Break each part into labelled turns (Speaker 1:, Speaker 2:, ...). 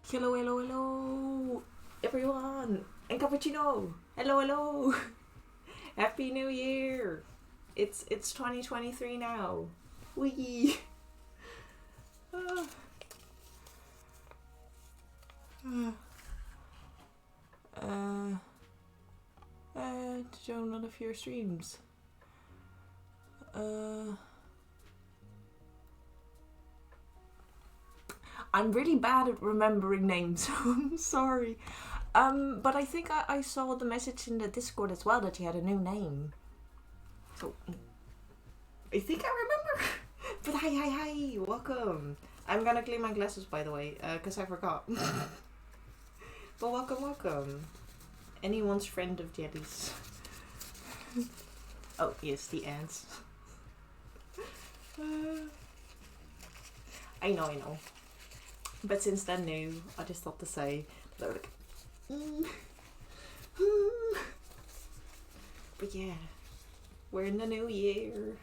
Speaker 1: Hello, hello, hello, everyone, and cappuccino. Hello, hello. Happy New Year. It's 2023 now. Wee. To join one of your streams. I'm really bad at remembering names, so I'm sorry. But I think I saw the message in the Discord as well that you had a new name. So, I think I remember. But hi, welcome. I'm gonna clean my glasses, by the way, because I forgot. But welcome. Anyone's friend of Jellies. Oh, yes, the ants. I know. But since they're new, I just thought to say they're like, But yeah, we're in the new year.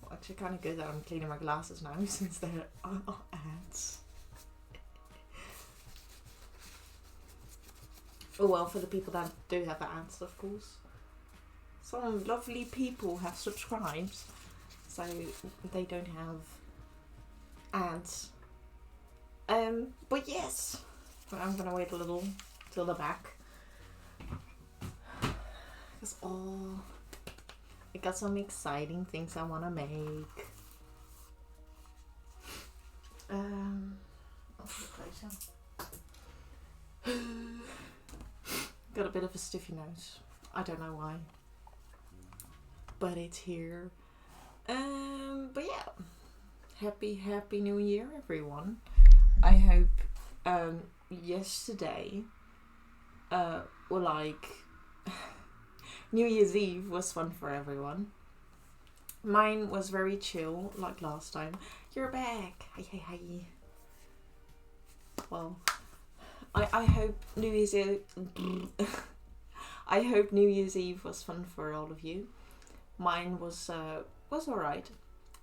Speaker 1: Well, actually, kind of good that I'm cleaning my glasses now since they're ants. Oh well, for the people that do have ants, of course. Some lovely people have subscribed, so they don't have ants. But yes, I'm gonna wait a little till the back. Because I got some exciting things I wanna make. Got a bit of a stiffy nose. I don't know why. But it's here. But yeah. Happy New Year, everyone. I hope yesterday New Year's Eve was fun for everyone. Mine was very chill, like last time. You're back. Hi. Well, I hope New Year's Eve I hope New Year's Eve was fun for all of you. Mine was alright.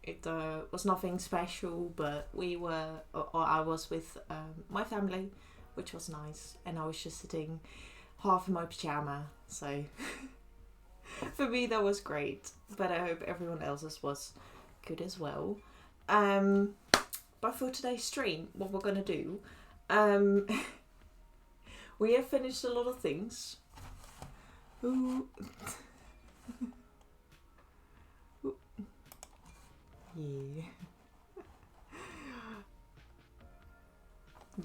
Speaker 1: It was nothing special, but I was with my family, which was nice, and I was just sitting half in my pyjama, so for me that was great, but I hope everyone else's was good as well. But for today's stream, what we're gonna do, we have finished a lot of things. Ooh. Yeah.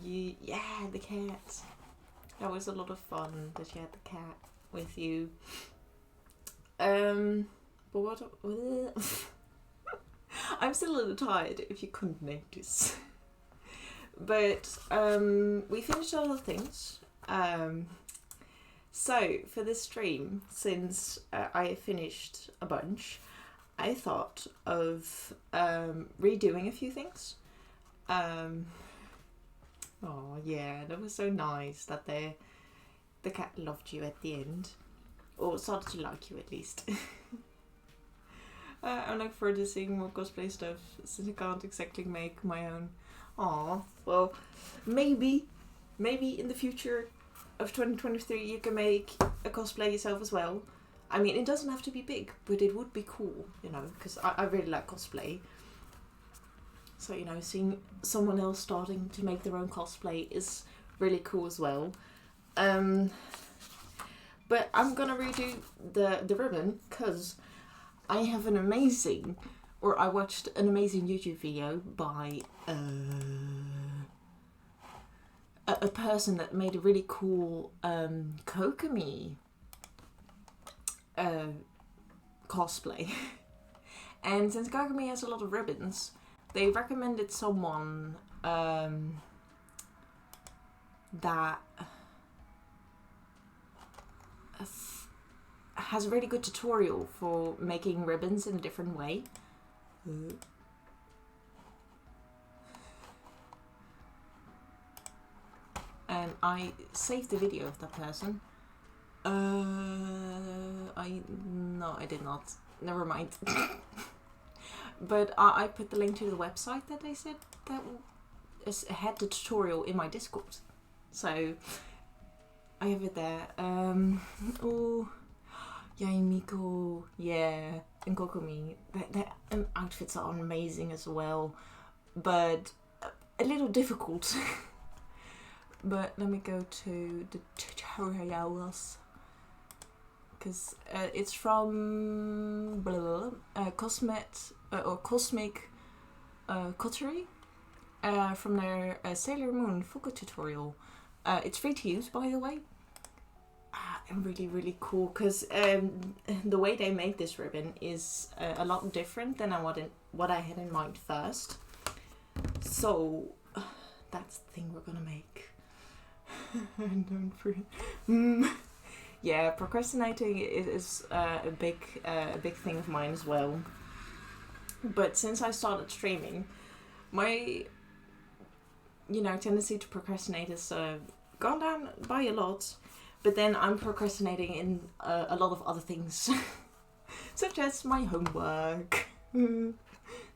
Speaker 1: Yeah, the cat. That was a lot of fun that you had the cat with you. But what? I'm still a little tired, if you couldn't notice. But we finished a lot of things. So for this stream, since I finished a bunch, I thought of redoing a few things. Oh yeah, that was so nice that the cat loved you at the end, or started to like you at least. I'm like forward to seeing more cosplay stuff since I can't exactly make my own. Aw, well, maybe in the future of 2023 you can make a cosplay yourself as well. I mean, it doesn't have to be big, but it would be cool, you know, because I really like cosplay. So, you know, seeing someone else starting to make their own cosplay is really cool as well. But I'm gonna redo the ribbon because I have I watched an amazing YouTube video by a person that made a really cool Kokomi cosplay. And since Kokomi has a lot of ribbons, they recommended someone that has a really good tutorial for making ribbons in a different way. And I saved the video of that person. No, I did not. Never mind. But I put the link to the website that they said that had the tutorial in my Discord, so I have it there. Oh, Yaimiko, yeah, and Kokomi. Their outfits are amazing as well, but a little difficult. But let me go to the tutorials, because it's from Cosmic Cottery, from their Sailor Moon Fuku tutorial. It's free to use, by the way. And really cool, because the way they make this ribbon is a lot different than what I had in mind first. So that's the thing we're gonna make. Yeah, procrastinating is a big thing of mine as well. But since I started streaming, my tendency to procrastinate has gone down by a lot. But then I'm procrastinating in a lot of other things, such as my homework.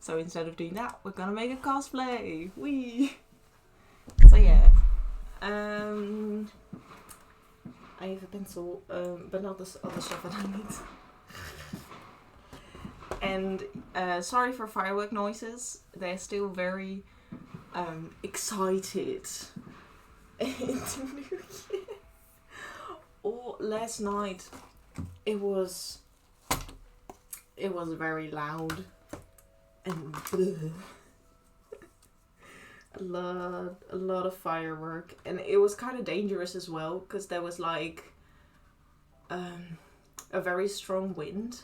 Speaker 1: So instead of doing that, we're gonna make a cosplay. Whee! So yeah. I have a pencil, but not this other stuff that I need. And sorry for firework noises. They're still very excited into New Year. Or last night, it was very loud and a lot of firework, and it was kind of dangerous as well, because there was like a very strong wind,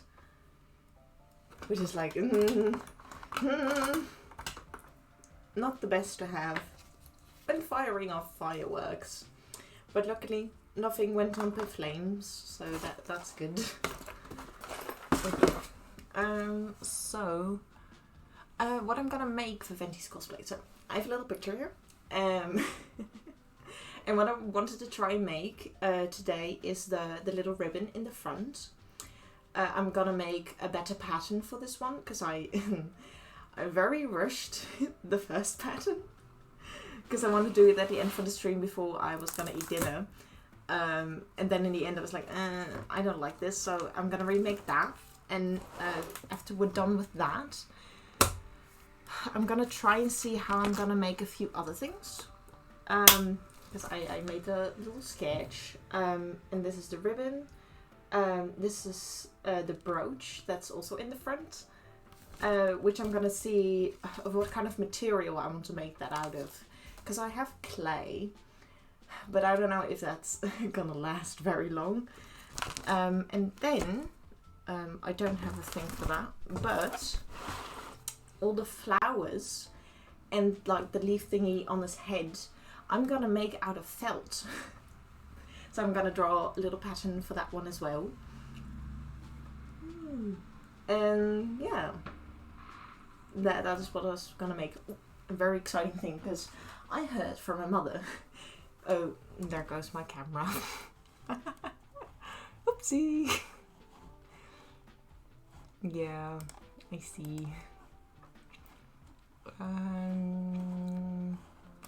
Speaker 1: which is like not the best to have when firing off fireworks. But luckily nothing went up in flames, so that's good. So what I'm gonna make for Venti's cosplay. So I have a little picture here. And what I wanted to try and make today is the little ribbon in the front. I'm gonna make a better pattern for this one, because I very rushed the first pattern, because I want to do it at the end for the stream before I was gonna eat dinner. And then in the end I was like, I don't like this, so I'm gonna remake that. And after we're done with that, I'm gonna try and see how I'm gonna make a few other things. Because I made a little sketch. And this is the ribbon. This is the brooch that's also in the front. Which I'm gonna see of what kind of material I want to make that out of. Because I have clay, but I don't know if that's gonna last very long. And then I don't have a thing for that, but all the flowers and like the leaf thingy on his head, I'm gonna make out of felt. So I'm gonna draw a little pattern for that one as well. And yeah, that is what I was gonna make. A very exciting thing, because I heard from my mother. Oh, there goes my camera. Oopsie. Yeah, I see.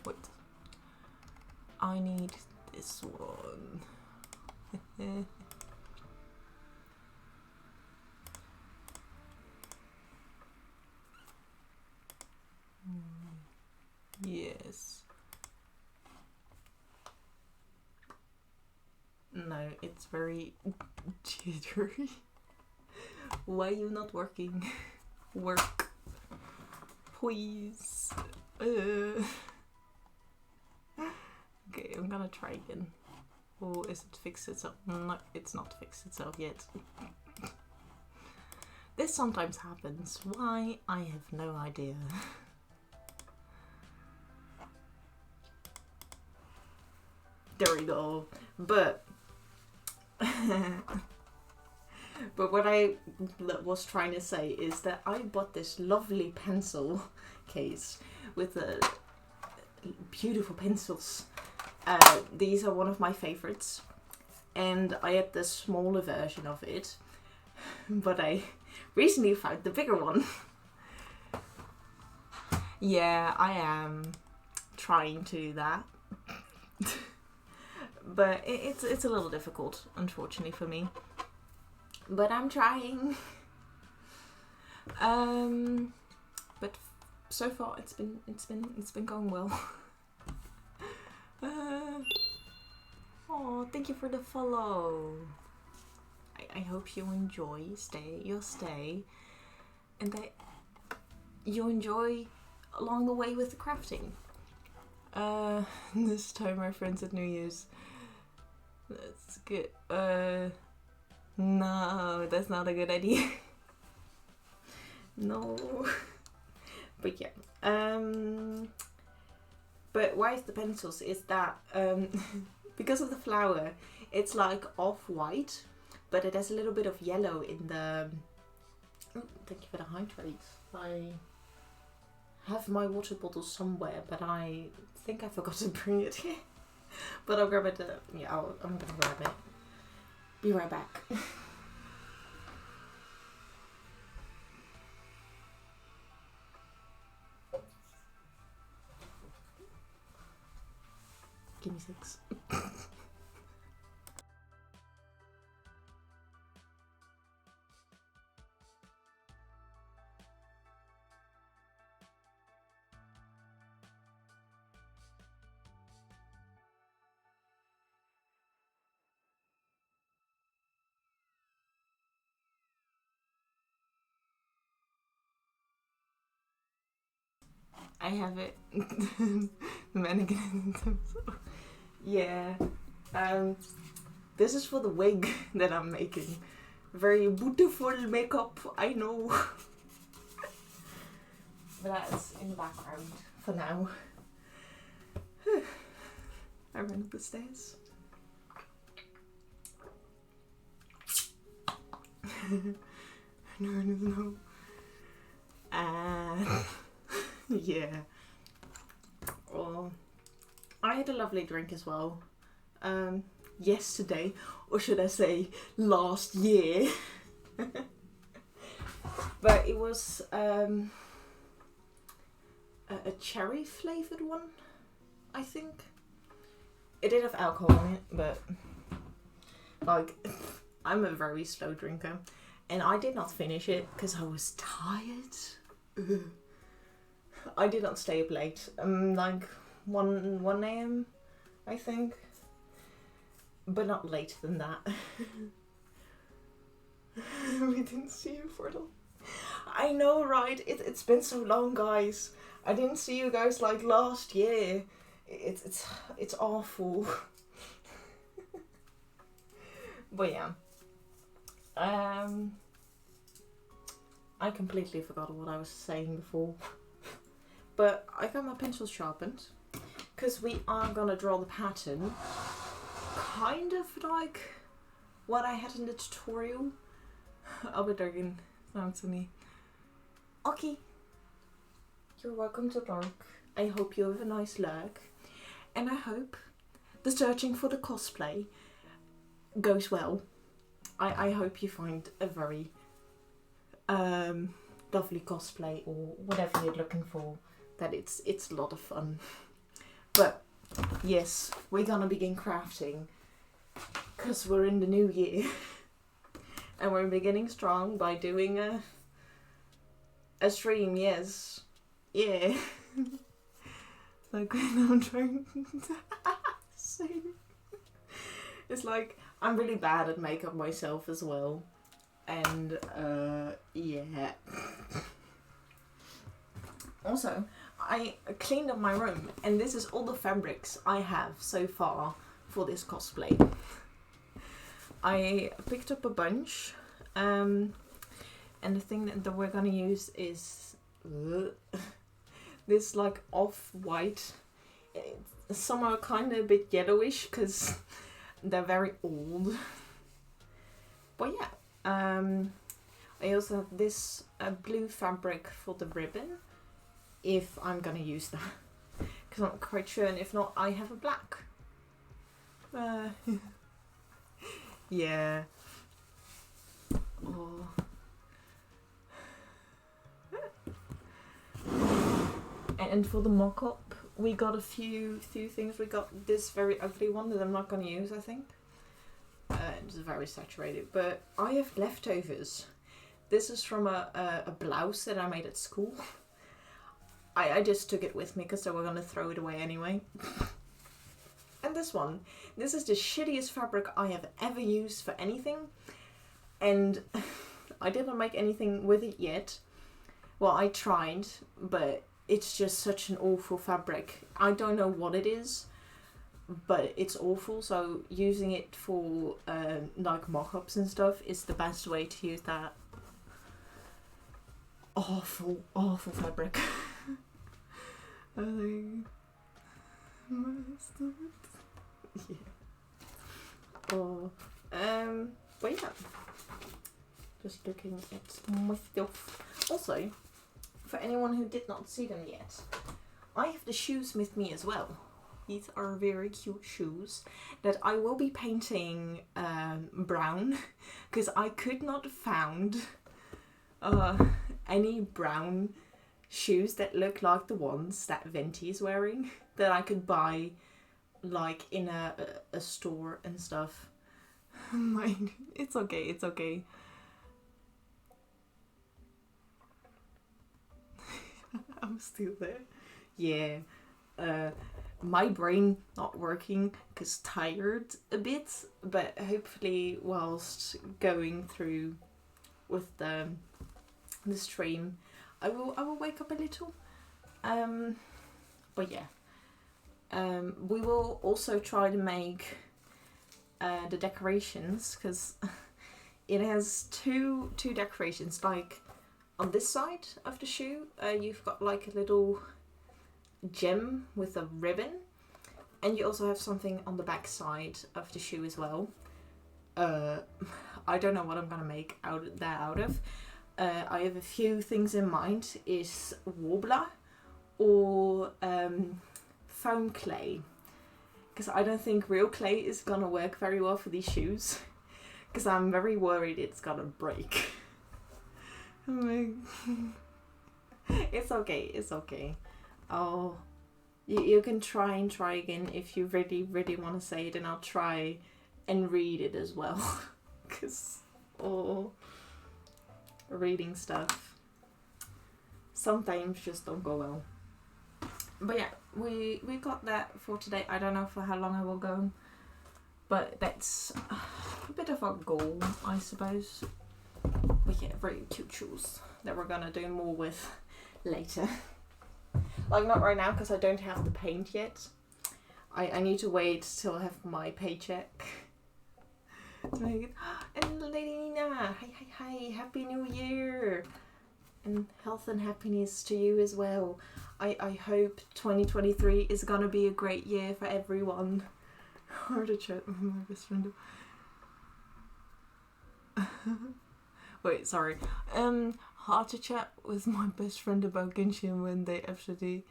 Speaker 1: Wait. I need this one. Yes. No, it's very jittery. Why are you not working? Work. Please. Okay, I'm gonna try again. Oh, is it fixed itself? No, it's not fixed itself yet. This sometimes happens. Why? I have no idea. There we go. But what I was trying to say is that I bought this lovely pencil case with beautiful pencils. These are one of my favorites, and I had the smaller version of it, but I recently found the bigger one. Yeah, I am. trying to do that. But it's a little difficult, unfortunately, for me. But I'm trying. But so far it's been going well. Oh, thank you for the follow. I hope you enjoy your stay, and that you enjoy along the way with the crafting. This time my friends at New Year's. That's good. No, that's not a good idea. No. But yeah. But why is the pencils? Is that because of the flower, it's like off-white, but it has a little bit of yellow in the... Oh, thank you for the hydrate. I have my water bottle somewhere, but I think I forgot to bring it here. But I'll grab it. Yeah, I'm gonna grab it. Be right back. Give me 6. I have it. The mannequin. Yeah. This is for the wig that I'm making. Very beautiful makeup, I know. But that's in the background for now. I ran up the stairs. No. Yeah. Oh, I had a lovely drink as well. Yesterday, or should I say, last year. But it was a cherry flavored one, I think. It did have alcohol in it, but like, I'm a very slow drinker, and I did not finish it because I was tired. I did not stay up late. Like 1 a.m. I think, but not later than that. We didn't see you for the... I know, right? It's been so long, guys. I didn't see you guys like last year. It's awful. But yeah. I completely forgot what I was saying before. But I got my pencils sharpened, because we are gonna draw the pattern kind of like what I had in the tutorial. I'll be dragging down to me. Okay, you're welcome to dark. I hope you have a nice lurk, and I hope the searching for the cosplay goes well. I hope you find a very lovely cosplay, or whatever you're looking for. That it's a lot of fun. But yes, we're gonna begin crafting, because we're in the new year. And we're beginning strong by doing a stream, yes. Yeah. Like when I'm trying to say. It's like, I'm really bad at makeup myself as well. And yeah. Also, I cleaned up my room, and this is all the fabrics I have so far for this cosplay. I picked up a bunch, and the thing that we're gonna use is this like off-white. Some are kind of a bit yellowish because they're very old. But yeah, I also have this blue fabric for the ribbon, if I'm gonna use that, because I'm not quite sure, and if not, I have a black. Yeah. Oh. And for the mock-up, we got a few things. We got this very ugly one that I'm not going to use, I think. It's very saturated, but I have leftovers. This is from a blouse that I made at school. I just took it with me because they were going to throw it away anyway. And this one. This is the shittiest fabric I have ever used for anything. And I didn't make anything with it yet. Well, I tried, but it's just such an awful fabric. I don't know what it is, but it's awful. So using it for like mock-ups and stuff is the best way to use that awful fabric. I think yeah. Oh, but yeah. Just looking at my stuff. Also, for anyone who did not see them yet, I have the shoes with me as well. These are very cute shoes that I will be painting brown because I could not found any brown shoes that look like the ones that Venti's wearing that I could buy like in a store and stuff. It's okay. I'm still there. Yeah. My brain not working because tired a bit, but hopefully whilst going through with the stream, I will wake up a little. But yeah. We will also try to make the decorations because it has two decorations. Like on this side of the shoe, you've got like a little gem with a ribbon, and you also have something on the back side of the shoe as well. I don't know what I'm gonna make out of. I have a few things in mind. Is wobbler or foam clay, because I don't think real clay is gonna work very well for these shoes because I'm very worried it's gonna break. It's okay. Oh, you can try again if you really want to say it, and I'll try and read it as well because reading stuff sometimes just don't go well. But yeah, we got that for today. I don't know for how long I will go, but that's a bit of a goal, I suppose. But yeah, very cute shoes that we're gonna do more with later. Like not right now because I don't have the paint yet. I need to wait till I have my paycheck to make it. And Lady Nina, hi, Happy New Year! And health and happiness to you as well. I hope 2023 is gonna be a great year for everyone. Hard to chat with my best friend. Wait, sorry. Hard to chat with my best friend about Genshin when they actually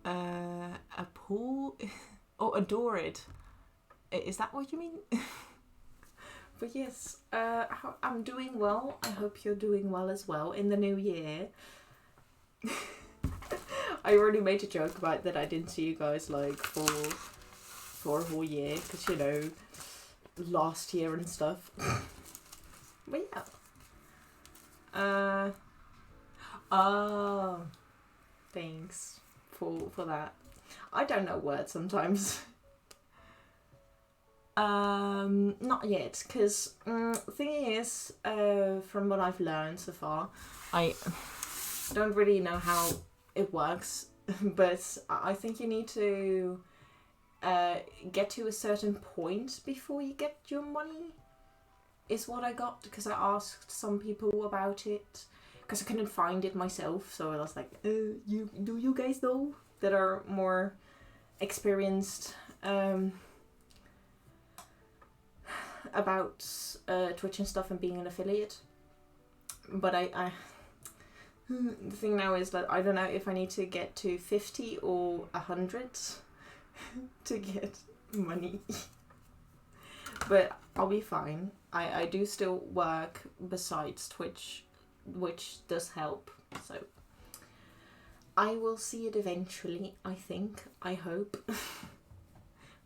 Speaker 1: a pool. Oh, adore it. Is that what you mean? But yes, I'm doing well. I hope you're doing well as well in the new year. I already made a joke about that I didn't see you guys like for a whole year because you know last year and stuff. But yeah. Oh, thanks for that. I don't know words sometimes. Not yet, because thing is, from what I've learned so far, I don't really know how it works, but I think you need to get to a certain point before you get your money, is what I got, because I asked some people about it, because I couldn't find it myself, so I was like, do you guys know that are more experienced about Twitch and stuff and being an affiliate? But I the thing now is that I don't know if I need to get to 50 or 100 to get money. But I'll be fine. I do still work besides Twitch, which does help. So I will see it eventually, I think. I hope.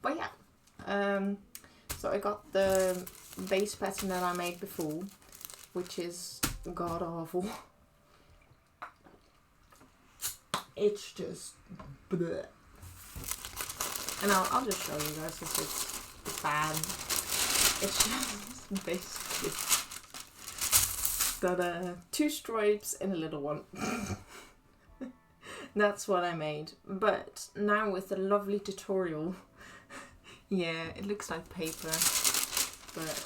Speaker 1: But yeah. So I got the base pattern that I made before, which is god awful. It's just bleh. And I'll just show you guys because it's bad. It's just basically got 2 stripes and a little one. That's what I made. But now with the lovely tutorial, yeah, it looks like paper, but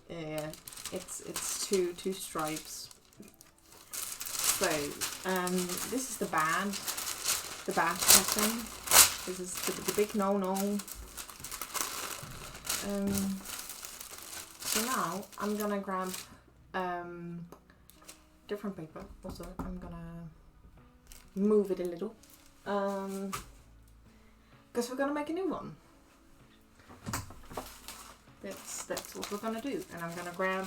Speaker 1: yeah, it's two stripes. So this is the bad pattern. This is the big no-no. So now I'm gonna grab different paper. Also, I'm gonna move it a little, because we're gonna make a new one. That's what we're gonna do, and I'm gonna grab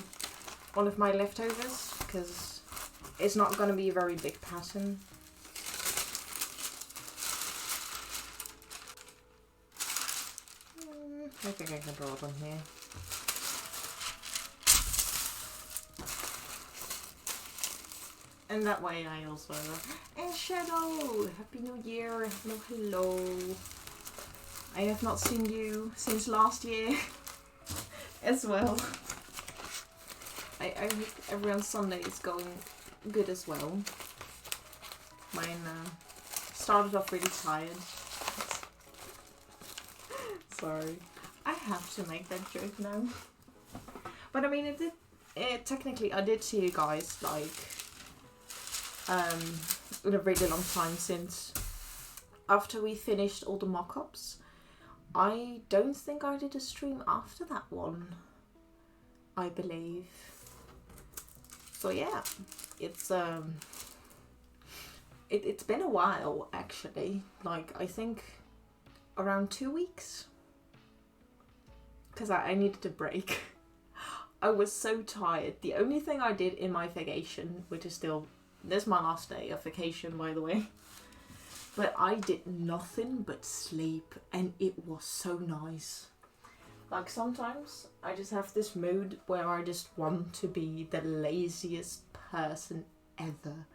Speaker 1: one of my leftovers because it's not gonna be a very big pattern. I think I can draw one here. And that way I also and Shadow! Happy New Year! Hello! I have not seen you since last year as well. I hope everyone's Sunday is going good as well. Mine started off really tired. Sorry. I have to make that joke now. But I mean, technically I did see you guys like in a really long time since after we finished all the mock-ups. I don't think I did a stream after that one, I believe. So yeah, it's been a while actually, like I think around 2 weeks, because I needed a break. I was so tired. The only thing I did in my vacation, which is still, this is my last day of vacation by the way, but I did nothing but sleep and it was so nice. Like sometimes I just have this mood where I just want to be the laziest person ever.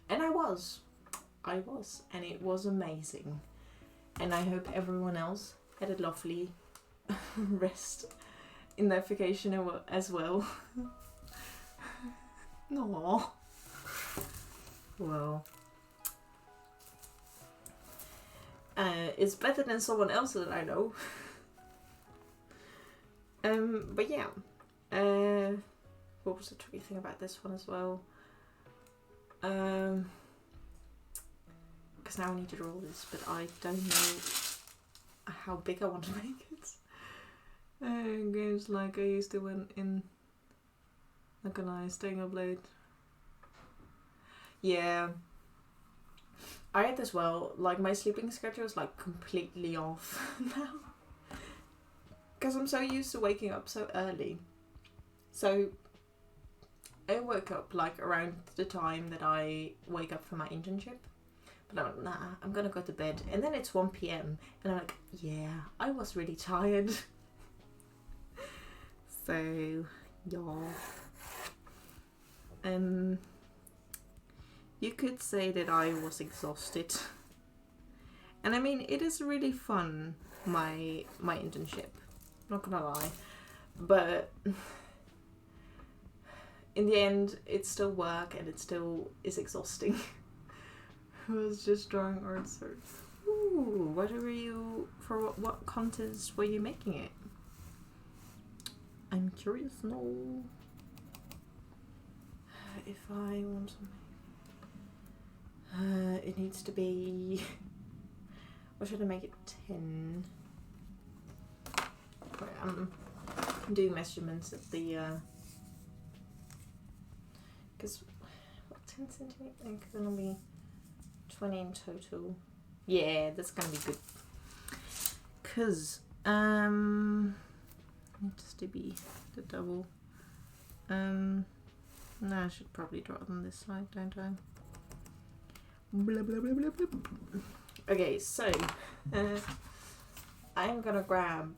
Speaker 1: And I was, and it was amazing. And I hope everyone else had a lovely rest in their vacation as well. No. Well. It's better than someone else that I know. But yeah. What was the tricky thing about this one as well? Because now I need to draw this, but I don't know how big I want to make it. Games like I used to win in, not gonna lie, staying up late. Yeah. I had as well, like my sleeping schedule is like completely off now. Because I'm so used to waking up so early. So I woke up like around the time that I wake up for my internship. But I'm like, nah, I'm gonna go to bed. And then it's 1 PM. And I'm like, yeah, I was really tired. So, y'all. You could say that I was exhausted. And I mean, it is really fun, my internship. Not gonna lie. But in the end, it's still work and it still is exhausting. I was just drawing art search. Ooh, what were you, for what contest were you making it? I'm curious to know if I want to make it needs to be, or should I make it 10? Okay, I'm doing measurements at the because 10 centimeters, I think it's gonna be 20 in total. Yeah, that's gonna be good. Cause needs to be the double. No, I should probably draw it on this side, don't I? Blah, blah, blah, blah, blah. Okay, so I'm gonna grab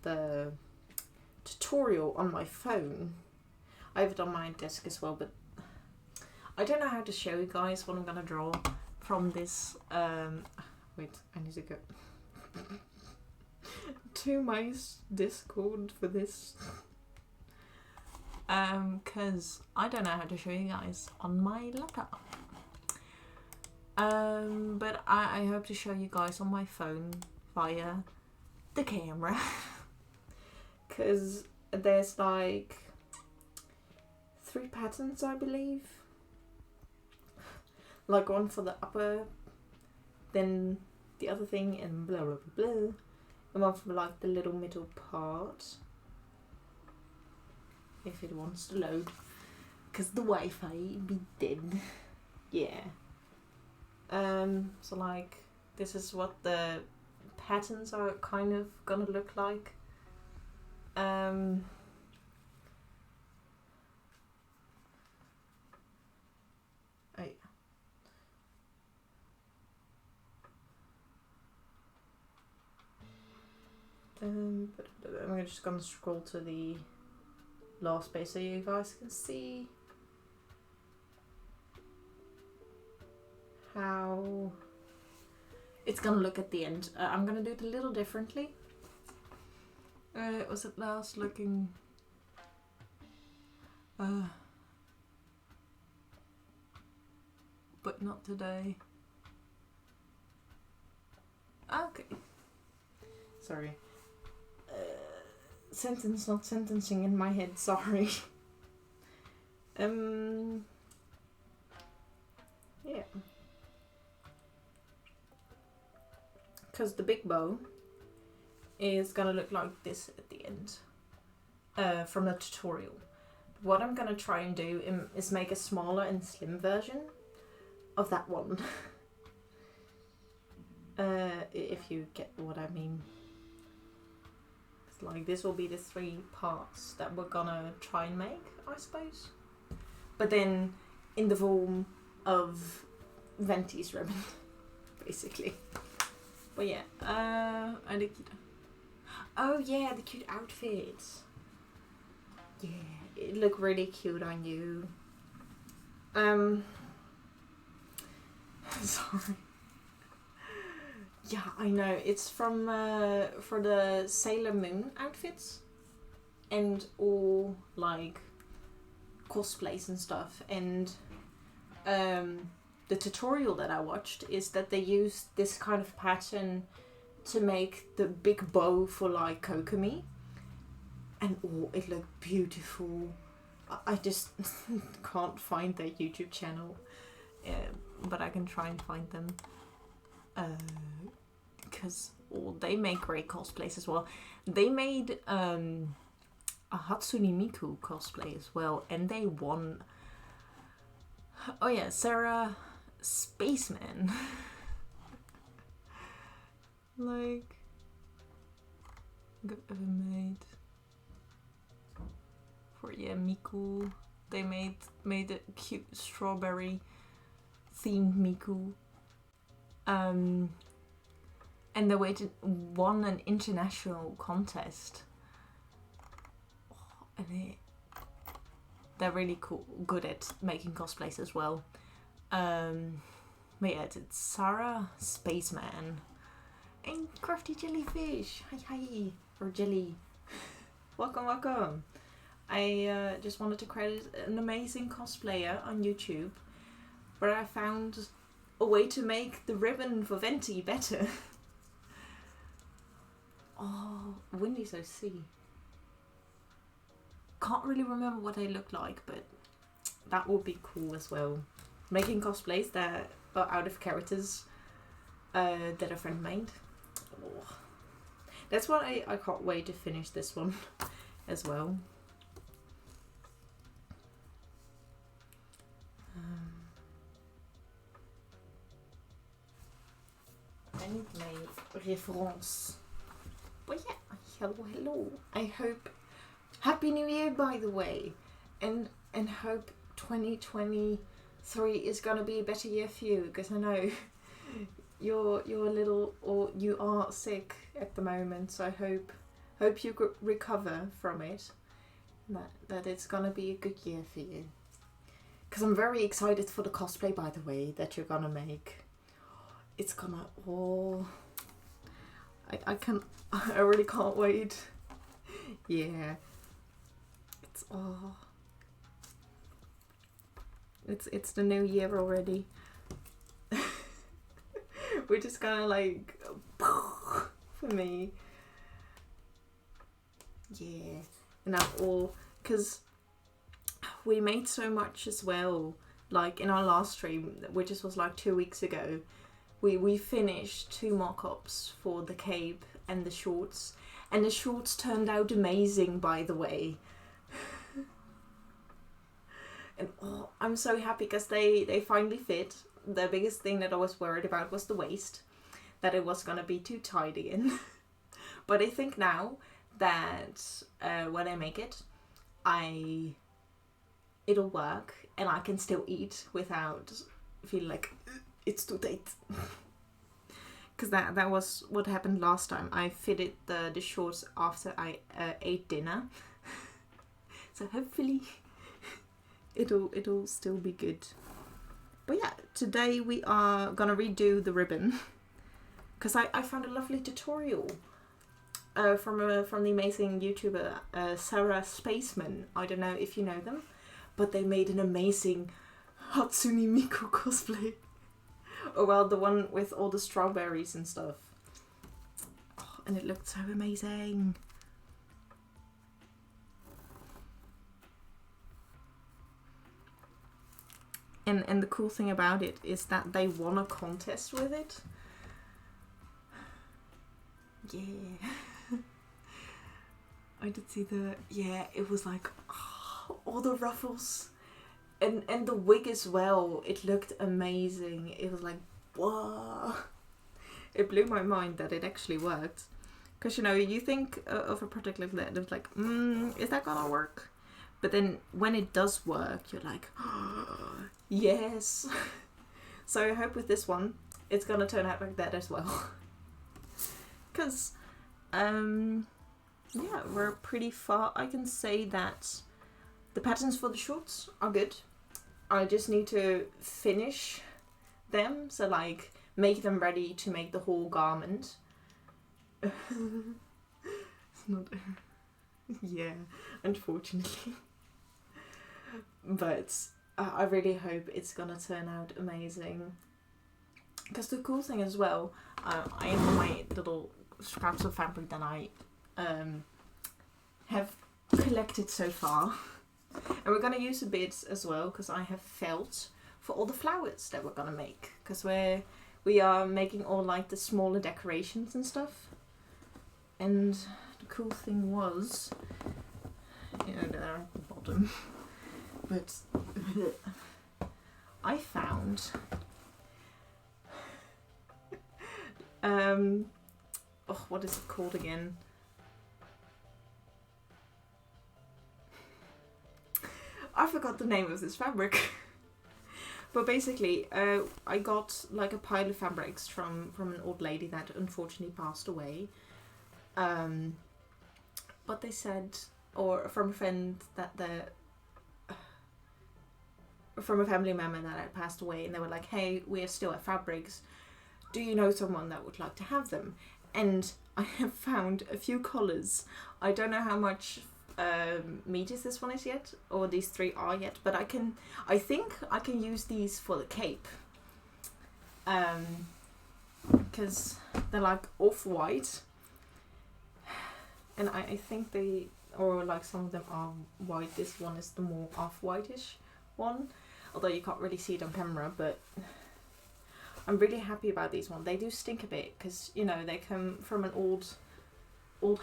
Speaker 1: the tutorial on my phone. I have it on my desk as well, but I don't know how to show you guys what I'm gonna draw from this. Wait, I need to go to my Discord for this. Cause I don't know how to show you guys on my laptop. But I hope to show you guys on my phone via the camera. Cause there's like 3 patterns, I believe. Like one for the upper, then the other thing, and blah blah blah blah. And one for like the little middle part. If it wants to load. Cause the Wi-Fi be dead. Yeah. So like, this is what the patterns are kind of gonna look like. Oh yeah. But I'm just gonna scroll to the last base so you guys can see how it's gonna look at the end. I'm gonna do it a little differently. Was it last looking? But not today. Okay. Sorry. Sentence not sentencing in my head, sorry. Yeah. Because the big bow is gonna look like this at the end. From the tutorial. What I'm gonna try and do is make a smaller and slim version of that one. If you get what I mean. It's like this will be the 3 parts that we're gonna try and make, I suppose. But then in the form of Venti's ribbon, basically. But yeah, and the cute. Oh yeah, the cute outfits. Yeah, it looked really cute on you. Sorry. Yeah, I know. It's from for the Sailor Moon outfits and all like cosplays and stuff. And the tutorial that I watched is that they used this kind of pattern to make the big bow for like Kokomi, and it looked beautiful. I just can't find their YouTube channel, but I can try and find them. Because they make great cosplays as well. They made a Hatsune Miku cosplay as well, and they won. Oh yeah, Sarah Spaceman. Like, I've ever made for Miku. They made a cute strawberry themed Miku. And they won an international contest. Oh, and they're really good at making cosplays as well. But yeah, it's Sarah Spaceman and Crafty Jellyfish. Hi, or Jelly. Welcome. I just wanted to credit an amazing cosplayer on YouTube, where I found a way to make the ribbon for Venti better. Oh, Windy's OC. Can't really remember what they look like, but that would be cool as well. Making cosplays that are out of characters that a friend made. Oh. That's why I can't wait to finish this one as well. I need my reference. But yeah, hello. I hope Happy New Year, by the way, and hope 2020 3 is gonna be a better year for you, because I know you're a little, or you are sick at the moment, so I hope you could recover from it, that it's gonna be a good year for you. Because I'm very excited for the cosplay, by the way, that you're gonna make. It's gonna, oh, I really can't wait. Yeah, it's, oh, it's the new year already. We're just gonna like, for me. Yeah, and that all, because we made so much as well, like in our last stream, which was like 2 weeks ago, we finished 2 mock-ups for the cape and the shorts, and the shorts turned out amazing, by the way. And oh, I'm so happy because they finally fit. The biggest thing that I was worried about was the waist, that it was gonna be too tight again. But I think now that when I make it, it'll work, and I can still eat without feeling like it's too tight. Because that was what happened last time. I fitted the shorts after I ate dinner. So hopefully it'll still be good. But yeah, today we are gonna redo the ribbon, because I found a lovely tutorial from the amazing YouTuber Sarah Spaceman. I don't know if you know them, but they made an amazing Hatsune Miku cosplay. Oh well, the one with all the strawberries and stuff. Oh, and it looked so amazing. And the cool thing about it is that they won a contest with it. Yeah. I did see it was like, oh, all the ruffles. And the wig as well, it looked amazing. It was like, whoa. It blew my mind that it actually worked. Because, you know, you think of a product like that, it's like, is that gonna work? But then when it does work, you're like, oh, yes. So I hope with this one, it's gonna turn out like that as well. Because, yeah, we're pretty far. I can say that the patterns for the shorts are good. I just need to finish them, so like make them ready to make the whole garment. It's not, yeah, unfortunately. But I really hope it's gonna turn out amazing. Because the cool thing as well, I have my little scraps of fabric that I have collected so far. And we're going to use a bit as well, because I have felt for all the flowers that we're going to make. Because we are making all like the smaller decorations and stuff. And the cool thing was, you know, they're at the bottom. But I found what is it called again? I forgot the name of this fabric. But basically, I got like a pile of fabrics from an old lady that unfortunately passed away. But they said, or from a friend that from a family member that had passed away, and they were like, hey, we are still at fabrics. Do you know someone that would like to have them? And I have found a few colours. I don't know how much meters this one is yet, or these 3 are yet, but I think I can use these for the cape, because they're like off-white, and I think they, or like some of them are white. This one is the more off-whitish one, although you can't really see it on camera, but I'm really happy about these ones. They do stink a bit, because, you know, they come from an old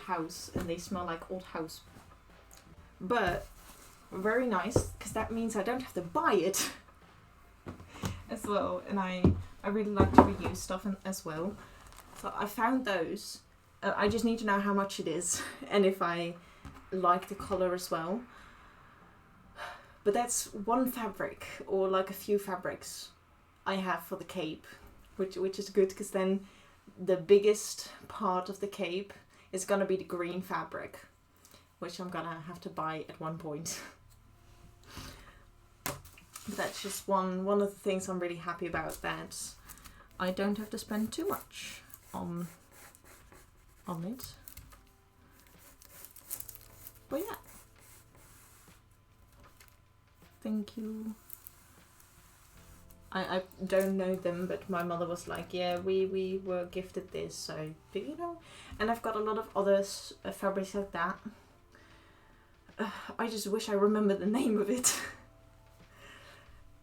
Speaker 1: house, and they smell like old house. But very nice, because that means I don't have to buy it as well. And I really like to reuse stuff as well. So I found those. I just need to know how much it is and if I like the colour as well. But that's one fabric, or like a few fabrics I have for the cape, which is good, because then the biggest part of the cape is gonna be the green fabric, which I'm gonna have to buy at one point. But that's just one of the things I'm really happy about, that I don't have to spend too much on it. But yeah. Thank you. I don't know them, but my mother was like, yeah, we were gifted this, so, you know. And I've got a lot of other fabrics like that. I just wish I remember the name of it.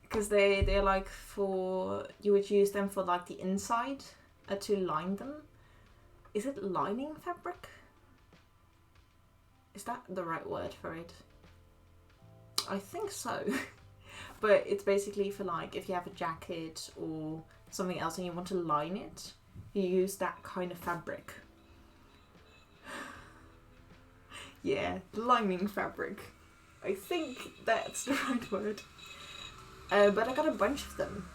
Speaker 1: Because they're like for, you would use them for like the inside to line them. Is it lining fabric? Is that the right word for it? I think so. But it's basically for like if you have a jacket or something else and you want to line it, you use that kind of fabric. Yeah, lining fabric. I think that's the right word. But I got a bunch of them,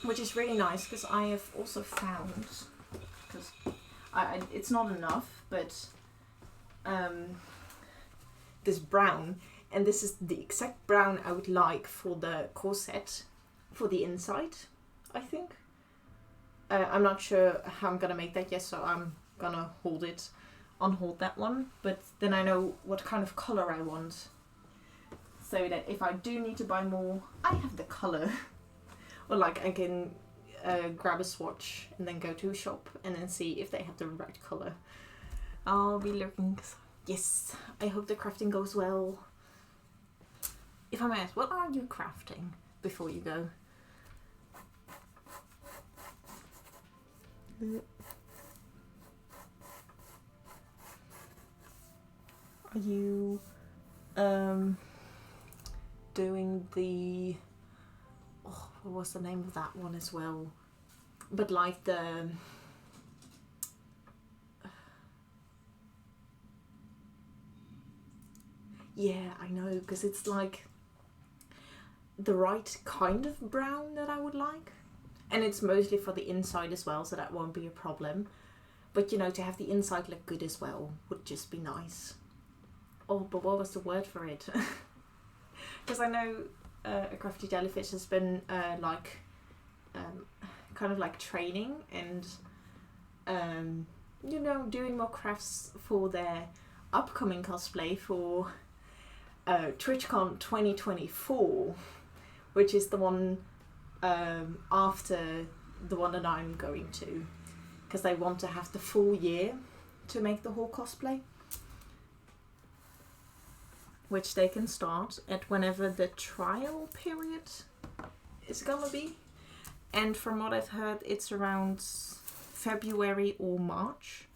Speaker 1: which is really nice, because I have also found, because it's not enough, but this brown, and this is the exact brown I would like for the corset, for the inside, I think. I'm not sure how I'm gonna make that yet, so I'm gonna unhold that one, but then I know what kind of colour I want. So that if I do need to buy more, I have the colour. Or like I can grab a swatch and then go to a shop and then see if they have the right colour. I'll be looking. Yes, I hope the crafting goes well. If I may ask, what are you crafting before you go? Are you doing the, oh, what was the name of that one as well? But like the yeah, I know, because it's like the right kind of brown that I would like, and it's mostly for the inside as well, so that won't be a problem. But you know, to have the inside look good as well would just be nice. Oh, but what was the word for it? Because I know a crafty jellyfish has been kind of like training and you know, doing more crafts for their upcoming cosplay for TwitchCon 2024, which is the one after the one that I'm going to, because they want to have the full year to make the whole cosplay, which they can start at whenever the trial period is gonna be. And from what I've heard, it's around February or March,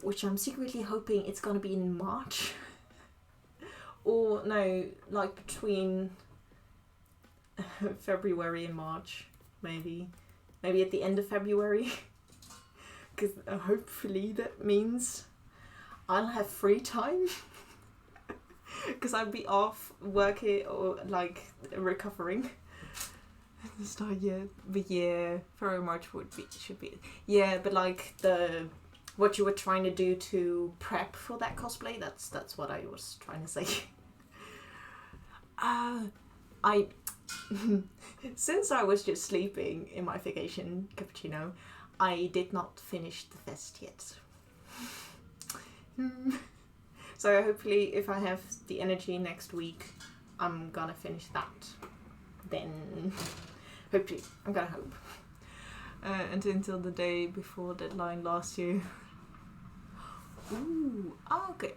Speaker 1: which I'm secretly hoping it's gonna be in March. Or no, like between February and March, maybe at the end of February, because hopefully that means I'll have free time. Because I'd be off working or like recovering. Start but yeah, February, March should be yeah. But like what you were trying to do to prep for that cosplay, that's what I was trying to say. I since I was just sleeping in my vacation cappuccino, I did not finish the vest yet. So hopefully if I have the energy next week, I'm gonna finish that. Then hopefully, I'm gonna hope. And until the day before deadline last year. Ooh, okay.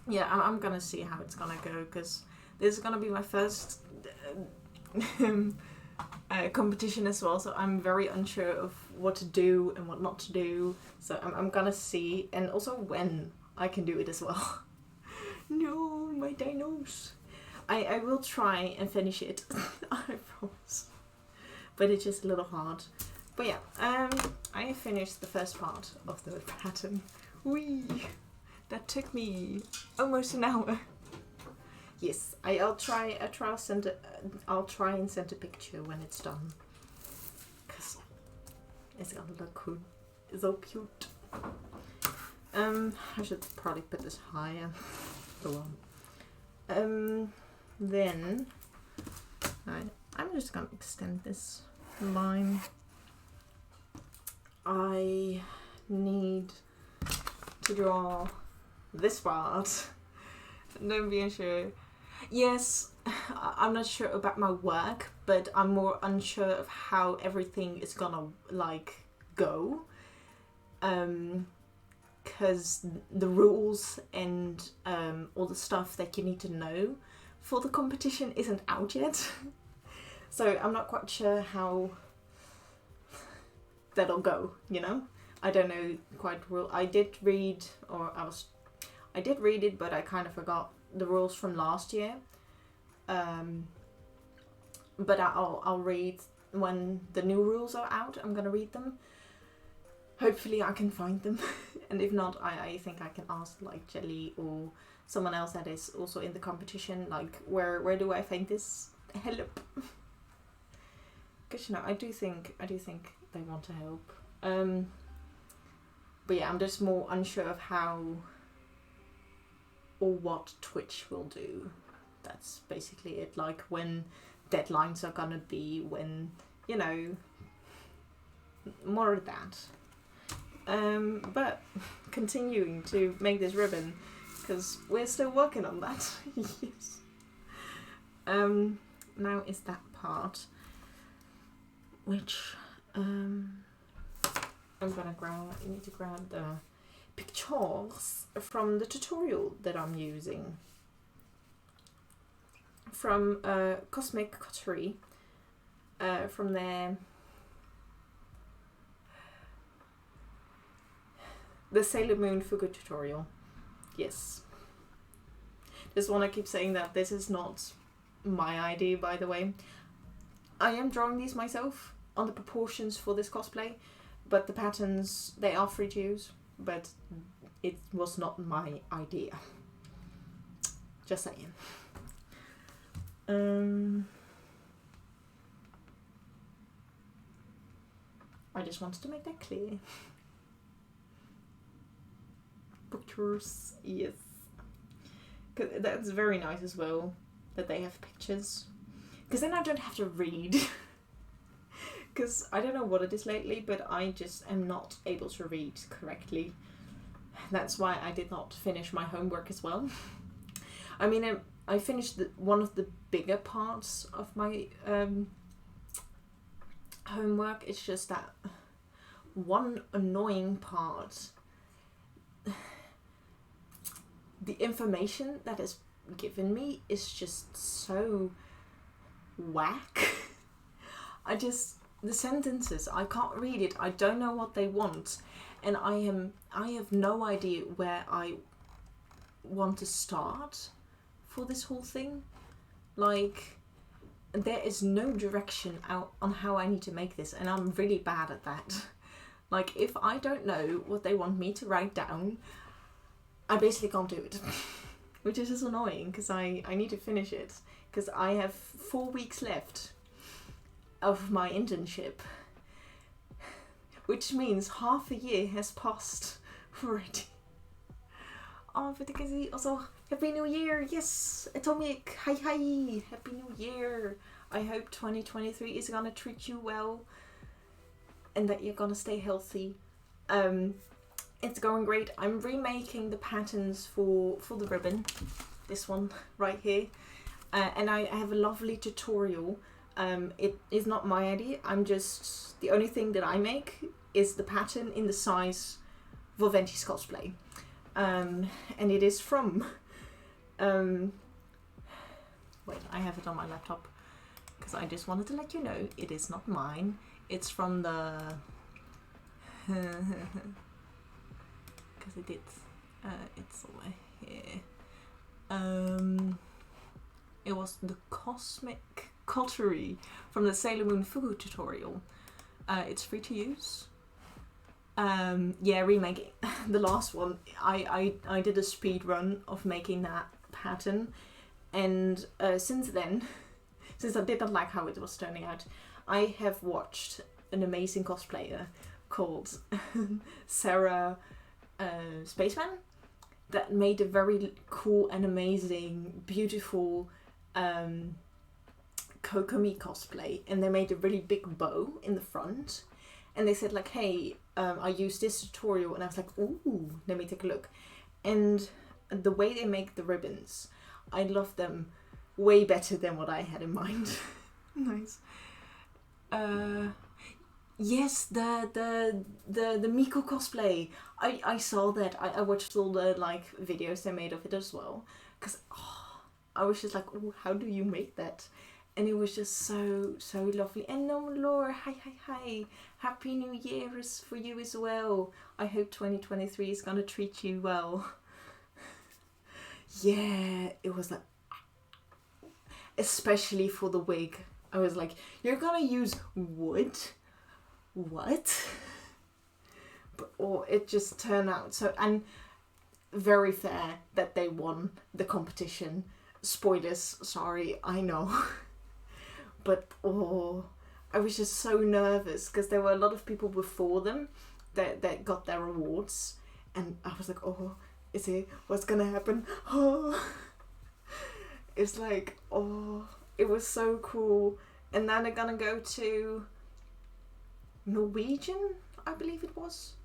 Speaker 1: Yeah, I'm gonna see how it's gonna go, because this is gonna be my first competition as well, so I'm very unsure of what to do and what not to do. So I'm gonna see, and also when I can do it as well. No, my dinos. I will try and finish it. I promise. But it's just a little hard. But yeah, I finished the first part of the pattern. Whee! That took me almost an hour. yes, I'll try and send a picture when it's done, because it's gonna look cool. It's so cute. I should probably put this higher. Go on. Then I'm just gonna extend this line. I need to draw this part. Don't be unsure. Yes, I'm not sure about my work, but I'm more unsure of how everything is gonna like go. Because the rules and all the stuff that you need to know for the competition isn't out yet. So I'm not quite sure how that'll go, you know? I don't know quite well. I did read it, but I kind of forgot the rules from last year. But I'll read when the new rules are out. I'm gonna read them. Hopefully I can find them. And if not, I think I can ask like Jelly or someone else that is also in the competition, like where do I find this help? Because I do think they want to help. But yeah, I'm just more unsure of how or what Twitch will do. That's basically it. Like when deadlines are gonna be, when, you know, more of that. But continuing to make this ribbon, because we're still working on that. Yes. Now is that part, which I'm gonna grab. I need to grab the pictures from the tutorial that I'm using from Cosmic Cottery, from the Sailor Moon Fugu tutorial. Yes. Just want to keep saying that this is not my idea, by the way. I am drawing these myself on the proportions for this cosplay, but the patterns, they are free to use, but it was not my idea. Just saying. I just wanted to make that clear. Pictures, yes. 'Cause that's very nice as well, that they have pictures. Because then I don't have to read. Because I don't know what it is lately, but I just am not able to read correctly. That's why I did not finish my homework as well. I mean, I finished one of the bigger parts of my homework. It's just that one annoying part, the information that is given me is just so whack. The sentences, I can't read it. I don't know what they want, and I have no idea where I want to start for this whole thing. Like, there is no direction out on how I need to make this, and I'm really bad at that. Like, if I don't know what they want me to write down, I basically can't do it. Which is just annoying, because I need to finish it, because I have 4 weeks left of my internship, which means half a year has passed already. Oh, but you can see also, Happy New Year! Yes! Atomic! Hi hi! Happy New Year! I hope 2023 is gonna treat you well, and that you're gonna stay healthy. It's going great. I'm remaking the patterns for the ribbon, this one right here, and I have a lovely tutorial. It is not my idea. The only thing that I make is the pattern in the size for Venti's cosplay, and it is from wait, I have it on my laptop because I just wanted to let you know it is not mine. It's from the because it's over here. It was the Cosmic Cottery from the Sailor Moon Fugu tutorial. It's free to use. Yeah, remaking the last one. I did a speed run of making that pattern, And since then, since I didn't like how it was turning out, I have watched an amazing cosplayer called Sarah Spaceman that made a very cool and amazing, beautiful Kokomi cosplay, and they made a really big bow in the front, and they said like, hey, I used this tutorial, and I was like, ooh, let me take a look. And the way they make the ribbons, I love them way better than what I had in mind. Nice. Yes, the Miko cosplay. I saw that. I watched all the like videos they made of it as well, because I was just like, oh, how do you make that? And it was just so lovely. And no, Laura, hi, Happy New Year is for you as well. I hope 2023 is gonna treat you well. Yeah, it was like, especially for the wig, I was like, you're gonna use wood? What? But it just turned out so, and very fair that they won the competition. Spoilers, sorry, I know. But I was just so nervous because there were a lot of people before them that got their awards, and I was like, oh, is it, what's gonna happen? Oh, it's like, oh, it was so cool. And now they're gonna go to Norwegian, I believe it was.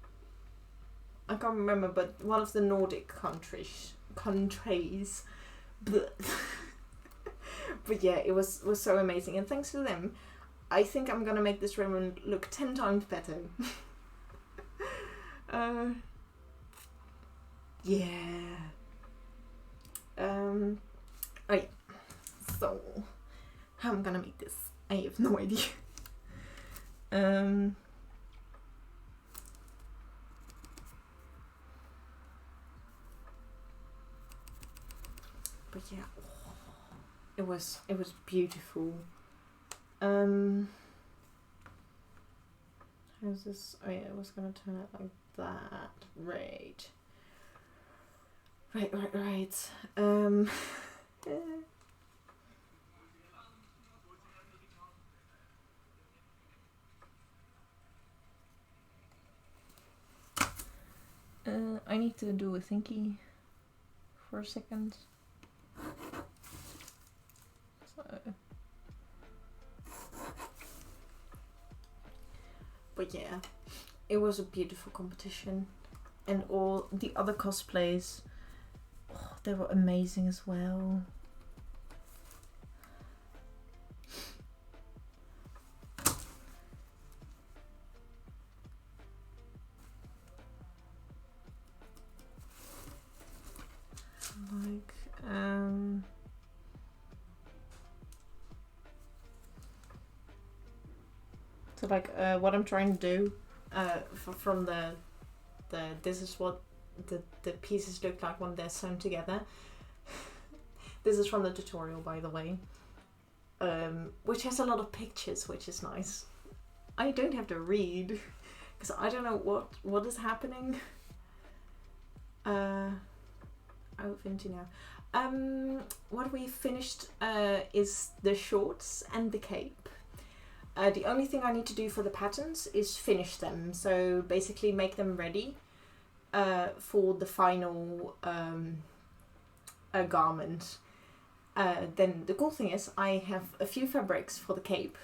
Speaker 1: I can't remember, but one of the Nordic countries. But yeah, it was so amazing, and thanks to them, I think I'm gonna make this ribbon look 10 times better. Yeah. Oh yeah. So, how I'm gonna make this, I have no idea. But yeah, it was beautiful. How's this? Oh yeah, it was gonna turn out like that. Right. I need to do a thinky for a second. But yeah, it was a beautiful competition, and all the other cosplays, they were amazing as well. Like, so like, what I'm trying to do, from the this is what the pieces look like when they're sewn together. This is from the tutorial, by the way, which has a lot of pictures, which is nice. I don't have to read, because I don't know what is happening. Out into now. What we finished is the shorts and the cape. The only thing I need to do for the patterns is finish them, so basically make them ready for the final garment. Then the cool thing is I have a few fabrics for the cape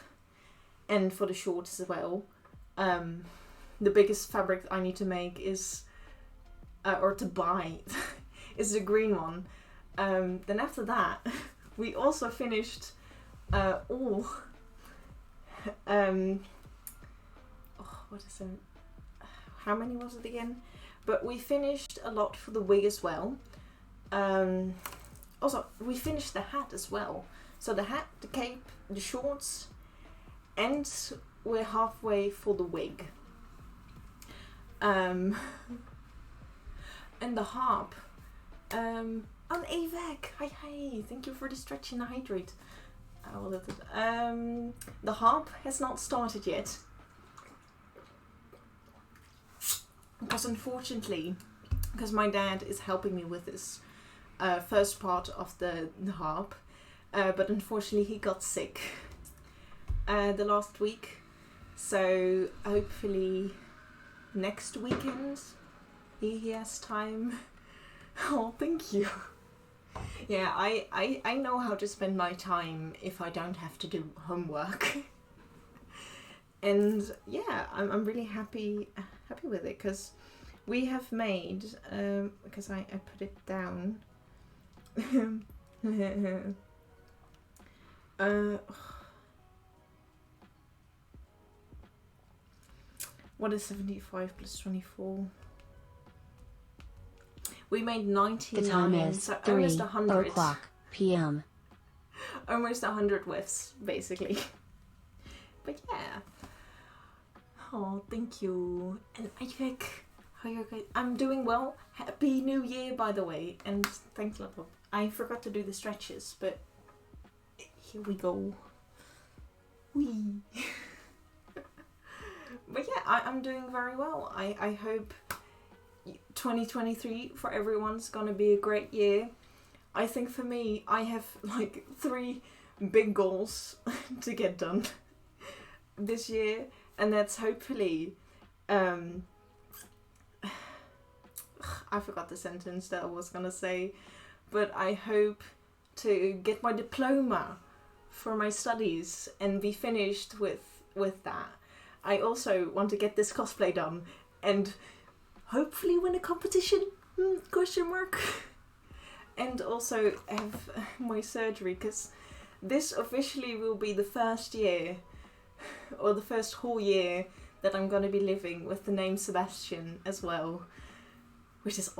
Speaker 1: and for the shorts as well. The biggest fabric I need to make is, or to buy, is the green one. Then after that, we also finished all. What is it? How many was it again? But we finished a lot for the wig as well. Also, we finished the hat as well. So the hat, the cape, the shorts, and we're halfway for the wig. And the harp. On AVAC. Hi, thank you for the stretch and the hydrate. The harp has not started yet. Because unfortunately, because my dad is helping me with this, first part of the harp, but unfortunately he got sick the last week, so hopefully next weekend he has time. Oh, thank you. Yeah, I know how to spend my time if I don't have to do homework. And yeah, I'm really happy with it, because we have made, because I put it down. What is 75 plus 24? We made 99.
Speaker 2: The time is
Speaker 1: so
Speaker 2: 3
Speaker 1: almost 100
Speaker 2: o'clock p.m.
Speaker 1: Almost 100 whiffs, basically. But yeah. Oh, thank you. And Ayvik, how are you guys? I'm doing well. Happy New Year, by the way. And thanks a lot. I forgot to do the stretches, but here we go. Wee. But yeah, I'm doing very well. I hope 2023 for everyone's gonna be a great year. I think for me, I have like 3 big goals to get done this year, and that's hopefully I forgot the sentence that I was gonna say, but I hope to get my diploma for my studies and be finished with that. I also want to get this cosplay done and hopefully win a competition, question mark. And also have my surgery, because this officially will be the first year, or the first whole year, that I'm going to be living with the name Sebastian as well, which is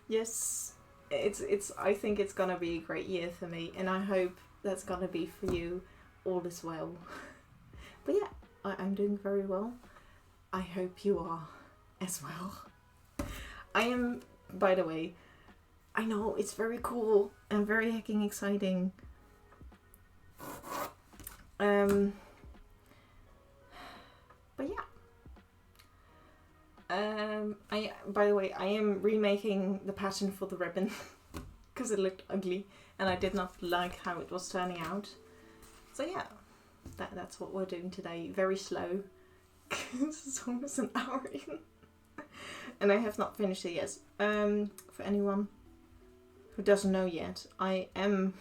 Speaker 1: yes, it's I think it's going to be a great year for me, and I hope that's going to be for you all as well. But yeah, I'm doing very well. I hope you are as well. I am, by the way, I know it's very cool and very hecking exciting. But yeah. By the way, I am remaking the pattern for the ribbon because it looked ugly and I did not like how it was turning out. So yeah, that's what we're doing today. Very slow. It's almost an hour in. And I have not finished it yet. For anyone who doesn't know yet, I am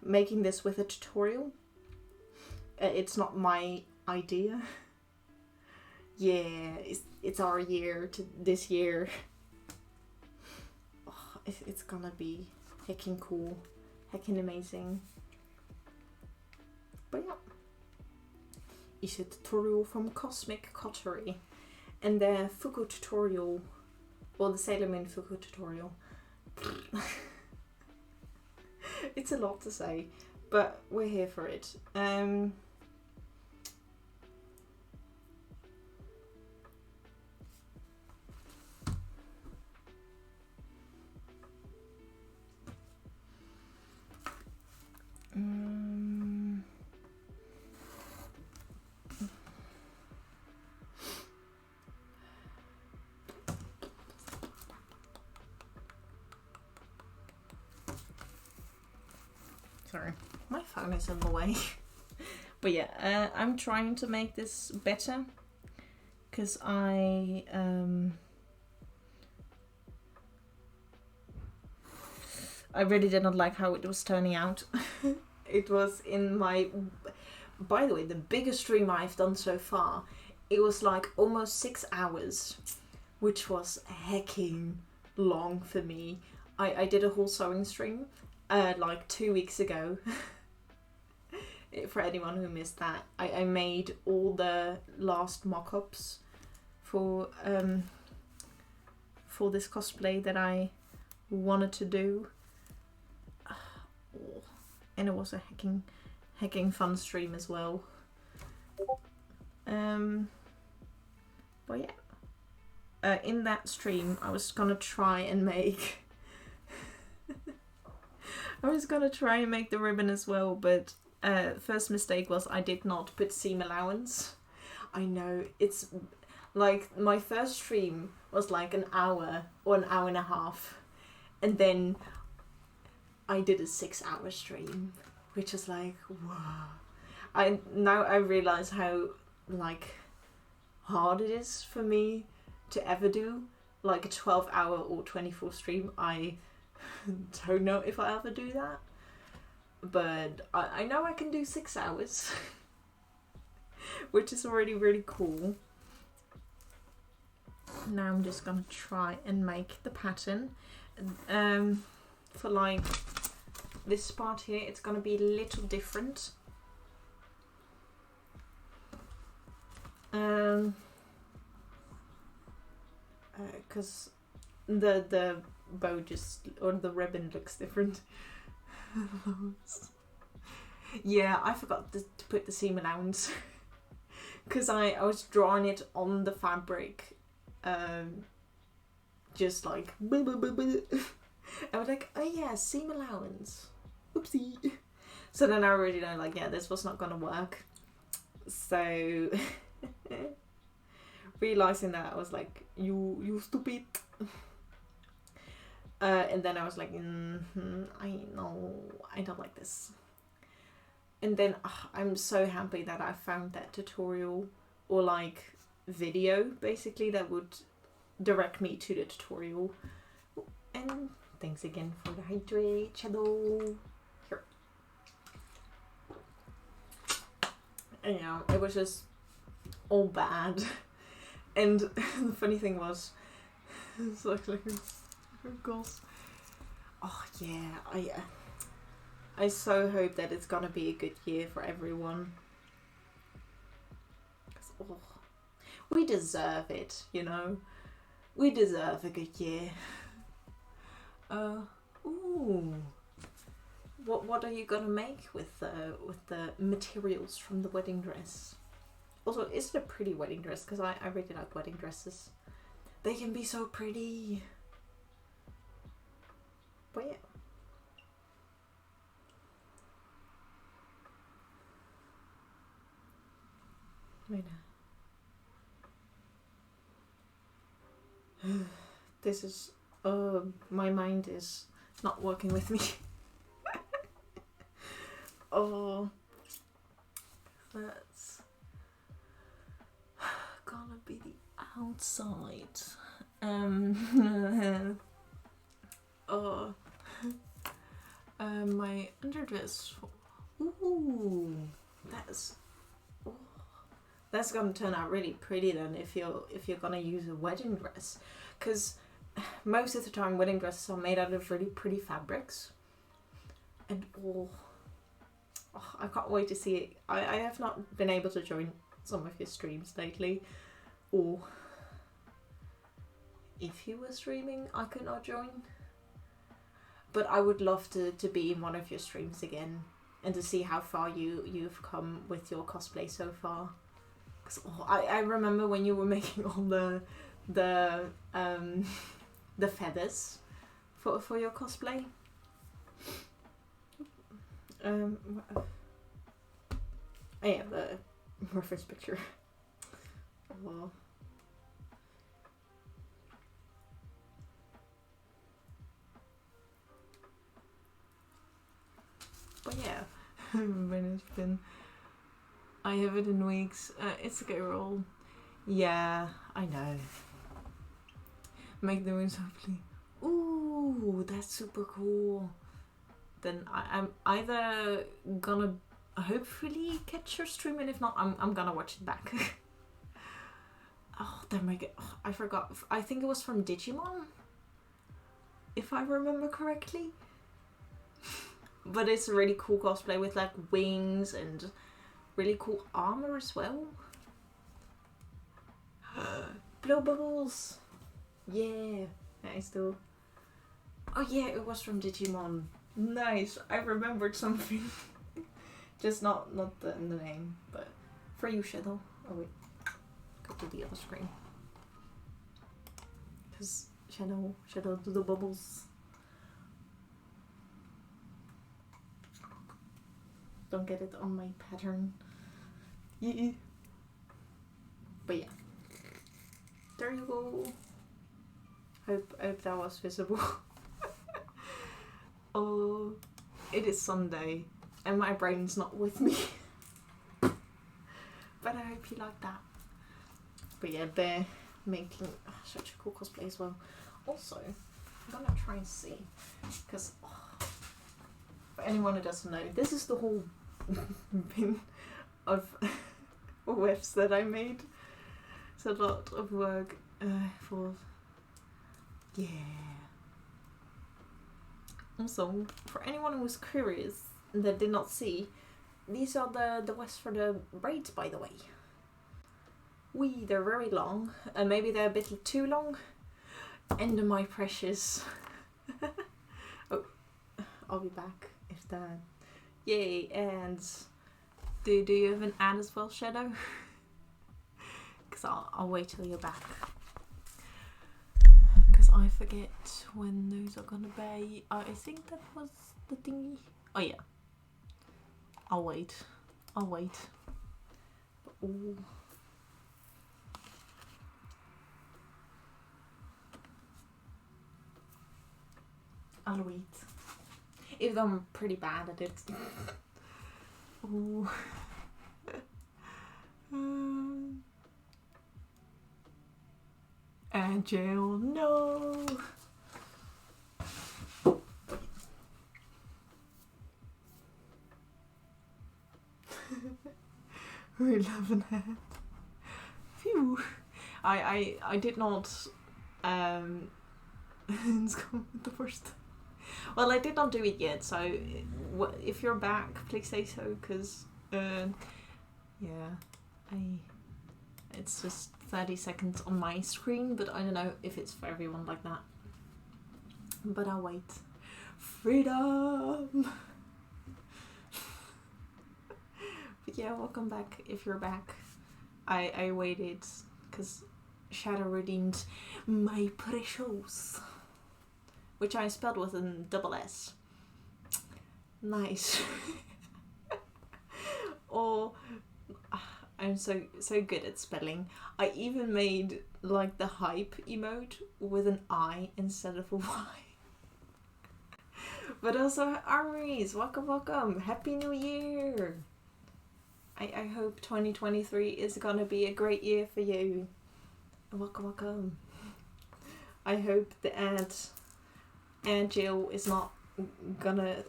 Speaker 1: making this with a tutorial. It's not my idea. Yeah, it's our year to this year. Oh, it's gonna be hecking cool, hecking amazing. But yeah, it's a tutorial from Cosmic Cottery, and the Fuku tutorial, or the Sailor Moon Fuku tutorial. It's a lot to say, but we're here for it. Sorry, my phone is in the way. But yeah, I'm trying to make this better because I really did not like how it was turning out. It was in my, by the way, the biggest stream I've done so far. It was like almost 6 hours, which was hecking long for me. I did a whole sewing stream like 2 weeks ago. For anyone who missed that, I made all the last mock-ups for this cosplay that I wanted to do. And it was a hecking fun stream as well. But yeah, in that stream I was gonna try and make the ribbon as well, but first mistake was I did not put seam allowance. I know, it's Like, my first stream was like an hour or an hour and a half. And then I did a 6-hour stream, which is like, whoa. Now I realize how, like, hard it is for me to ever do like a 12-hour or 24 stream. I don't know if I ever do that, but I know I can do 6 hours, which is already really cool. Now I'm just gonna try and make the pattern. For like this part here, it's gonna be a little different. Because the bow just, or the ribbon looks different. Yeah, I forgot to put the seam allowance. Because I was drawing it on the fabric, just like, I was like, oh yeah, seam allowance, oopsie. So then I already know, like, yeah, this was not gonna work. So realizing that, I was like, you stupid. And then I was like, I know, I don't like this. And then I'm so happy that I found that tutorial, or like video basically, that would direct me to the tutorial. And thanks again for the hydrate shadow. Here. And yeah, it was just all bad. And the funny thing was, it's like circles. Oh yeah, I so hope that it's gonna be a good year for everyone. 'Cause, we deserve it, you know. We deserve a good year. Ooh. What are you gonna make with the materials from the wedding dress? Also, is it a pretty wedding dress? Because I really like wedding dresses. They can be so pretty. But yeah. Wait. This is, my mind is not working with me. Oh, that's gonna be the outside. My underdress. Ooh, that's gonna turn out really pretty then, if you're gonna use a wedding dress, because most of the time wedding dresses are made out of really pretty fabrics, and I can't wait to see it. I have not been able to join some of your streams lately, or if you were streaming I could not join, but I would love to be in one of your streams again and to see how far you've come with your cosplay so far. I remember when you were making all the feathers for your cosplay. Oh yeah, the reference picture. Oh. But yeah, when it's been, I have it in weeks. It's a good roll. Yeah, I know. Make the moon softly. Ooh, that's super cool. Then I'm either gonna hopefully catch your stream, and if not, I'm gonna watch it back. Oh, that might get. Oh, I forgot. I think it was from Digimon, if I remember correctly. But it's a really cool cosplay with like wings and really cool armor as well. Blow bubbles. Yeah, nice though. Oh yeah, it was from Digimon. Nice. I remembered something. Just not the name, but for you, Shadow. Oh wait, go to the other screen. Cause Shadow do the bubbles. Don't get it on my pattern. Yeah. But yeah. There you go. Hope that was visible. Oh, it is Sunday and my brain's not with me. But I hope you like that. But yeah, they're making such a cool cosplay as well. Also, I'm gonna try and see, because for anyone who doesn't know, this is the whole bin of webs that I made. It's a lot of work for, yeah. Also, for anyone who was curious and that did not see, these are the wefts for the braids, by the way. They're very long, and maybe they're a bit too long. And my precious. Oh, I'll be back if that. Yay! And do you have an ad as well, Shadow? Because I'll wait till you're back. Because I forget when those are gonna be. I think that was the thingy. Oh yeah. I'll wait. Ooh. I'll wait. Even though I'm pretty bad at it. Ooh. Agile, no! We're loving it. Phew. I did not it's coming with the first. Well, I did not do it yet, so if you're back, please say so, because yeah, it's just 30 seconds on my screen, but I don't know if it's for everyone like that. But I'll wait. Freedom! But yeah, welcome back if you're back. I waited because Shadow redeemed my precious, which I spelled with a double S. Nice. Or I'm so good at spelling. I even made like the hype emote with an I instead of a Y. But also, Armories, welcome, Happy New Year! I hope 2023 is gonna be a great year for you. Welcome. I hope the Agile is not gonna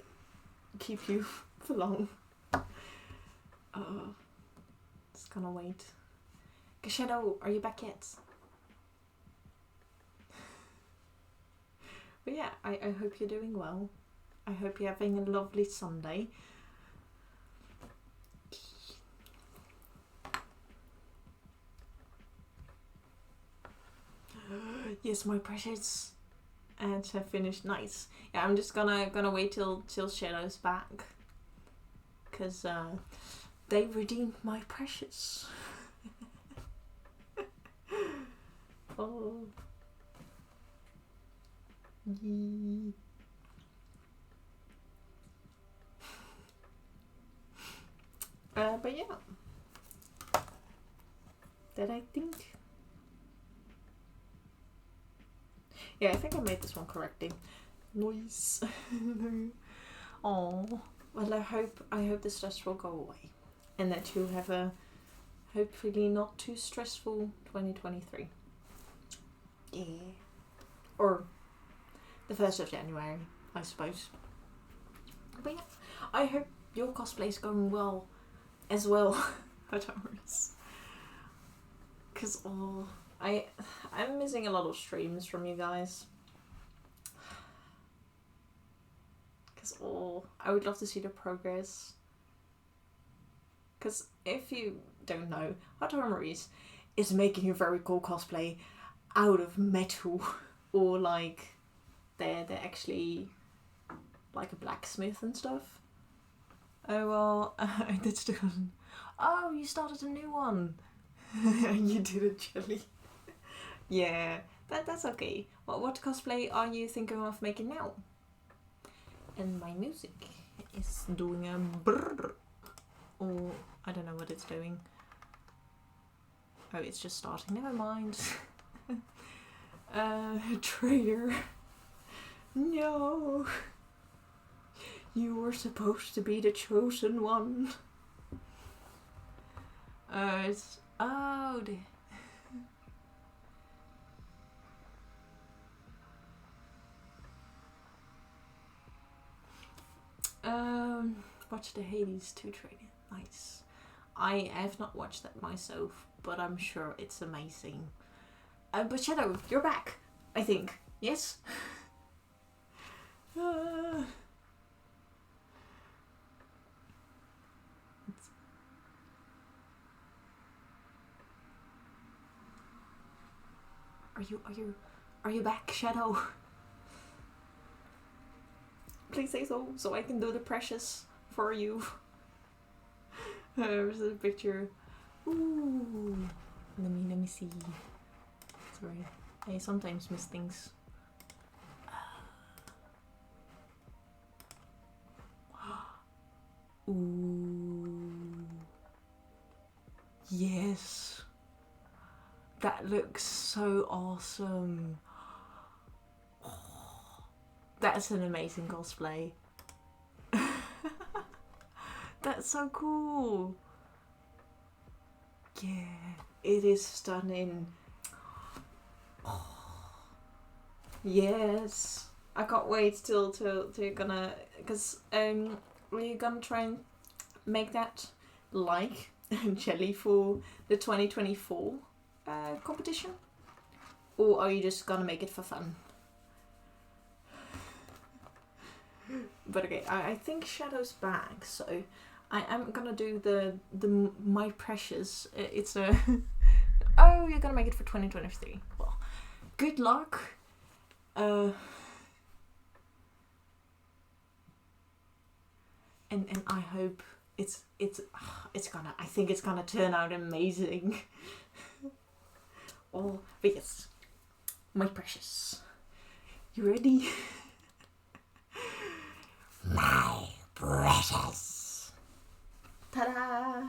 Speaker 1: keep you for long. Just gonna wait. Shadow, are you back yet? But yeah, I hope you're doing well. I hope you're having a lovely Sunday. Yes, my precious ads have finished. Nice. Yeah, I'm just gonna wait till Shadow's back, cause they redeemed my precious. Oh. Yee. But yeah, that I think. Yeah, I think I made this one correctly. Nice. Oh, well, I hope the stress will go away, and that you have a hopefully not too stressful 2023. Yeah, or the 1st of January, I suppose. But yeah, I hope your cosplay is going well as well. Because I'm missing a lot of streams from you guys. Because I would love to see the progress. Because if you don't know, Hot Armories is making a very cool cosplay out of metal, or like they're actually like a blacksmith and stuff. Oh well, I did still. Oh, you started a new one. You did it, Jelly. Yeah, that's okay. What cosplay are you thinking of making now? And my music is doing a brrr, or I don't know what it's doing. Oh, it's just starting. Never mind. Traitor. No. You were supposed to be the chosen one. It's... Oh, dear. Watch the Hades 2 trailer. Nice. I have not watched that myself, but I'm sure it's amazing. But Shadow, you're back, I think. Yes? Are you back, Shadow? Please say so I can do the precious for you. There's a picture. Ooh. Let me see. Sorry. I sometimes miss things. Ooh. Yes. That looks so awesome. That's an amazing cosplay. That's so cool. Yeah, it is stunning. Yes, I can't wait till you're gonna, because we're gonna try and make that like jelly for the 2024 competition, or are you just gonna make it for fun? But okay, I think Shadow's back, so I am gonna do the My Precious. It's a oh, you're gonna make it for 2023. Well, good luck. And I hope it's gonna. I think it's gonna turn out amazing. Oh, but yes, My Precious. You ready? My Precious. Ta-da!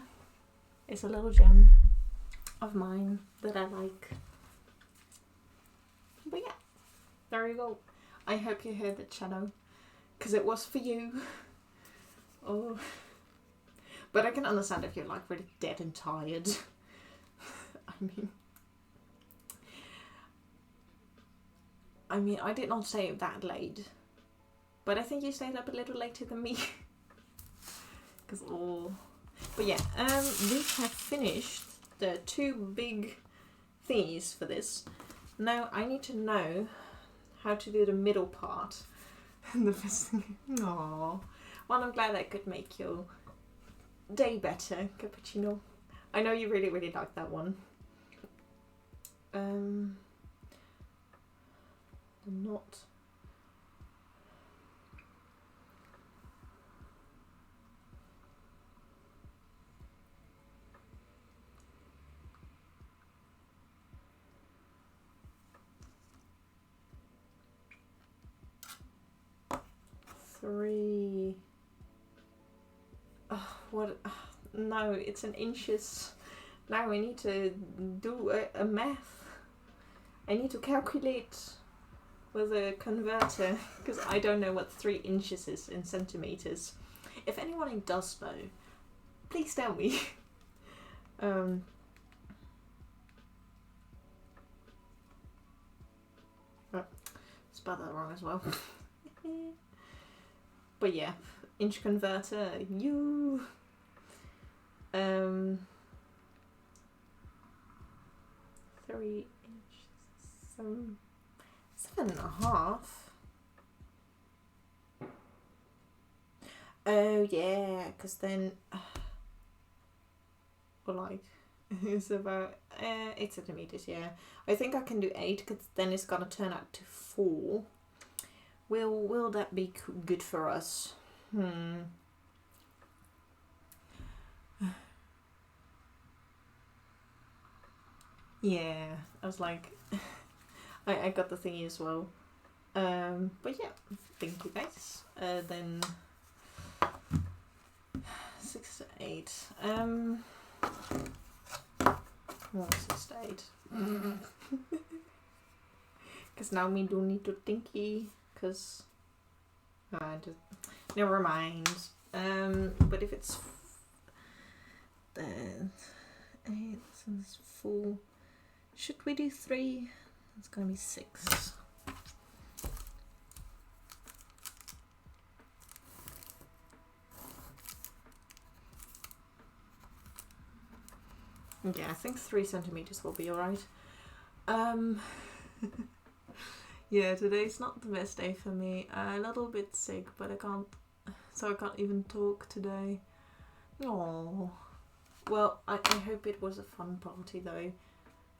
Speaker 1: It's a little gem of mine that I like. But yeah, there you go. I hope you heard that, Shadow, because it was for you. Oh, but I can understand if you're like really dead and tired. I mean, I did not stay up that late, but I think you stayed up a little later than me. Cause but yeah, we have finished the 2 big thingies for this. Now I need to know how to do the middle part. The first thing. Aww. Well, I'm glad I could make your day better, Cappuccino. I know you really, really like that one. The knot. Three. Oh, what? No, it's in inches. Now I need to do a math. I need to calculate with a converter because I don't know what 3 inches is in centimeters. If anyone does know, please tell me. Spelled that wrong as well. But yeah, inch converter, you. 3 inches, 7.5. Oh yeah, because then, or like, it's about 8 centimeters. Yeah, I think I can do 8 because then it's gonna turn out to 4. Will that be good for us? Yeah, I was like, I got the thingy as well. But yeah, thank you guys. Then 6 to 8. Well, 6 to 8. Because now we do need to thinky. Because... never mind. But if it's... then... 8, this is 4. Should we do 3? It's gonna be 6. Yeah, I think 3 centimeters will be alright. Yeah, today's not the best day for me. A little bit sick, but I can't even talk today. Oh. Well, I hope it was a fun party though.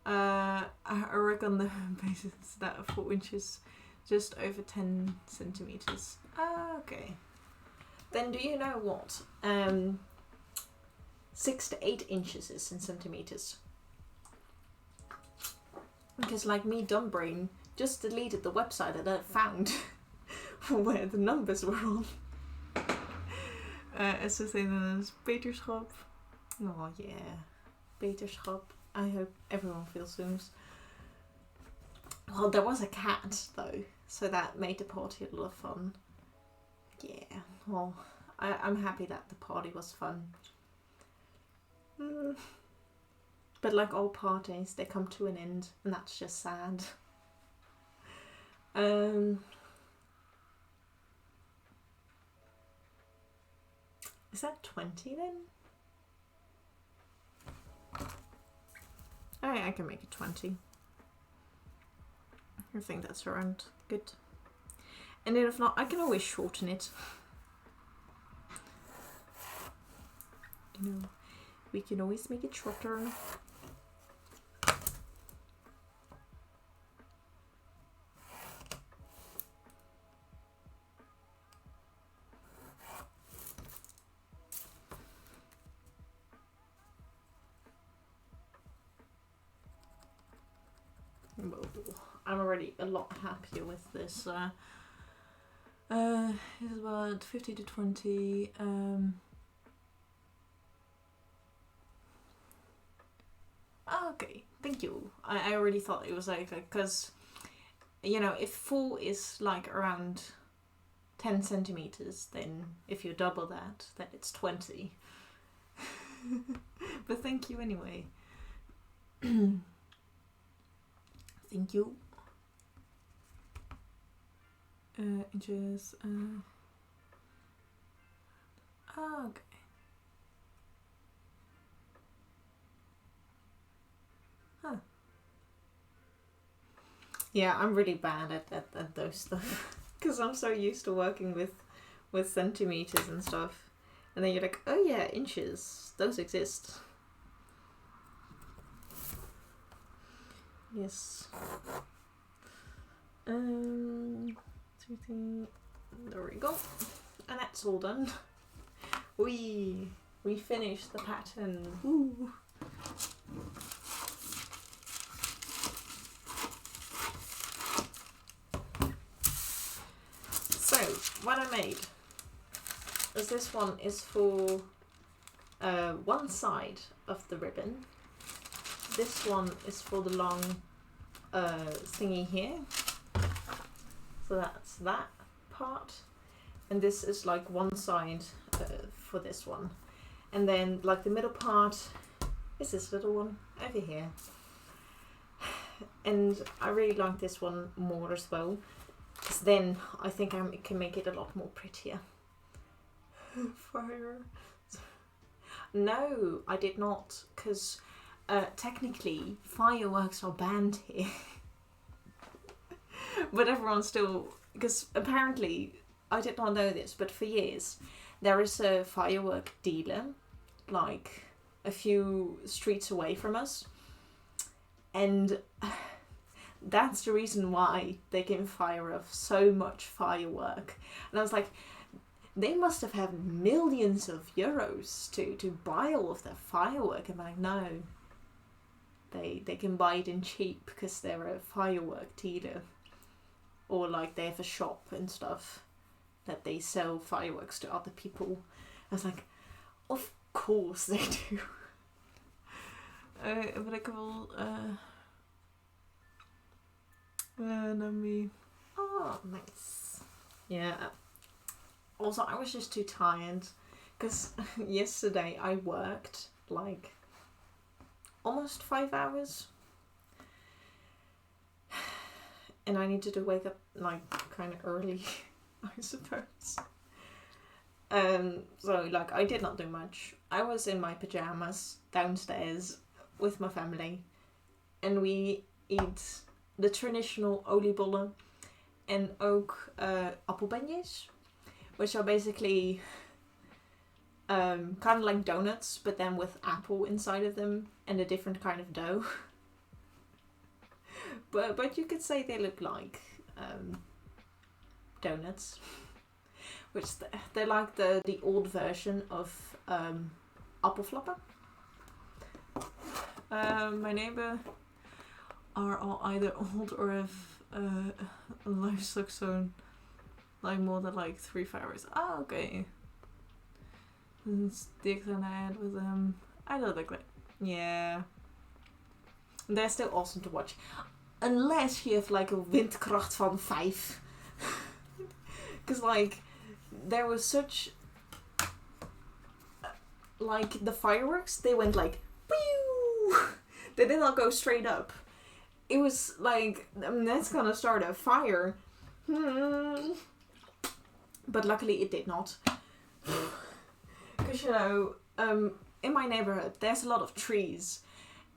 Speaker 1: I reckon the base is that 4 inches, just over 10 centimeters. Okay. Then do you know what? 6 to 8 inches is in centimeters. Because like me, dumb brain, just deleted the website that I found where the numbers were on. As ze zeggen, is beterschap. Oh yeah, beterschap. I hope everyone feels soon. Well, there was a cat though, so that made the party a lot of fun. Yeah, well, I'm happy that the party was fun. But like all parties, they come to an end, and that's just sad. Is that 20 then? I can make it 20. I think that's around good. And then if not, I can always shorten it. You know, we can always make it shorter. I'm already a lot happier with this. It's about 50 to 20. Okay, thank you. I already thought it was like, because, you know, if 4 is like around 10 centimeters, then if you double that, then it's 20. But thank you anyway. Thank you. Inches. Okay. Huh. Yeah, I'm really bad at those stuff because I'm so used to working with centimeters and stuff, and then you're like, oh yeah, inches, those exist. Yes. There we go. And that's all done. We finished the pattern. Woo. So what I made is this one is for one side of the ribbon. This one is for the long thingy here. So that's that part. And this is like one side for this one. And then like the middle part is this little one over here. And I really like this one more as well, because then I think I can make it a lot more prettier. Fire. No, I did not, because technically fireworks are banned here. But everyone's still, because apparently, I did not know this, but for years there is a firework dealer like a few streets away from us, and that's the reason why they can fire off so much firework. And I was like, they must have had millions of euros to buy all of their firework. And I'm like, no, they can buy it in cheap because they're a firework dealer, or like they have a shop and stuff that they sell fireworks to other people. I was like, of course they do. But ik wil Nice. Yeah. Also, I was just too tired because yesterday I worked like almost 5 hours, and I needed to wake up like kind of early, I suppose. So like I did not do much. I was in my pajamas downstairs with my family, and we eat the traditional oliebollen and ook appelbenjes, which are basically kind of like donuts, but then with apple inside of them and a different kind of dough. but you could say they look like donuts, which they're like the old version of appelflappen. My neighbor are all either old or have livestock sown like more than like 3 hours. Oh, okay. Sticks on the head with them. I don't look like. Yeah. They're still awesome to watch. Unless you have like a windkracht van 5. Because like, there was such. Like, the fireworks, they went like. Pew! They did not go straight up. It was like, that's gonna start a fire. But luckily it did not. Because, you know, in my neighborhood, there's a lot of trees.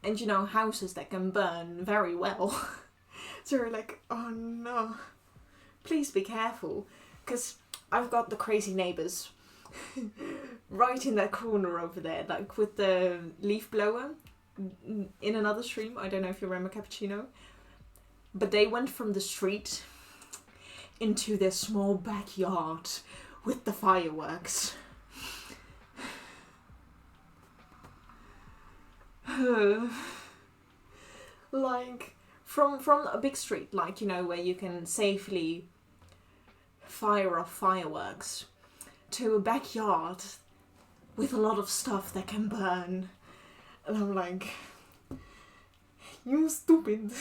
Speaker 1: And, you know, houses that can burn very well. So we're like, oh no. Please be careful. Because I've got the crazy neighbors. Right in that corner over there. Like, with the leaf blower. In another stream. I don't know if you remember Cappuccino. But they went from the street into their small backyard with the fireworks. Like, from a big street, like, you know, where you can safely fire off fireworks, to a backyard with a lot of stuff that can burn. And I'm like, you stupid.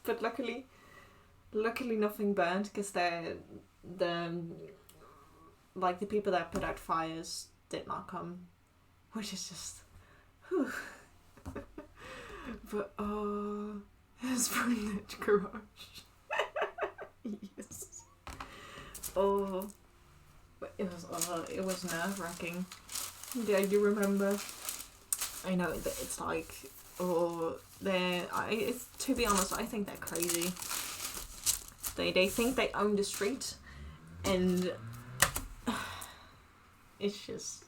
Speaker 1: But luckily nothing burned, because the people that put out fires did not come, which is just, whew. But it's from that garage. Yes. Oh, but it was nerve-wracking. Yeah, you remember? I know that it's like, to be honest, I think they're crazy. They think they own the street, and it's just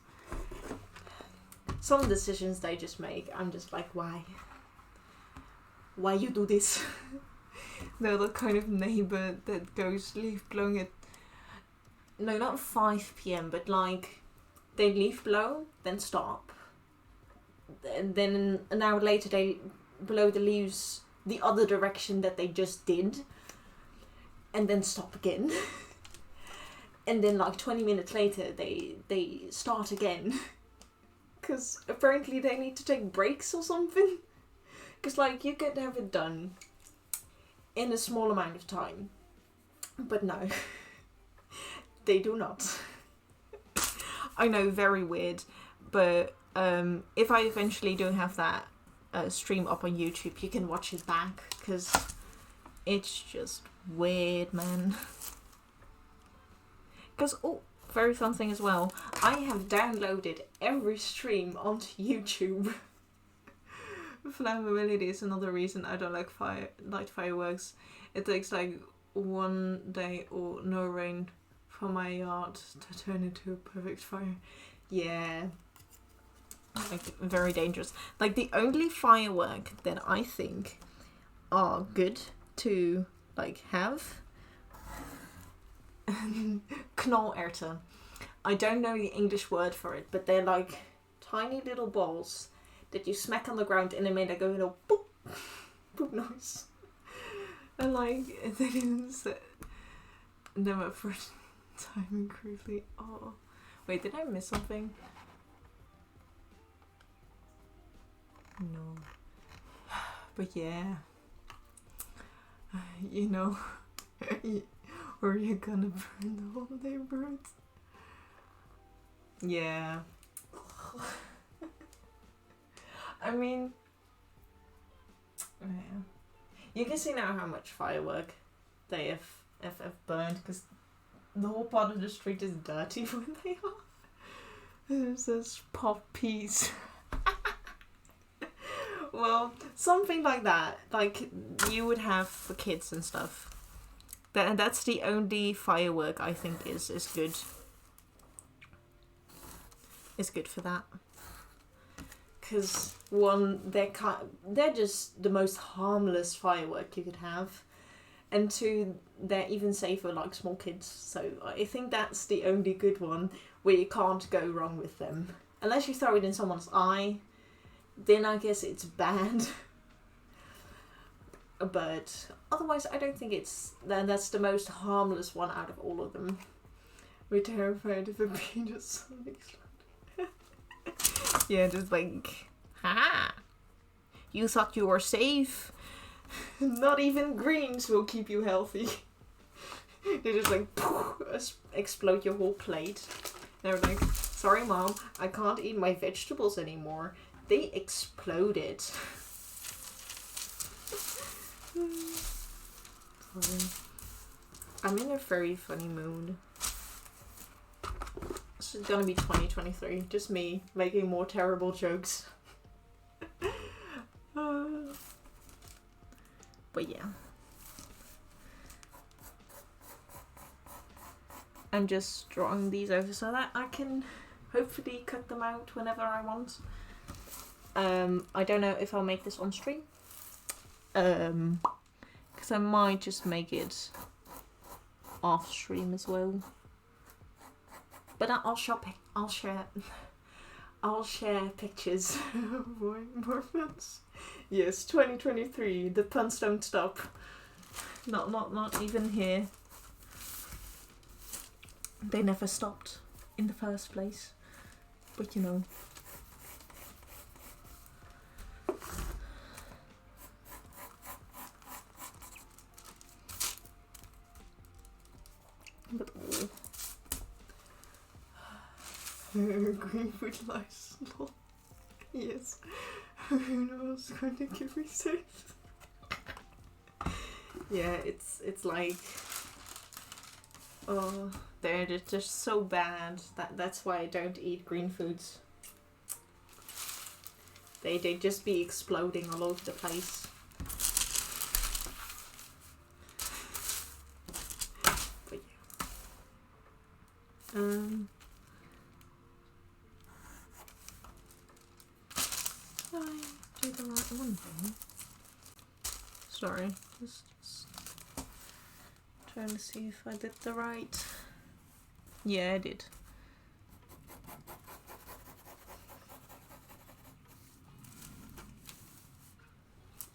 Speaker 1: some decisions they just make. I'm just like, why? Why you do this? They're the kind of neighbor that goes leaf blowing at, no, not 5 p.m, but like, they leaf blow, then stop. And then an hour later they blow the leaves the other direction that they just did. And then stop again. And then like 20 minutes later they start again. Because apparently they need to take breaks or something. Because like, you could have it done in a small amount of time. But no. They do not. I know, very weird. But if I eventually do have that stream up on YouTube, you can watch it back. Because it's just weird, man. Because, oh, very fun thing as well. I have downloaded every stream onto YouTube. Flammability is another reason I don't like light fireworks. It takes like 1 day or no rain for my yard to turn into a perfect fire. Yeah. Like, very dangerous. Like, the only firework that I think are good to like have, knallerten. I don't know the English word for it, but they're like tiny little balls that you smack on the ground and they make like a little boop boop noise. And like, they didn't say never first time crudely. Oh wait, did I miss something? No. But yeah. you know, or you're gonna burn the whole neighborhood. Yeah. I mean, yeah. You can see now how much firework they have burned, because the whole part of the street is dirty when they are. It says pop peas. Well, something like that, like you would have for kids and stuff. That's the only firework I think is good. Is good for that. Because one, they're just the most harmless firework you could have, and two, they're even safer like small kids. So I think that's the only good one where you can't go wrong with them, unless you throw it in someone's eye. Then I guess it's bad. But otherwise, I don't think that's the most harmless one out of all of them. We're terrified of a penis. Yeah, just like, ha! You thought you were safe? Not even greens will keep you healthy. They just like explode your whole plate. They're like, sorry mom, I can't eat my vegetables anymore. They exploded. Sorry. I'm in a very funny mood. This is gonna be 2023. Just me making more terrible jokes. But yeah. I'm just drawing these over so that I can hopefully cut them out whenever I want. I don't know if I'll make this on stream. Because I might just make it off stream as well. But I'll share pictures of more puns. Yes, 2023. The puns don't stop. Not even here. They never stopped in the first place. But you know. But green food lies. Yes. Who knows going to keep me safe? Yeah, it's like, oh, they're just so bad. That's why I don't eat green foods. They just be exploding all over the place. But yeah. I do the right one thing. Sorry, just trying to see if I did the right. Yeah, I did.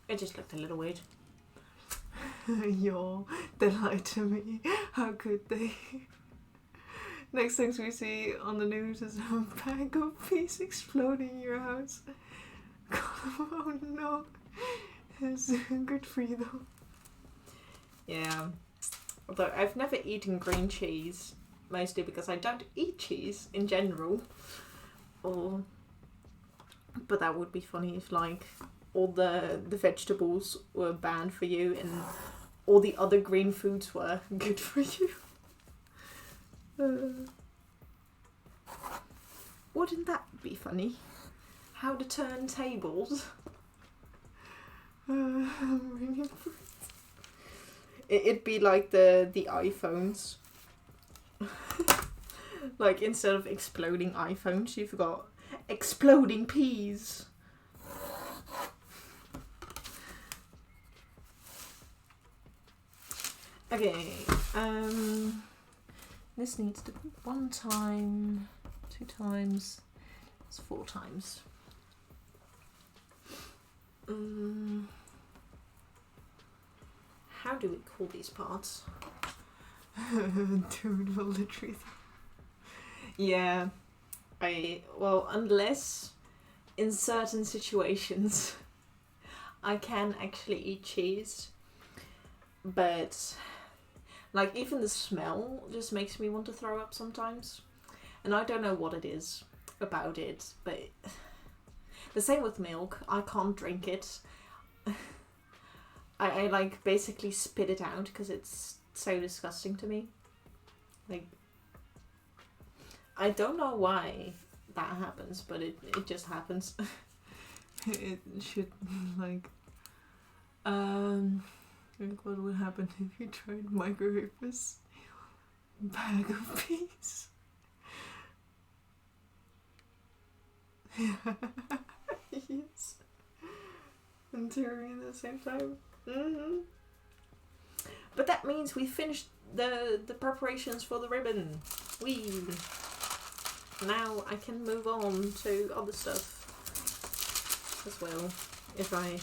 Speaker 1: It just looked a little weird. Yo, they lied to me. How could they? Next things we see on the news is a bag of peas exploding in your house. Oh no. It's good for you though. Yeah. Although I've never eaten green cheese, mostly because I don't eat cheese in general. But that would be funny if like all the vegetables were banned for you and all the other green foods were good for you. Wouldn't that be funny? How to turn tables. I'm ringing for it. It'd be like the iPhones. Like instead of exploding iPhones, you've got exploding peas. Okay, this needs to be 1 time, 2 times, it's 4 times. How do we call these parts? Dude, will literally. Yeah, well, unless in certain situations I can actually eat cheese. but like even the smell just makes me want to throw up sometimes, and I don't know what it is about it, but the same with milk. I can't drink it. I like basically spit it out because it's so disgusting to me. Like, I don't know why that happens, but it just happens. It should, like what would happen if you tried microwave this bag of peas? Yes. And tearing at the same time. But that means we finished the preparations for the ribbon. Now I can move on to other stuff as well, if I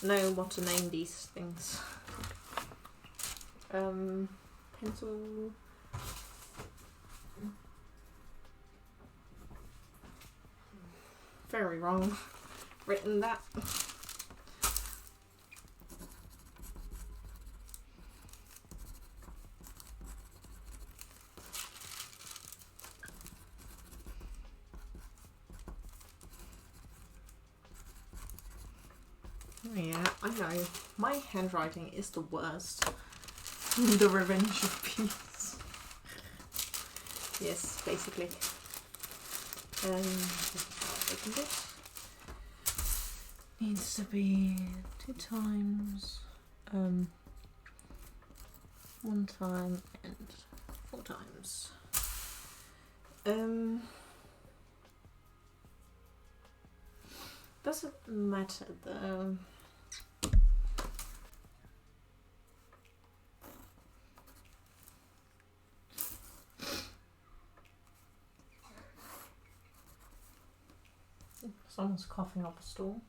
Speaker 1: know what to name these things. Pencil. Very wrong. Written that. Yeah, I know. My handwriting is the worst. The revenge of peace. Yes, basically. Open this. Needs to be 2 times, 1 time and 4 times. Doesn't matter though. Someone's coughing up a stool.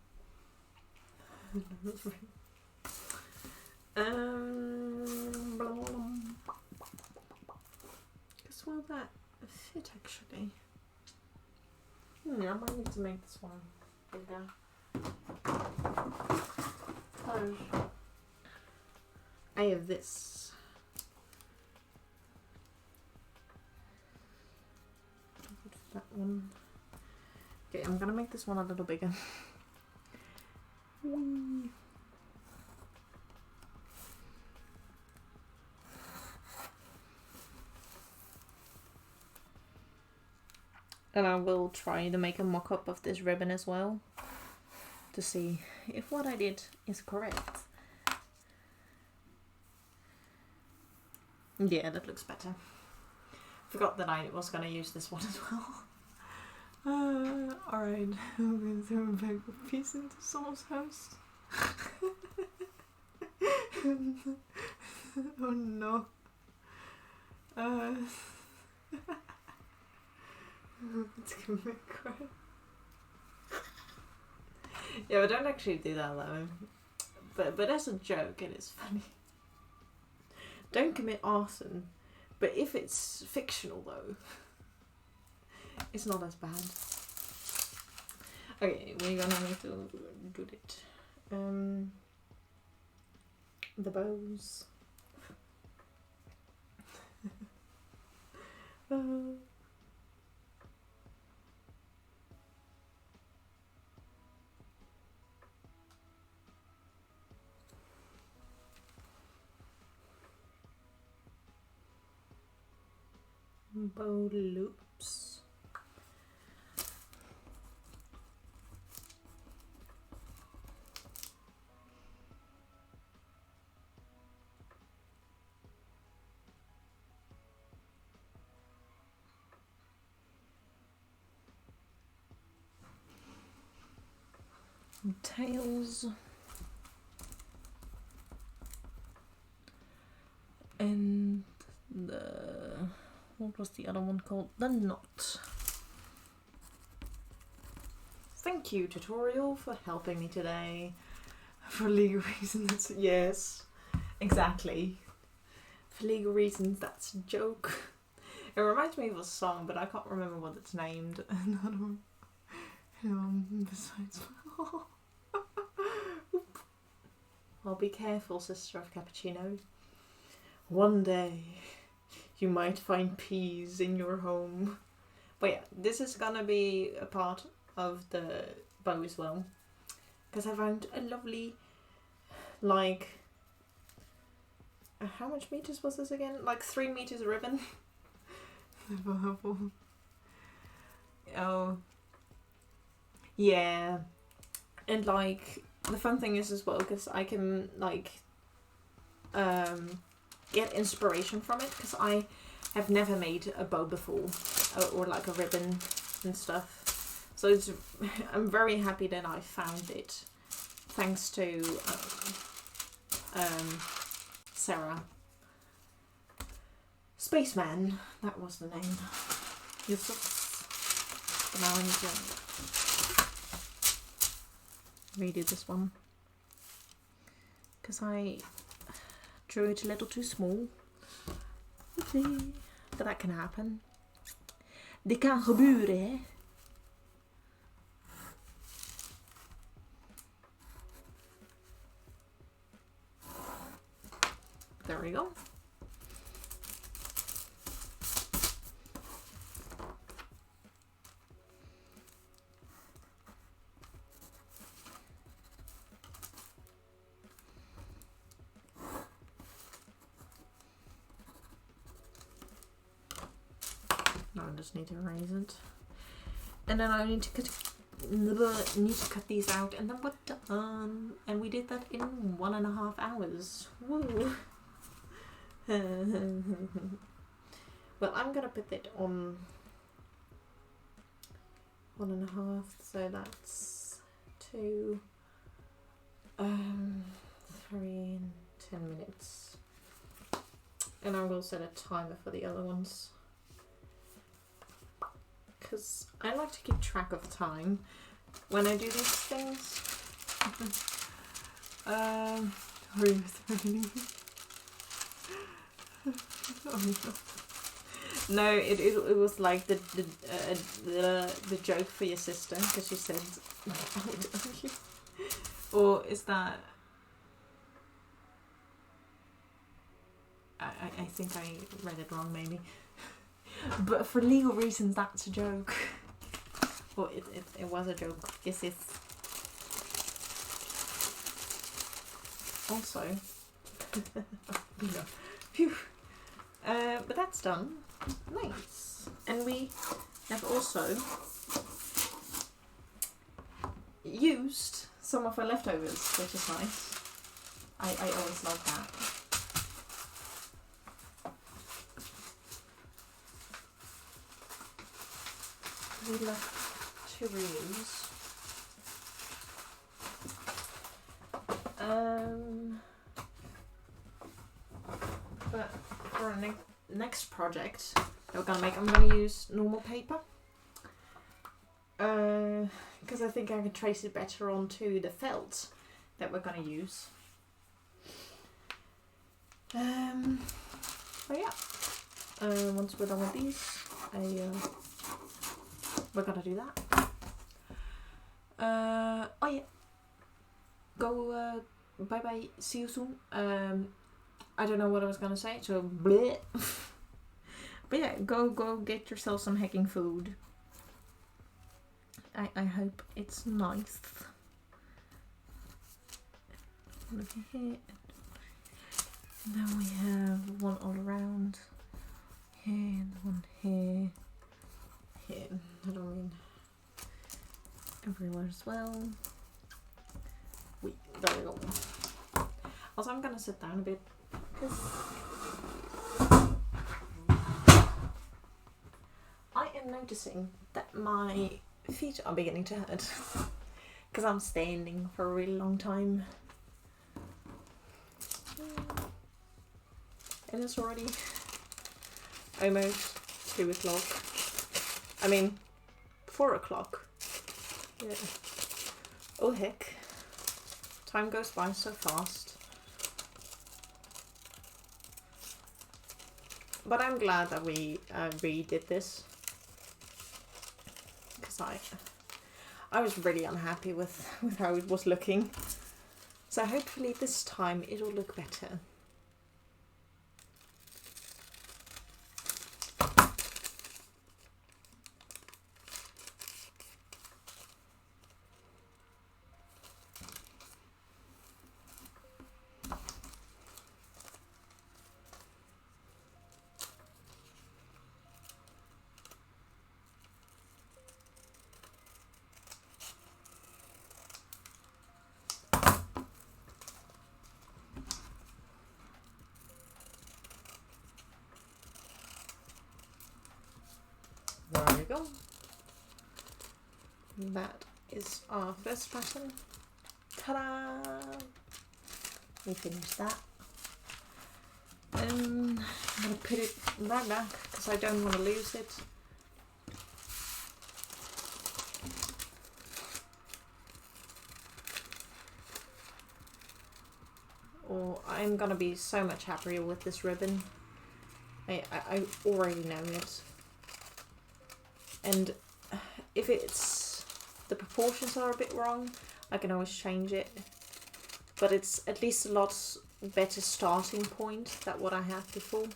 Speaker 1: Guess will that fit actually? I might need to make this one bigger. Oh, I have this. That one. Okay, I'm gonna make this one a little bigger. Whee. And I will try to make a mock-up of this ribbon as well, to see if what I did is correct. Yeah, that looks better. Forgot that I was gonna use this one as well. Alright, I'm going to throw a bag of peas into someone's house. Oh no. It's gonna make me cry. Yeah, but don't actually do that though. But as a joke, it is funny. Don't commit arson. But if it's fictional though, it's not as bad. Okay, we're gonna need to do it. The bows. Bow loops. Tails. And what was the other one called? The knot. Thank you, tutorial, for helping me today. For legal reasons, yes, exactly. For legal reasons, that's a joke. It reminds me of a song, but I can't remember what it's named. Besides, I'll be careful, sister of cappuccino. One day, you might find peas in your home. But yeah, this is gonna be a part of the bow as well. Because I found a lovely, like, how much meters was this again? Like 3 meters ribbon. Oh. Yeah. And like, the fun thing is as well, because I can like get inspiration from it, because I have never made a bow before, or like a ribbon and stuff. So it's I'm very happy that I found it, thanks to Sarah. Spaceman, that was the name. But now I need to redo this one, because I drew it a little too small. Oopsie. But that can happen. Det kan gebeuren, hè? There we go. Now I just need to erase it. And then I need to cut these out, and then we're done. And we did that in 1.5 hours. Woo! Well, I'm gonna put it on 1.5, so that's 2, 3 and 10 minutes. And I will set a timer for the other ones, because I like to keep track of time when I do these things. No, it was like the joke for your sister, because she said, or is that? I think I read it wrong, maybe. But for legal reasons, that's a joke. Well, it was a joke. Yes, it's also. Yeah. Phew. But that's done. Nice. And we have also used some of our leftovers, which is nice. I always like that. We left to reuse. But for our next project that we're gonna make, I'm gonna use normal paper. Because I think I can trace it better onto the felt that we're gonna use. But yeah. Once we're done with these, we're gonna do that. Oh yeah. Go bye bye, see you soon. I don't know what I was gonna say, so bleh. But yeah, go get yourself some hacking food. I hope it's nice. Look here. Now we have one all around. Here, and one here. Here, I don't mean everywhere as well. There we go. Also, I'm gonna sit down a bit, because I am noticing that my feet are beginning to hurt, because I'm standing for a really long time. And it's already almost 2 o'clock. I mean, 4 o'clock. Yeah. Oh heck. Time goes by so fast. But I'm glad that we redid this. Because I was really unhappy with how it was looking. So hopefully this time it'll look better. There we go. That is our first pattern. Ta-da! We finished that. I'm going to put it right back because I don't want to lose it. Or I'm going to be so much happier with this ribbon. I already know it. And if it's the proportions are a bit wrong, I can always change it. But it's at least a lot better starting point than what I had before.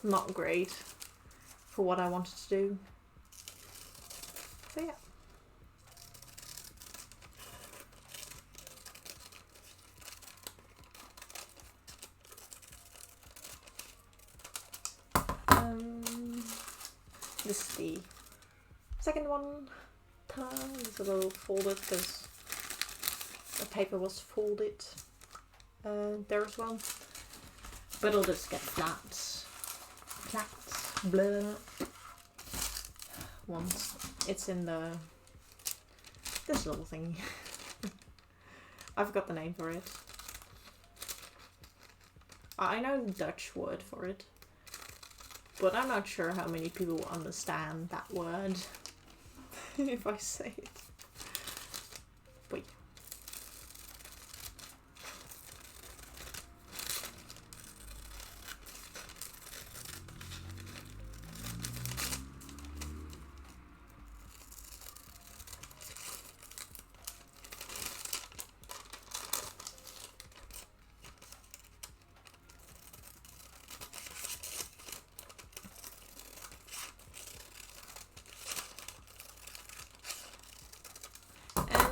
Speaker 1: Not great for what I wanted to do. So yeah. This is the second one. It's a little folded because the paper was folded there as well. But it'll just get flat, blur. Once it's in this little thing. I forgot the name for it. I know the Dutch word for it. But I'm not sure how many people will understand that word if I say it. Wait.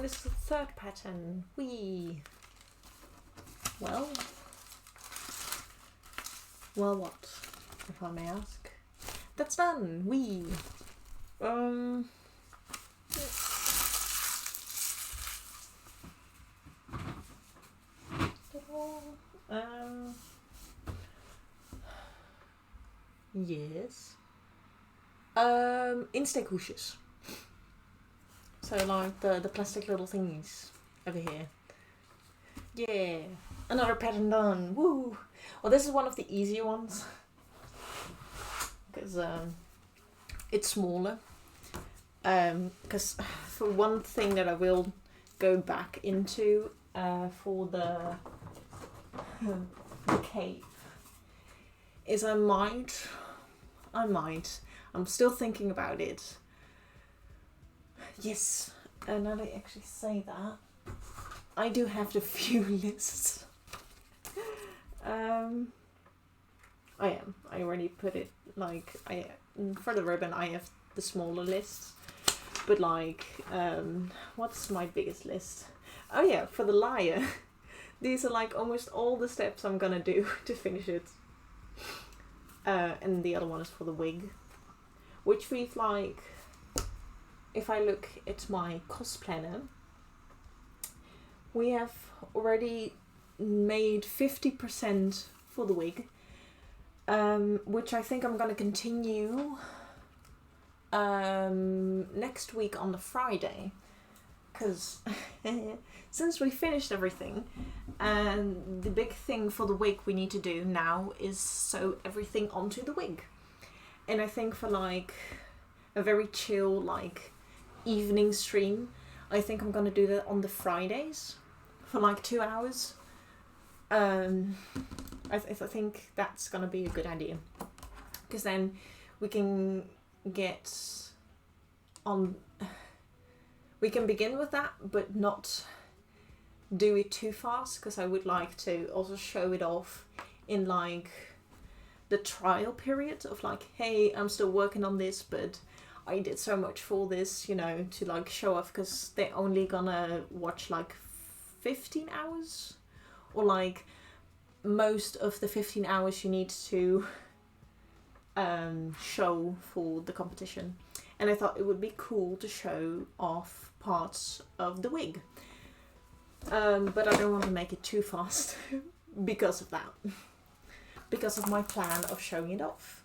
Speaker 1: This is the third pattern. Well, what, if I may ask? That's done. Yes. Insteekhoesjes. So like the plastic little thingies over here. Yeah, another pattern done. Woo! Well, this is one of the easier ones because it's smaller. Because for one thing that I will go back into for the cape is I might. I'm still thinking about it. Yes, and now that I actually say that, I do have the few lists. I already put it like for the ribbon I have the smaller lists, but like what's my biggest list? Oh yeah, for the lyre. These are like almost all the steps I'm gonna do to finish it. And the other one is for the wig, which we've like. If I look at my cost planner, we have already made 50% for the wig, which I think I'm going to continue next week on the Friday, because since we finished everything, and the big thing for the wig we need to do now is sew everything onto the wig. And I think for like a very chill like evening stream, I think I'm gonna do that on the Fridays for like 2 hours. I think that's gonna be a good idea, because then we can get on, we can begin with that, but not do it too fast, because I would like to also show it off in like the trial period of like, hey, I'm still working on this, but I did so much for this, you know, to like show off, because they're only gonna watch like 15 hours, or like most of the 15 hours you need to show for the competition. And I thought it would be cool to show off parts of the wig. But I don't want to make it too fast because of that. Because of my plan of showing it off.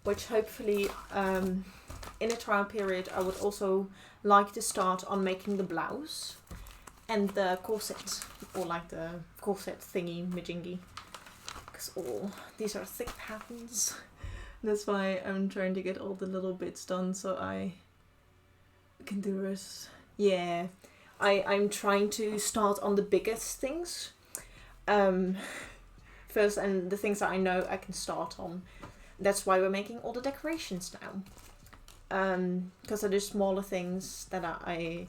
Speaker 1: Which hopefully, in a trial period, I would also like to start on making the blouse and the corset. Or like the corset thingy majingy. Because these are thick patterns. That's why I'm trying to get all the little bits done so I can do this. Yeah, I'm trying to start on the biggest things first, and the things that I know I can start on. That's why we're making all the decorations now. Because there are smaller things that I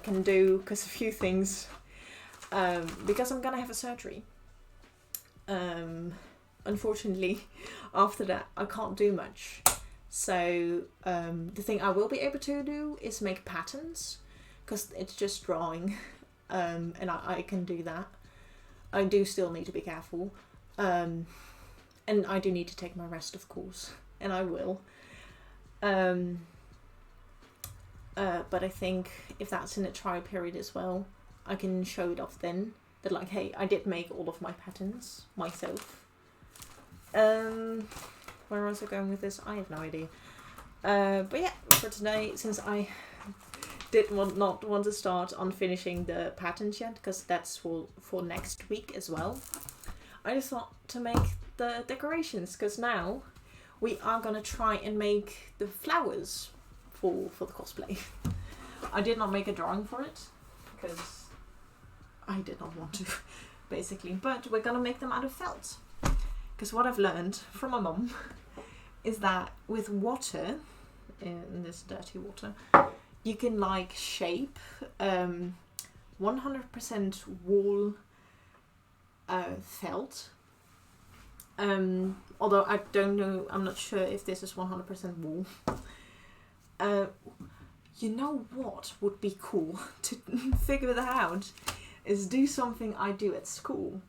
Speaker 1: can do, because a few things, because I'm gonna have a surgery. Unfortunately, after that, I can't do much. So the thing I will be able to do is make patterns, because it's just drawing, and I can do that. I do still need to be careful, and I do need to take my rest, of course, and I will. But I think if that's in a trial period as well, I can show it off then. That like, hey, I did make all of my patterns myself. Where was I going with this? I have no idea. But yeah, for today, since I did not want to start on finishing the patterns yet, because that's for next week as well, I just thought to make the decorations, because now we are gonna try and make the flowers for the cosplay. I did not make a drawing for it, because I did not want to, basically, but we're gonna make them out of felt. Because what I've learned from my mum is that with water, in this dirty water, you can like shape 100% wool felt. Although I don't know, I'm not sure if this is 100% wool. You know what would be cool to figure that out is do something I do at school.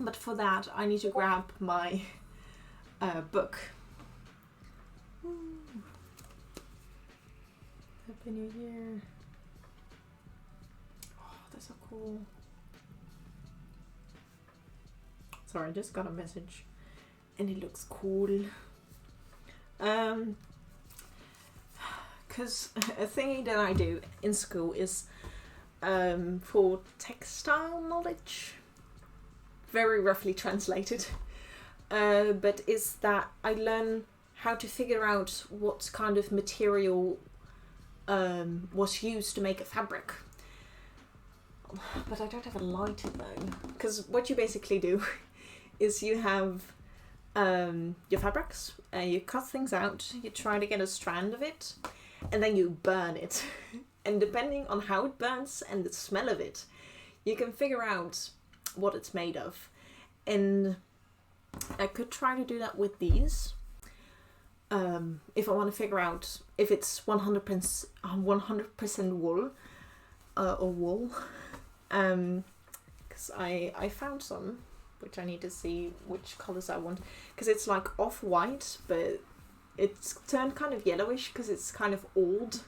Speaker 1: But for that, I need to grab my book. Happy New Year. Oh, that's so cool. Sorry, I just got a message and it looks cool. Because a thing that I do in school is for textile knowledge. Very roughly translated, but is that I learn how to figure out what kind of material was used to make a fabric. But I don't have a lighter though, because what you basically do is you have your fabrics, you cut things out, you try to get a strand of it, and then you burn it. And depending on how it burns and the smell of it, you can figure out what it's made of. And I could try to do that with these if I want to figure out if it's 100% wool or wool, because I found some which I need to see which colors I want, because it's like off-white but it's turned kind of yellowish because it's kind of old.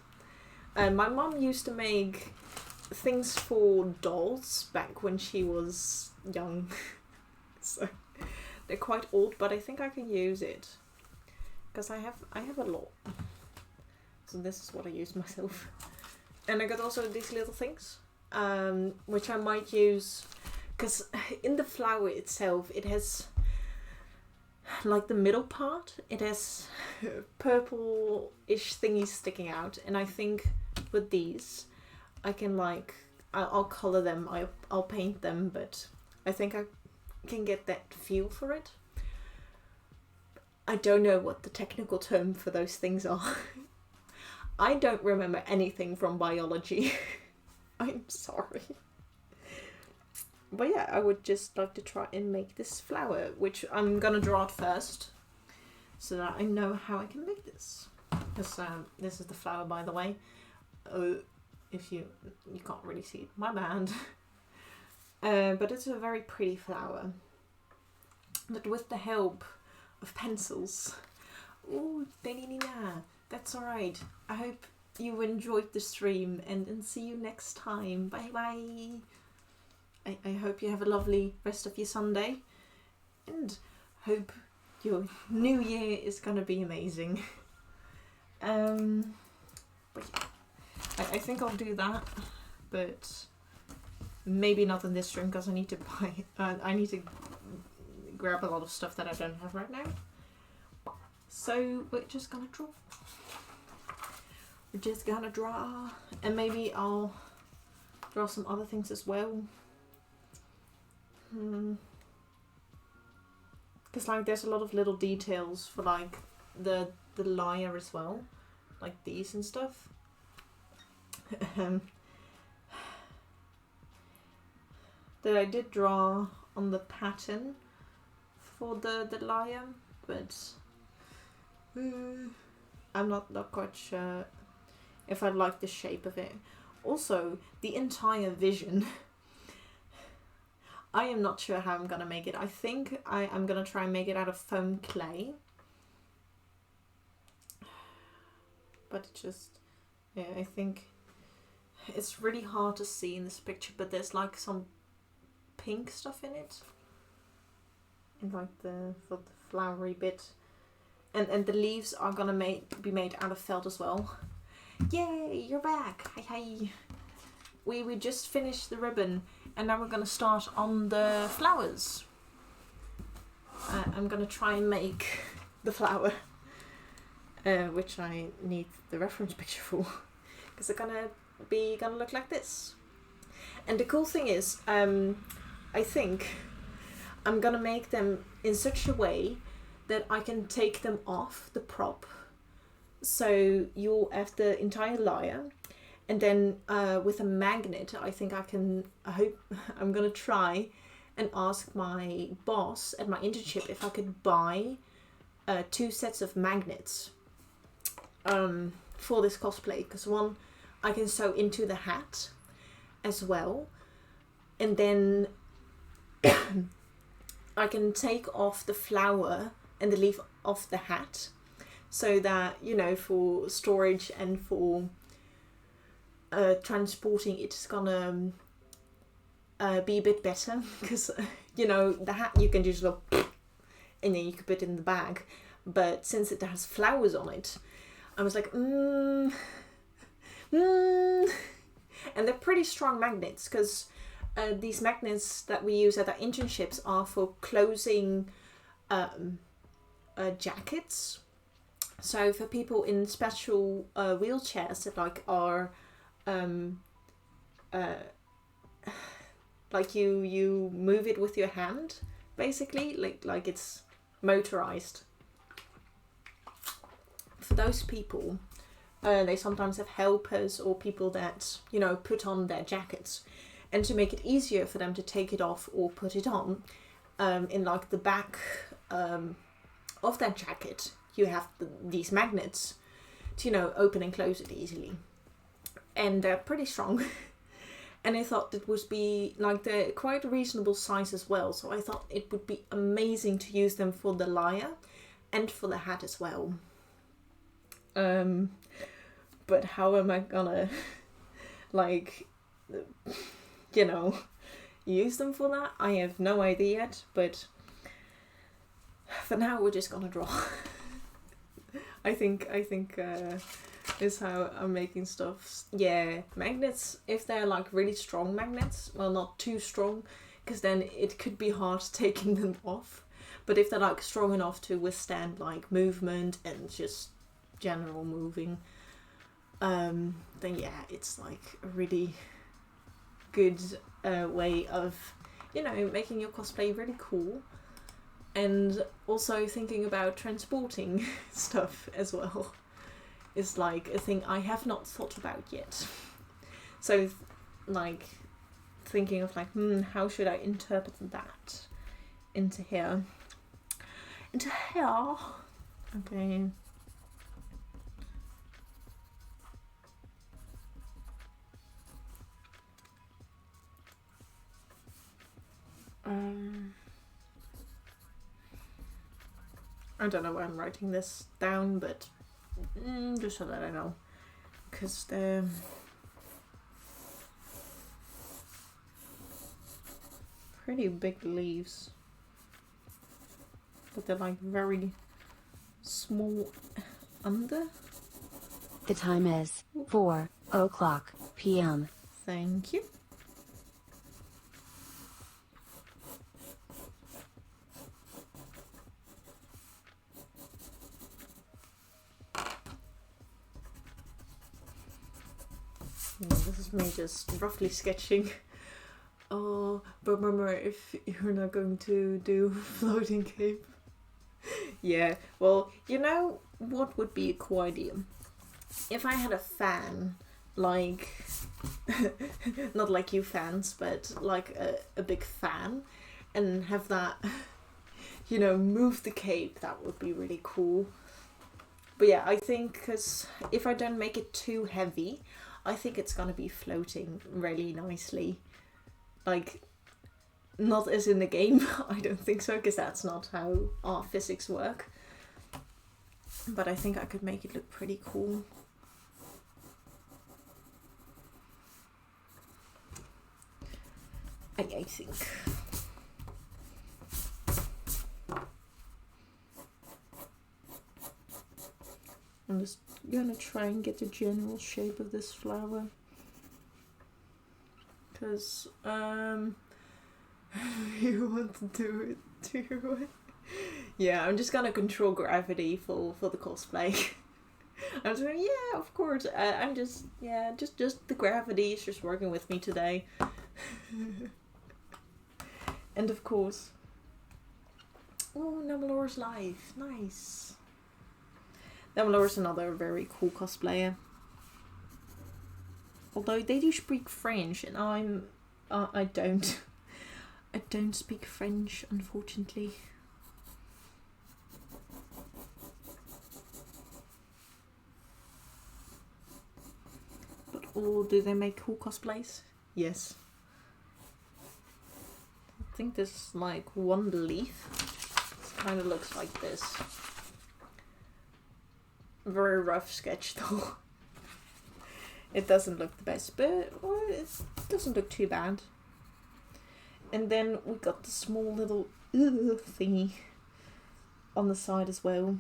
Speaker 1: My mom used to make things for dolls back when she was young. So they're quite old, but I think I can use it because I have a lot. So this is what I use myself. And I got also these little things, which I might use, because in the flower itself it has like the middle part, it has purple-ish thingies sticking out, and I think with these I can like I'll color them, I'll paint them, but I think I can get that feel for it. I don't know what the technical term for those things are. I don't remember anything from biology. I'm sorry. But yeah, I would just like to try and make this flower, which I'm gonna draw it first, so that I know how I can make this. Because this is the flower, by the way. If you can't really see it, my bad. But it's a very pretty flower. But with the help of pencils. Ooh, that's alright. I hope you enjoyed the stream and see you next time. Bye bye. I hope you have a lovely rest of your Sunday and hope your new year is gonna be amazing. But yeah, I think I'll do that, but maybe not in this stream because I need to buy. I need to grab a lot of stuff that I don't have right now. So we're just gonna draw. We're just gonna draw, and maybe I'll draw some other things as well. Because like there's a lot of little details for like the lyre as well, like these and stuff. That I did draw on the pattern for the lyre, but I'm not quite sure if I like the shape of it. Also, the entire vision. I am not sure how I'm gonna make it. I think I'm gonna try and make it out of foam clay. But it just, yeah, I think it's really hard to see in this picture, but there's like some pink stuff in it. And like the flowery bit. And the leaves are gonna be made out of felt as well. Yay, you're back. Hi. We just finished the ribbon. And now we're going to start on the flowers. I'm going to try and make the flower, which I need the reference picture for, because they're gonna look like this. And the cool thing is, I think I'm gonna make them in such a way that I can take them off the prop. So you'll have the entire lyre. And then with a magnet, I think I'm gonna try and ask my boss at my internship if I could buy 2 sets of magnets for this cosplay. Because one I can sew into the hat as well. And then I can take off the flower and the leaf off the hat. So that, you know, for storage and for transporting, it's gonna be a bit better, because you know, the hat you can just go and then you can put it in the bag, but since it has flowers on it, I was like and they're pretty strong magnets, because these magnets that we use at our internships are for closing jackets. So for people in special wheelchairs that like are like you move it with your hand, basically, like it's motorized. For those people, they sometimes have helpers or people that, you know, put on their jackets, and to make it easier for them to take it off or put it on, in like the back of that jacket, you have these magnets to, you know, open and close it easily. And they're pretty strong. And I thought it would be like they're quite a reasonable size as well. So I thought it would be amazing to use them for the lyre and for the hat as well. But how am I gonna like, you know, use them for that? I have no idea yet, but for now we're just gonna draw. I think is how I'm making stuff. Yeah, magnets, if they're like really strong magnets, well, not too strong, because then it could be hard taking them off. But if they're like strong enough to withstand like movement and just general moving, then yeah, it's like a really good way of, you know, making your cosplay really cool. And also thinking about transporting stuff as well is like a thing I have not thought about yet. So like thinking of like, how should I interpret that into here? Into here. Okay. I don't know why I'm writing this down, but just so that I know, because they're pretty big leaves, but they're like very small under.
Speaker 2: The time is 4:00 p.m.
Speaker 1: Thank you. This is me just roughly sketching. Oh, but remember, if you're not going to do floating cape. Yeah, well, you know what would be a cool idea? If I had a fan, like, not like you fans, but like a big fan, and have that, you know, move the cape, that would be really cool. But yeah, I think, because if I don't make it too heavy, I think it's gonna be floating really nicely. Like, not as in the game, I don't think so, because that's not how our physics work. But I think I could make it look pretty cool. I think. I'm just gonna try and get the general shape of this flower. Because, you want to do it too. Yeah, I'm just gonna control gravity for the cosplay. I'm just like, yeah, of course. I'm just, yeah, just the gravity is just working with me today. And of course, oh, Namalore's life, nice. Namalore's another very cool cosplayer. Although they do speak French, and I don't. I don't speak French, unfortunately. But do they make cool cosplays? Yes. I think there's like one leaf. It kind of looks like this. Very rough sketch though. It doesn't look the best, but well, it doesn't look too bad. And then we got the small little thingy on the side as well.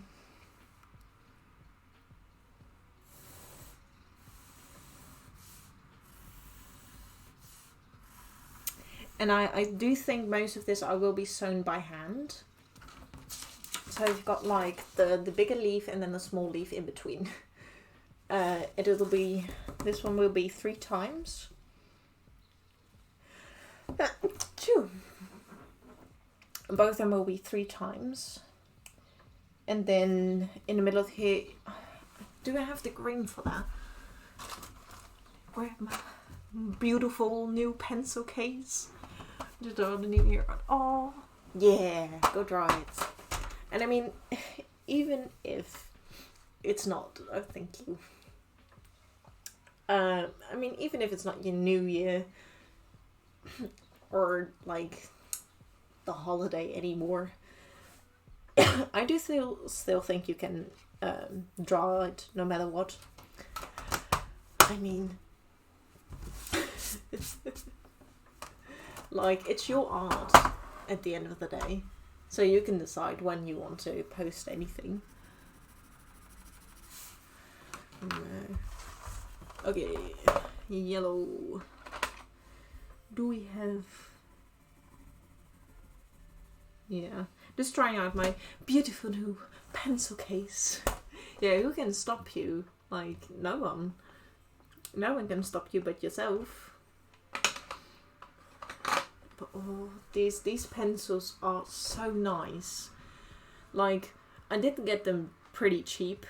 Speaker 1: And I do think most of this I will be sewn by hand. So you've got like the bigger leaf and then the small leaf in between. It'll be, this one will be 3 times. Both of them will be 3 times. And then in the middle of here, do I have the green for that? Where my beautiful new pencil case? Just all the new year. Oh, yeah, go draw it. And I mean, even if it's not, oh, thank you. I mean, even if it's not your new year or like the holiday anymore, I do still think you can draw it no matter what. I mean, like, it's your art at the end of the day, so you can decide when you want to post anything. No. Okay, yellow. Do we have... Yeah, just trying out my beautiful new pencil case. Yeah, who can stop you? Like, no one. No one can stop you but yourself. But oh, these pencils are so nice. Like, I did get them pretty cheap,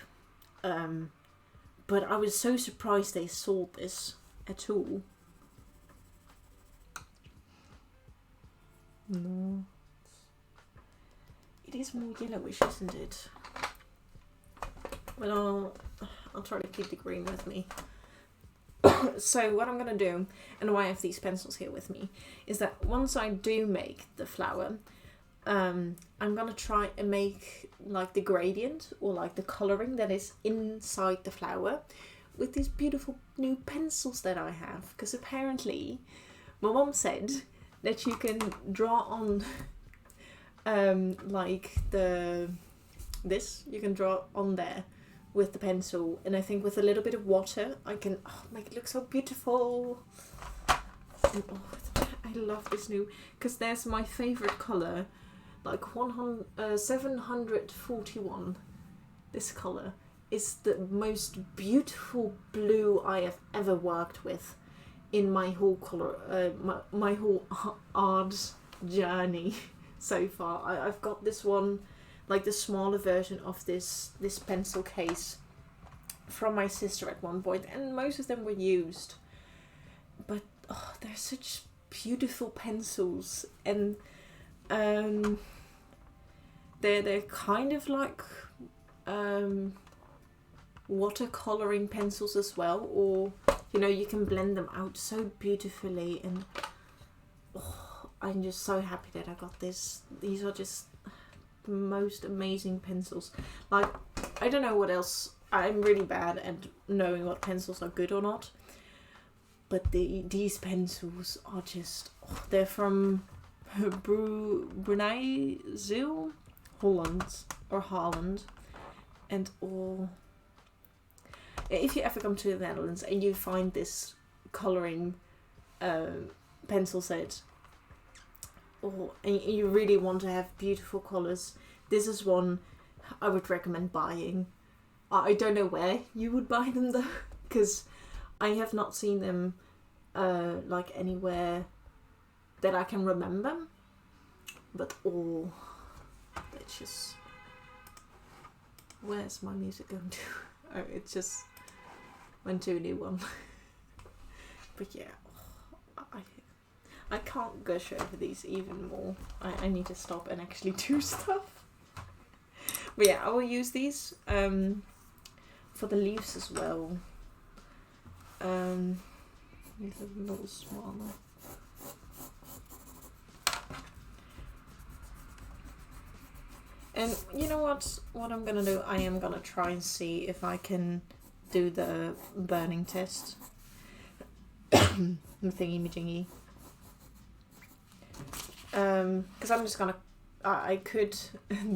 Speaker 1: but I was so surprised they sold this at all. No, it is more yellowish, isn't it? Well, I'll try to keep the green with me. So what I'm gonna do, and why I have these pencils here with me, is that once I do make the flower, I'm gonna try and make like the gradient or like the coloring that is inside the flower with these beautiful new pencils that I have. Because apparently my mom said that you can draw on like this, you can draw on there with the pencil, and I think with a little bit of water I can make it look so beautiful. And, I love this new, because there's my favorite color, like 741. This color is the most beautiful blue I have ever worked with in my whole color, my whole art journey so far. I've got this one, like the smaller version of this pencil case from my sister at one point, and most of them were used. But they're such beautiful pencils, and they're kind of like watercoloring pencils as well, or you know, you can blend them out so beautifully, and I'm just so happy that I got this. These are just the most amazing pencils. Like, I don't know what else. I'm really bad at knowing what pencils are good or not, but these pencils are just they're from Brunei Zoo, Holland, and if you ever come to the Netherlands and you find this colouring pencil set, and you really want to have beautiful colours, this is one I would recommend buying. I don't know where you would buy them though, because I have not seen them like anywhere that I can remember. But it's just, where's my music going to? Oh, it just went to a new one. But yeah, I can't gush over these even more. I need to stop and actually do stuff. But yeah, I will use these for the leaves as well. These are a little smaller. And you know what I'm gonna do? I am gonna try and see if I can do the burning test. The thingy-majingy. Because I'm just gonna, I could,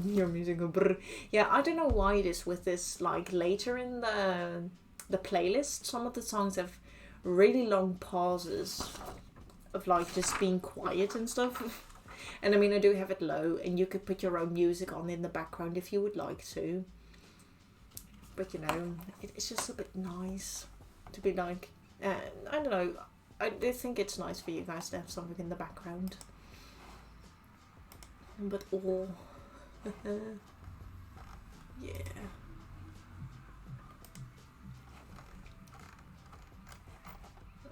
Speaker 1: your music go brr. Yeah, I don't know why it is with this, like later in the playlist, some of the songs have really long pauses of like just being quiet and stuff. And I mean, I do have it low, and you could put your own music on in the background if you would like to. But you know, it's just a bit nice to be like, I don't know, I do think it's nice for you guys to have something in the background. But yeah.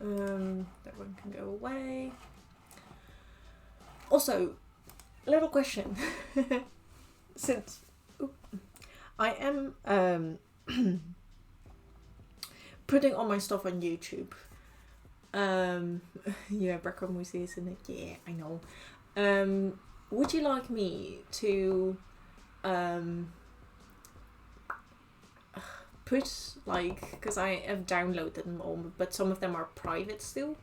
Speaker 1: That one can go away. Also, little question. Since I am putting all my stuff on YouTube. Yeah, background music, isn't it? Yeah, I know. Would you like me to put, like, because I have downloaded them all, but some of them are private still.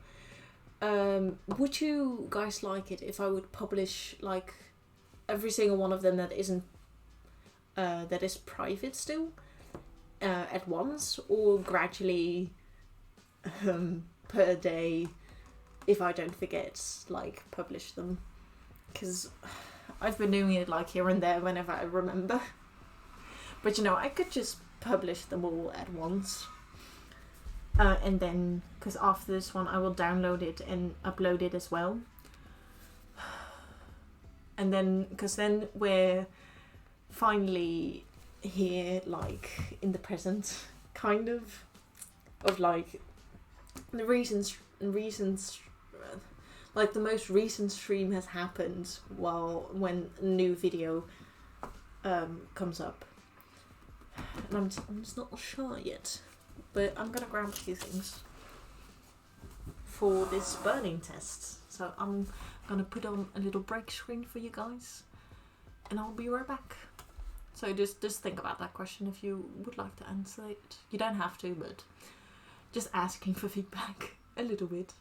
Speaker 1: Would you guys like it if I would publish like every single one of them that isn't that is private still at once, or gradually per day if I don't forget, like, publish them? Because I've been doing it like here and there whenever I remember. But you know, I could just publish them all at once. And then, because after this one I will download it and upload it as well. and then because then we're finally here, like in the present, kind of like the reasons, like the most recent stream has happened when a new video comes up, and I'm just not sure yet, but I'm gonna grab a few things for this burning test. So I'm gonna put on a little break screen for you guys, and I'll be right back. So just think about that question if you would like to answer it. You don't have to, but just asking for feedback a little bit.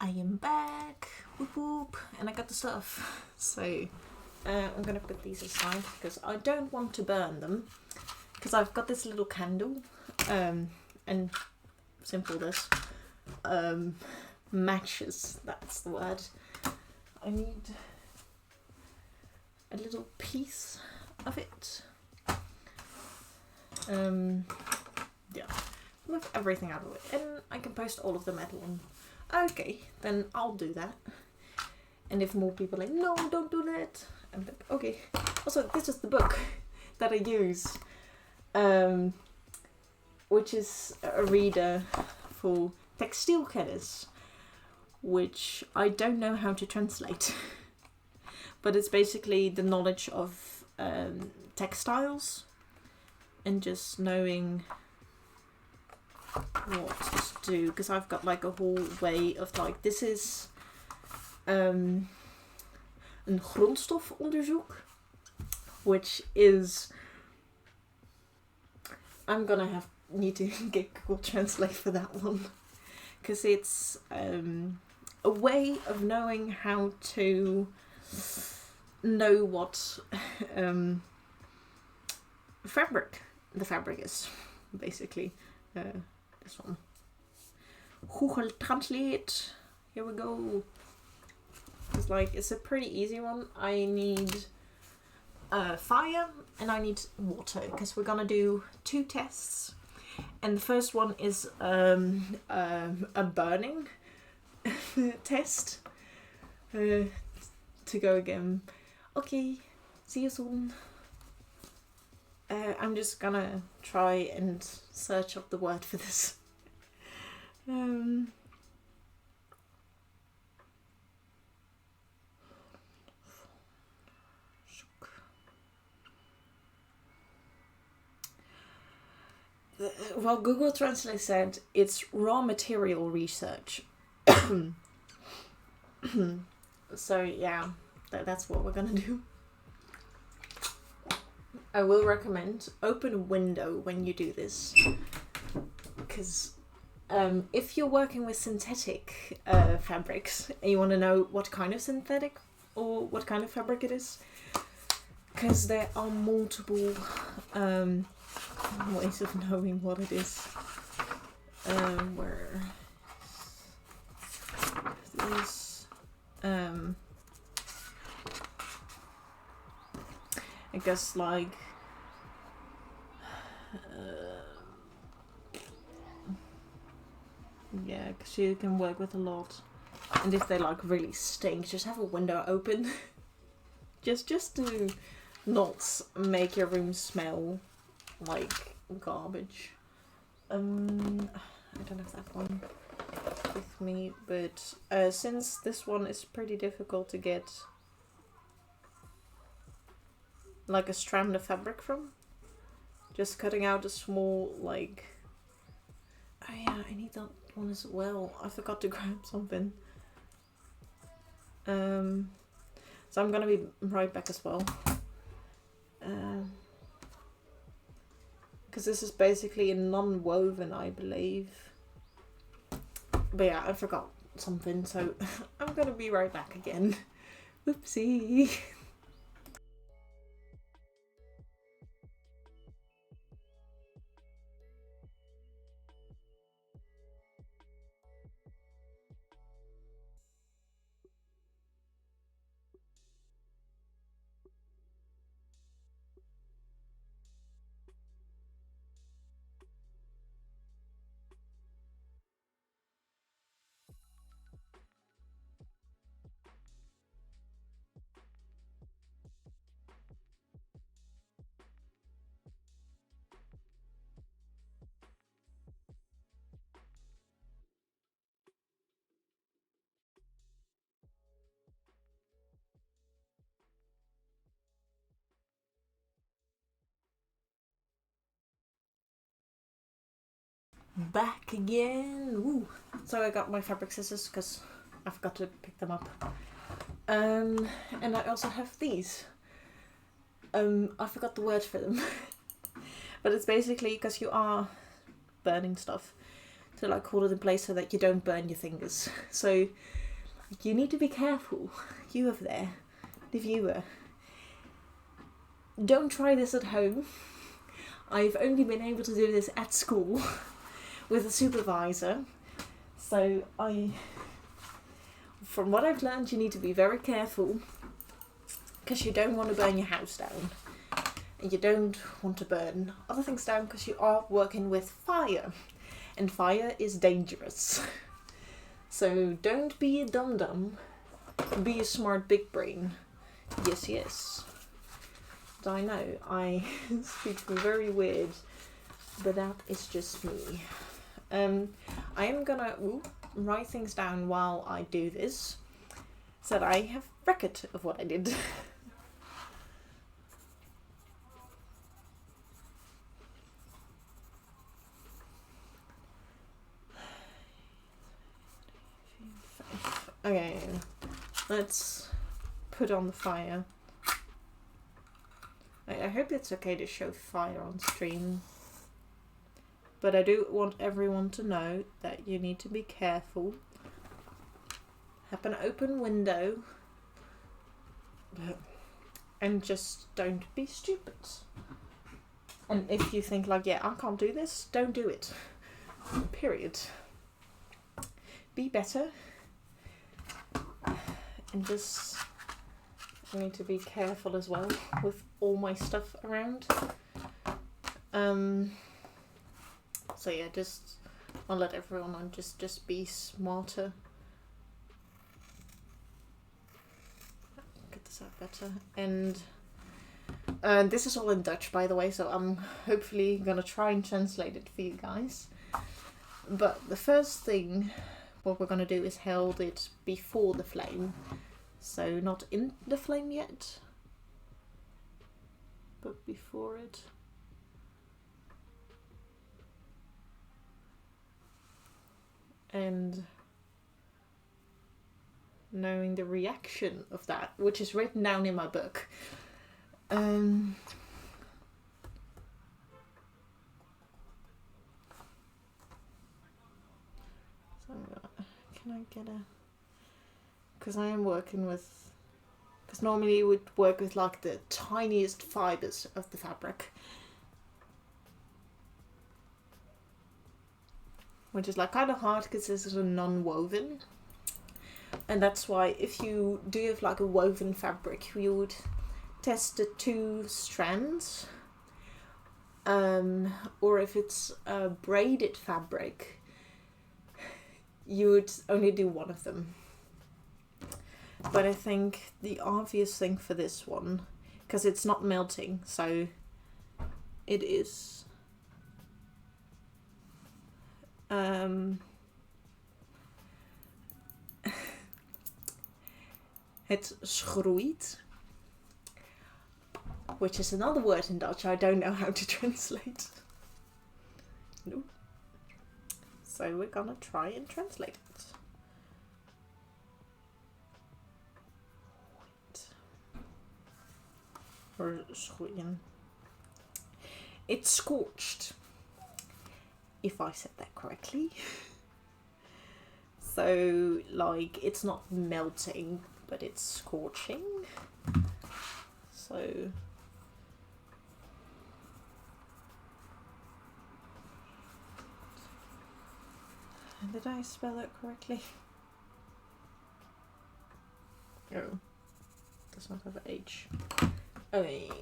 Speaker 1: I am back, whoop whoop, and I got the stuff. So I'm gonna put these aside because I don't want to burn them. Because I've got this little candle, and simple this, matches. That's the word. I need a little piece of it. Yeah, move everything out of the way, and I can post all of the metal on. Okay, then I'll do that. And if more people are like, no, don't do that, I'm like, okay. Also, this is the book that I use, which is a reader for textielkennis, which I don't know how to translate. But it's basically the knowledge of textiles and just knowing what to do, because I've got like a whole way of like, this is een grondstofonderzoek, which is, I'm gonna need to get Google Translate for that one, because it's a way of knowing how to know what the fabric is, basically. This one. Google Translate. Here we go. It's a pretty easy one. I need fire and I need water, because we're gonna do 2 tests. And the first one is a burning test. To go again. Okay, see you soon. I'm just gonna try and search up the word for this. Well, Google Translate said it's raw material research. So yeah, that's what we're gonna do. I will recommend open a window when you do this, because if you're working with synthetic fabrics and you want to know what kind of synthetic or what kind of fabric it is, because there are multiple ways of knowing what it is. Where this I guess like yeah, because you can work with a lot, and if they like really stink, just have a window open. just to not make your room smell like garbage. I don't have that one with me, but since this one is pretty difficult to get like a strand of fabric from, just cutting out a small like Oh yeah, I need that one as well. I forgot to grab something. So I'm gonna be right back as well. Because this is basically a non-woven, I believe. But yeah, I forgot something, so I'm gonna be right back again. Whoopsie. Back again. Woo. So I got my fabric scissors because I forgot to pick them up. And I also have these. I forgot the word for them. But it's basically because you are burning stuff to like hold it in place so that you don't burn your fingers. So you need to be careful. You over there, the viewer. Don't try this at home. I've only been able to do this at school with a supervisor. So from what I've learned, you need to be very careful because you don't want to burn your house down. And you don't want to burn other things down because you are working with fire. And fire is dangerous. So don't be a dum-dum. Be a smart big brain. Yes, yes. I know, I speak very weird, but that is just me. I am gonna write things down while I do this, so that I have record of what I did. Okay, let's put on the fire. I hope it's okay to show fire on stream. But I do want everyone to know that you need to be careful. Have an open window. And just don't be stupid. And if you think like, yeah, I can't do this, don't do it. Period. Be better. And just I need to be careful as well with all my stuff around. So yeah, just I'll let everyone know, just be smarter. Get this out better. And this is all in Dutch, by the way, so I'm hopefully gonna try and translate it for you guys. But the first thing what we're gonna do is hold it before the flame. So not in the flame yet, but before it. And knowing the reaction of that, which is written down in my book. So I'm gonna, can I get a... Because I am working with... Because normally you would work with like the tiniest fibres of the fabric. Which is like kind of hard because this is a non-woven. And that's why if you do have like a woven fabric, you would test the 2 strands. Or if it's a braided fabric, you would only do one of them. But I think the obvious thing for this one, because it's not melting, so it is het schroeit, which is another word in Dutch I don't know how to translate. No. So we're gonna try and translate it. It's scorched, if I said that correctly. So, like, it's not melting, but it's scorching. So, did I spell it correctly? Oh, does not have an H. Oh yeah.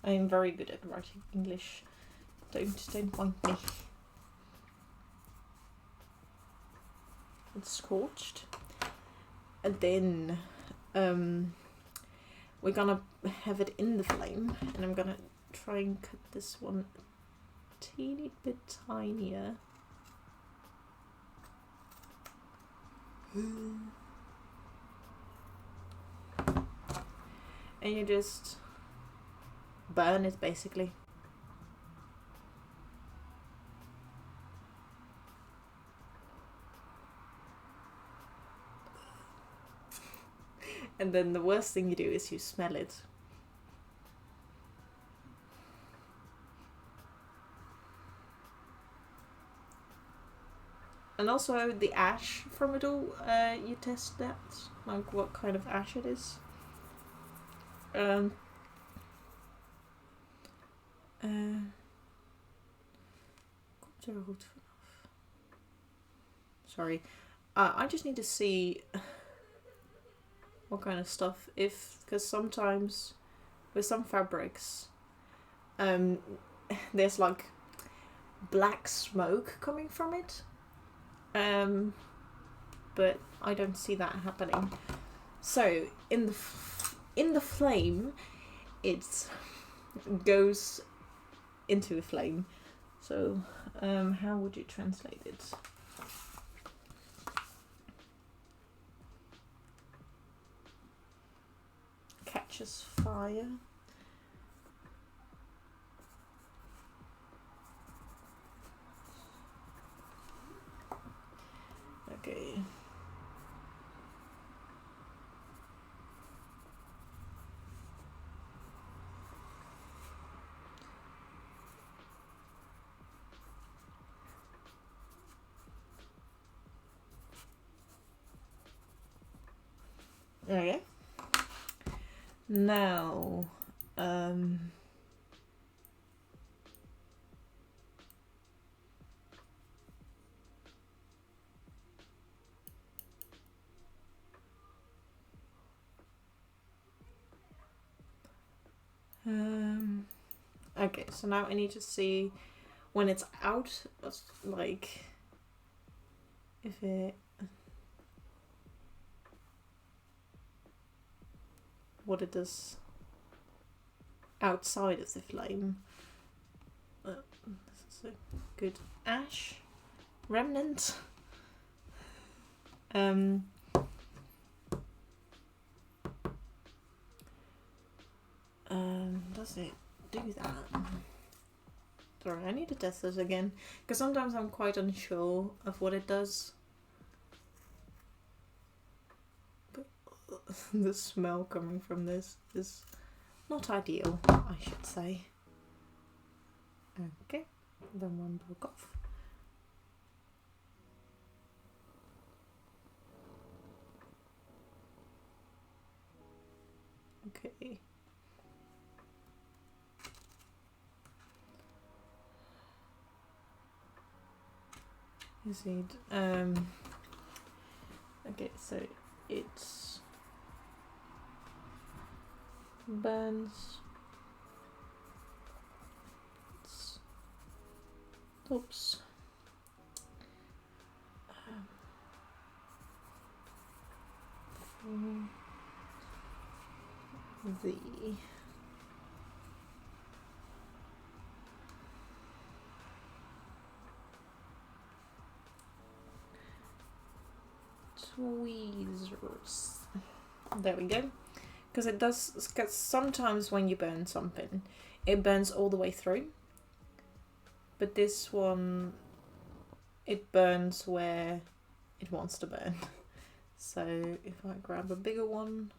Speaker 1: I am very good at writing English. Don't mind me. It's scorched. And then we're gonna have it in the flame, and I'm gonna try and cut this one a teeny bit tinier. And you just burn it basically. And then the worst thing you do is you smell it. And also the ash from it all, you test that, like what kind of ash it is. Sorry, I just need to see what kind of stuff, because sometimes with some fabrics, there's like black smoke coming from it, but I don't see that happening. So in the flame, it goes into a flame. So how would you translate it? Catches fire. Okay. Okay. Now, okay, so now I need to see when it's out, like, if it, what it does outside of the flame. This is a good ash remnant. Does it do that? Sorry, I need to test this again, because sometimes I'm quite unsure of what it does. But the smell coming from this is not ideal, I should say. Okay, then one broke off. Okay. Is it okay, so it's burns, stops, the tweezers. There we go. Because it does, because sometimes when you burn something, it burns all the way through. But this one, it burns where it wants to burn. So if I grab a bigger one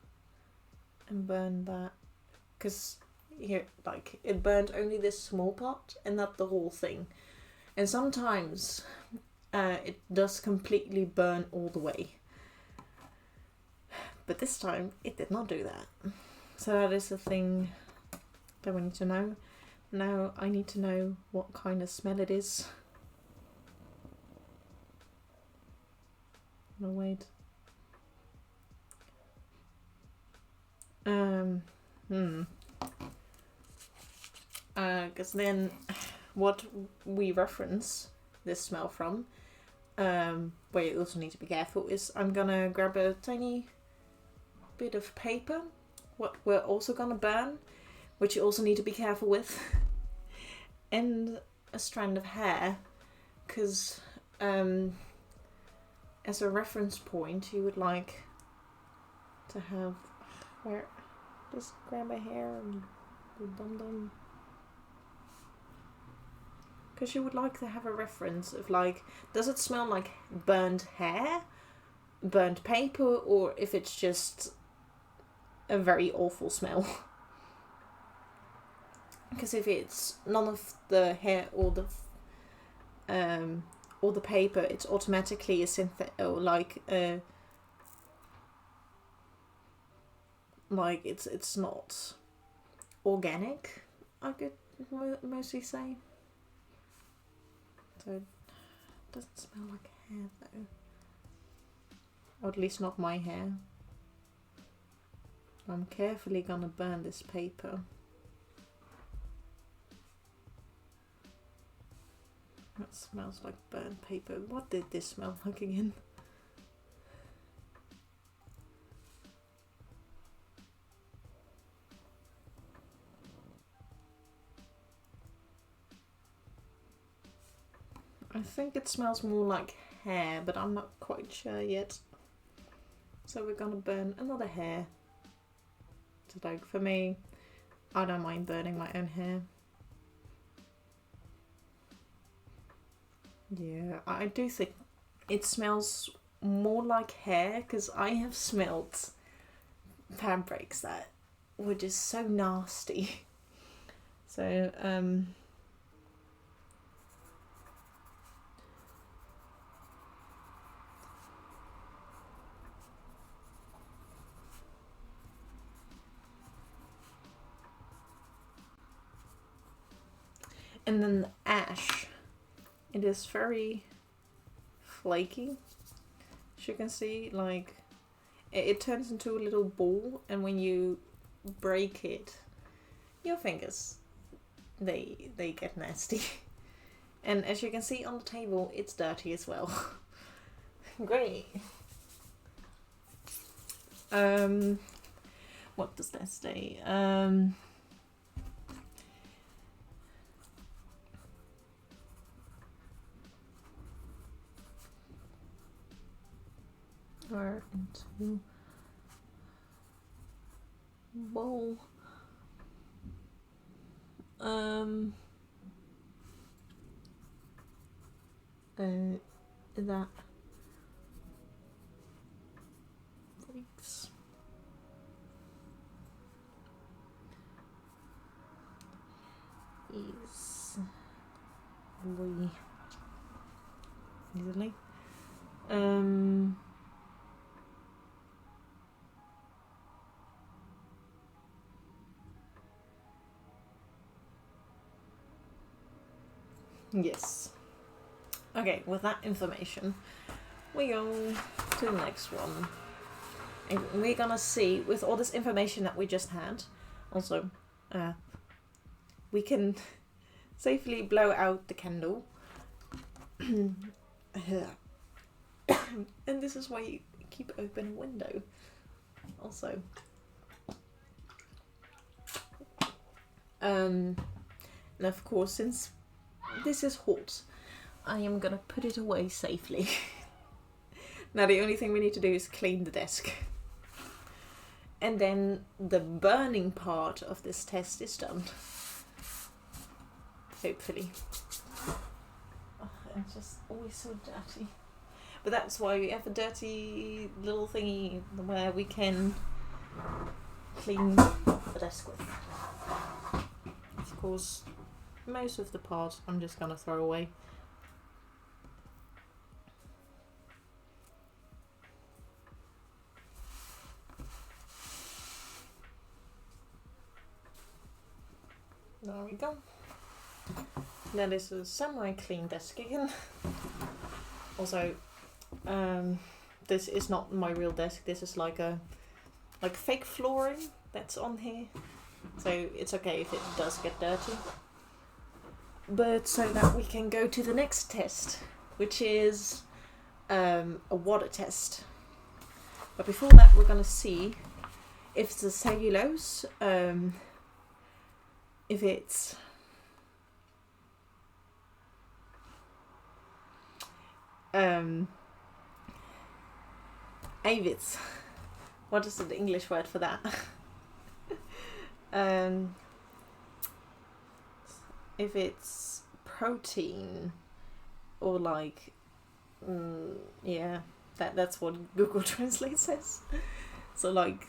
Speaker 1: and burn that, because here, like, it burned only this small part and not the whole thing. And sometimes it does completely burn all the way. But this time it did not do that. So that is the thing that we need to know. Now I need to know what kind of smell it is. No, wait. Because then what we reference this smell from, where you also need to be careful, is I'm gonna grab a tiny bit of paper, what we're also gonna burn, which you also need to be careful with, and a strand of hair, because as a reference point you would like to have, where, just grab a hair and dum. Because you would like to have a reference of, like, does it smell like burnt hair, burnt paper, or if it's just a very awful smell. Because if it's none of the hair or the paper, it's automatically a synthetic, or like it's not organic, I could mostly say. So it doesn't smell like hair though. Or at least not my hair. I'm carefully gonna burn this paper. That smells like burnt paper. What did this smell like again? I think it smells more like hair, but I'm not quite sure yet. So we're gonna burn another hair. So, like, for me, I don't mind burning my own hair. Yeah, I do think it smells more like hair, because I have smelt fabrics that were just so nasty. So, and then the ash, it is very flaky. As you can see, like, it turns into a little ball, and when you break it, your fingers, they get nasty. And as you can see on the table, it's dirty as well. Great. What does that say? Or into bowl. That breaks. Easily. Yes. Okay, with that information, we go to the next one. And we're gonna see, with all this information that we just had, also, we can safely blow out the candle. And this is why you keep open a window. Also. And of course, since this is hot, I am gonna put it away safely. Now the only thing we need to do is clean the desk. And then the burning part of this test is done. Hopefully. It's just always so dirty. But that's why we have a dirty little thingy where we can clean the desk with. Of course, most of the parts I'm just gonna throw away. There we go. That is a semi-clean desk again. Also, this is not my real desk. This is like fake flooring that's on here. So it's okay if it does get dirty. But so that we can go to the next test, which is a water test. But before that, we're gonna see if the cellulose, if it's avits. What is the English word for that? If it's protein or like, yeah, that's what Google Translate says. So like,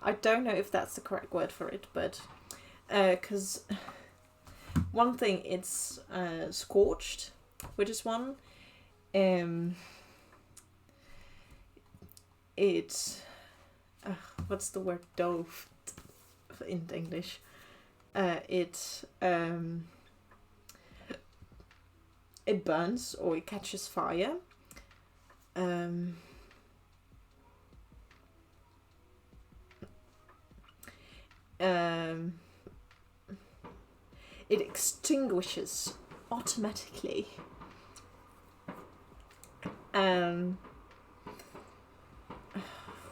Speaker 1: I don't know if that's the correct word for it, but because one thing it's scorched, which is one. It's what's the word dove in English? It burns or it catches fire. It extinguishes automatically.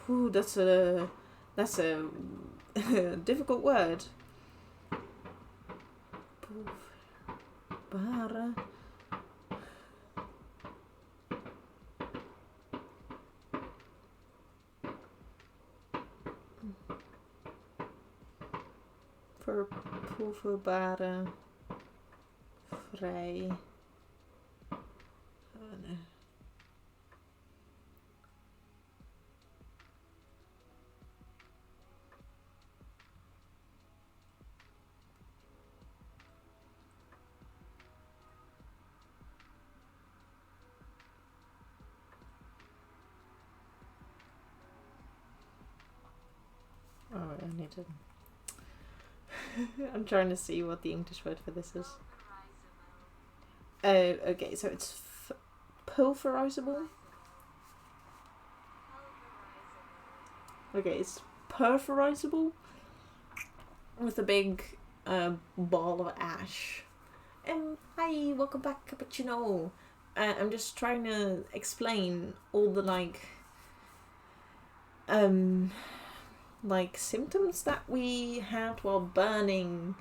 Speaker 1: Ooh, that's a difficult word. Bara. Pulverbare vrij. Nee. Oh, I need to. I'm trying to see what the English word for this is. Okay, so it's pulverizable. Okay, it's pulverizable with a big ball of ash. Hi, welcome back, cappuccino. I'm just trying to explain all the like symptoms that we had while burning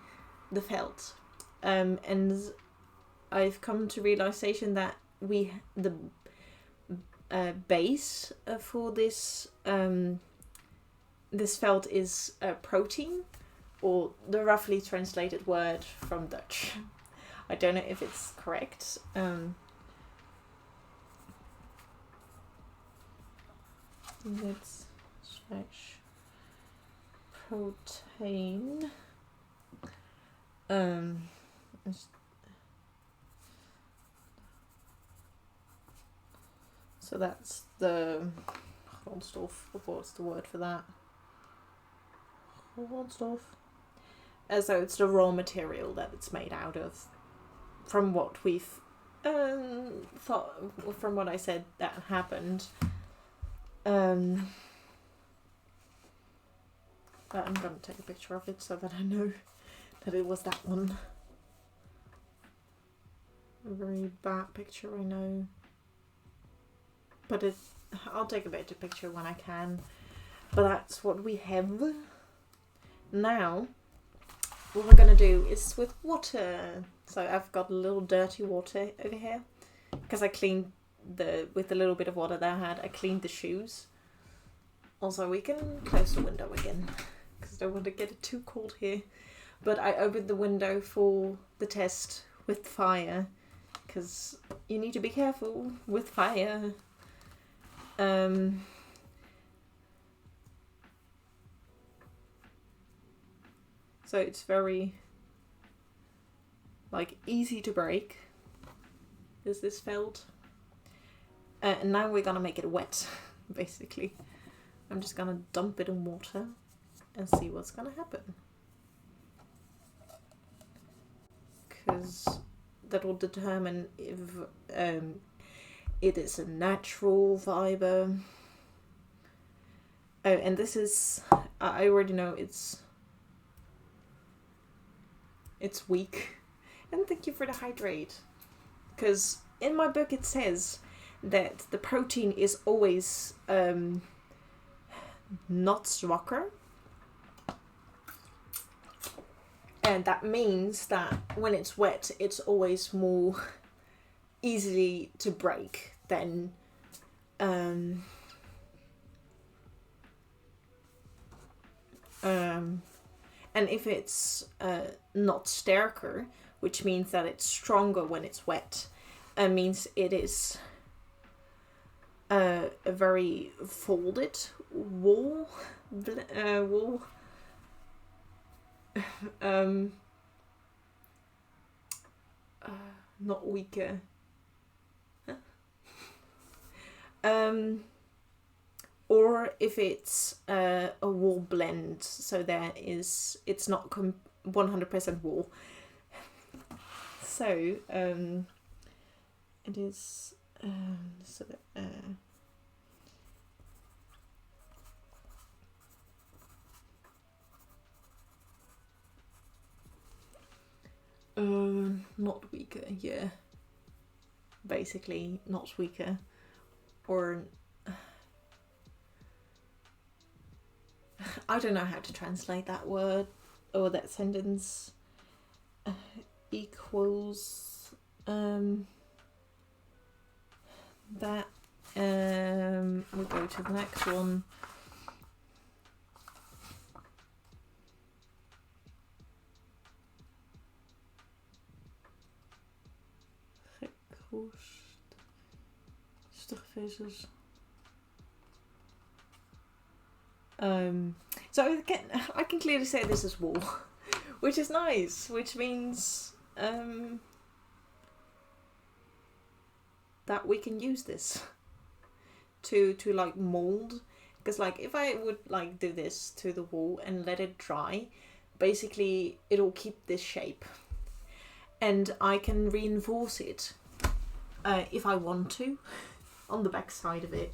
Speaker 1: the felt, and I've come to realization that the base for this this felt is protein, or the roughly translated word from Dutch. I don't know if it's correct. Let's search protein. So that's the grondstof. What's the word for that? Grondstof. So it's the raw material that it's made out of. From what we've thought, from what I said that happened. But I'm gonna take a picture of it so that I know that it was that one. A very bad picture, I know. But I'll take a better picture when I can. But that's what we have. Now, what we're gonna do is with water. So I've got a little dirty water over here. Because I cleaned with the little bit of water that I had, I cleaned the shoes. Also, we can close the window again. Because I don't want to get it too cold here. But I opened the window for the test with fire, because you need to be careful with fire. So it's very like easy to break. Is this felt? And now we're gonna make it wet, basically. I'm just gonna dump it in water and see what's gonna happen. Because that will determine if it is a natural fiber. Oh, and this is, I already know it's weak. And thank you for the hydrate. Because in my book it says that the protein is always not zwakker. And that means that when it's wet, it's always more easily to break than and if it's not sterker, which means that it's stronger when it's wet, means it is a very folded wool. Not weaker. Or if it's a wool blend, so it's not 100% wool. So it is not weaker, yeah. Basically, not weaker, or I don't know how to translate that word or that sentence. Equals that. We'll go to the next one. Stugvezels. So I can clearly say this is wool, which is nice, which means that we can use this to like mold. Because like if I would like do this to the wool and let it dry, basically it'll keep this shape, and I can reinforce it if I want to on the back side of it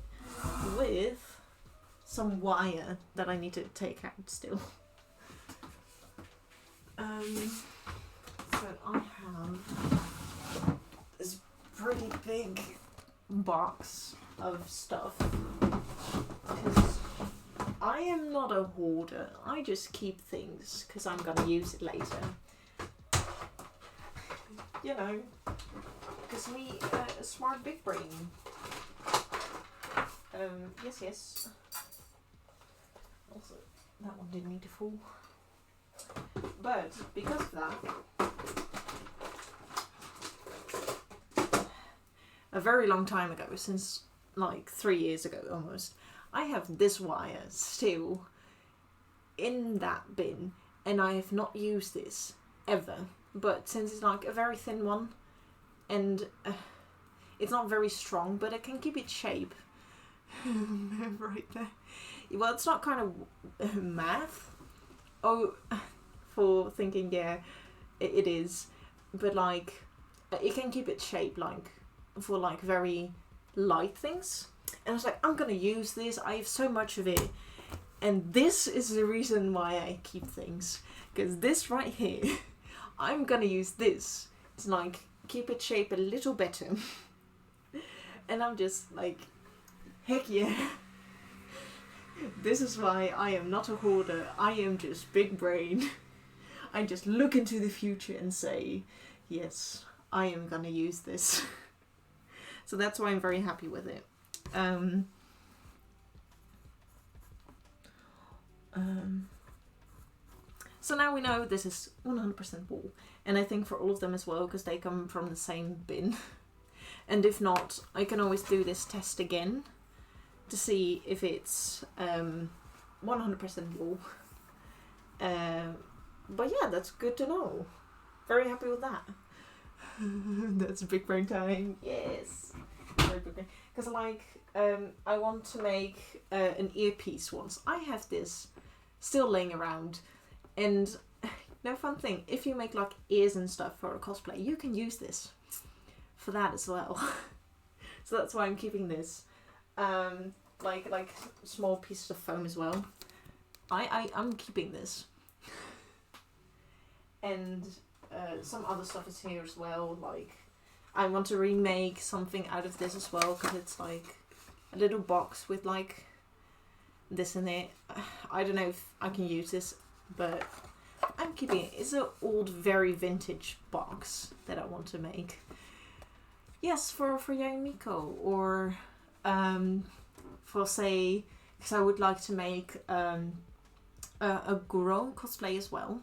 Speaker 1: with some wire that I need to take out still. So I have this pretty big box of stuff because I am not a hoarder. I just keep things because I'm gonna use it later. You know, because me, a smart big brain. Yes. Also, that one didn't need to fall. But because of that, a very long time ago, since like 3 years ago almost, I have this wire still in that bin, and I have not used this ever. But since it's like a very thin one, and it's not very strong, but it can keep its shape. Right there. Well, it's not kind of math. Oh, for thinking, yeah, it is. But like, it can keep its shape, like, for like very light things. And I was like, I'm gonna use this. I have so much of it. And this is the reason why I keep things. Because this right here, I'm gonna use this to like keep its shape a little better. And I'm just like, heck yeah. This is why I am not a hoarder. I am just big brain. I just look into the future and say, yes, I am gonna use this. So that's why I'm very happy with it. So now we know this is 100% wool. And I think for all of them as well, because they come from the same bin. And if not, I can always do this test again to see if it's 100% wool. But yeah, that's good to know. Very happy with that. That's big brain time. Yes. Very big brain. Because like, I want to make an earpiece once. I have this still laying around. And no fun thing, if you make like ears and stuff for a cosplay, you can use this for that as well. So that's why I'm keeping this. Like small pieces of foam as well. I'm keeping this. And some other stuff is here as well. Like I want to remake something out of this as well, because it's like a little box with like this in it. I don't know if I can use this, but I'm keeping it. It's an old, very vintage box that I want to make. Yes, for young Miko, or for say, because I would like to make a Guro cosplay as well.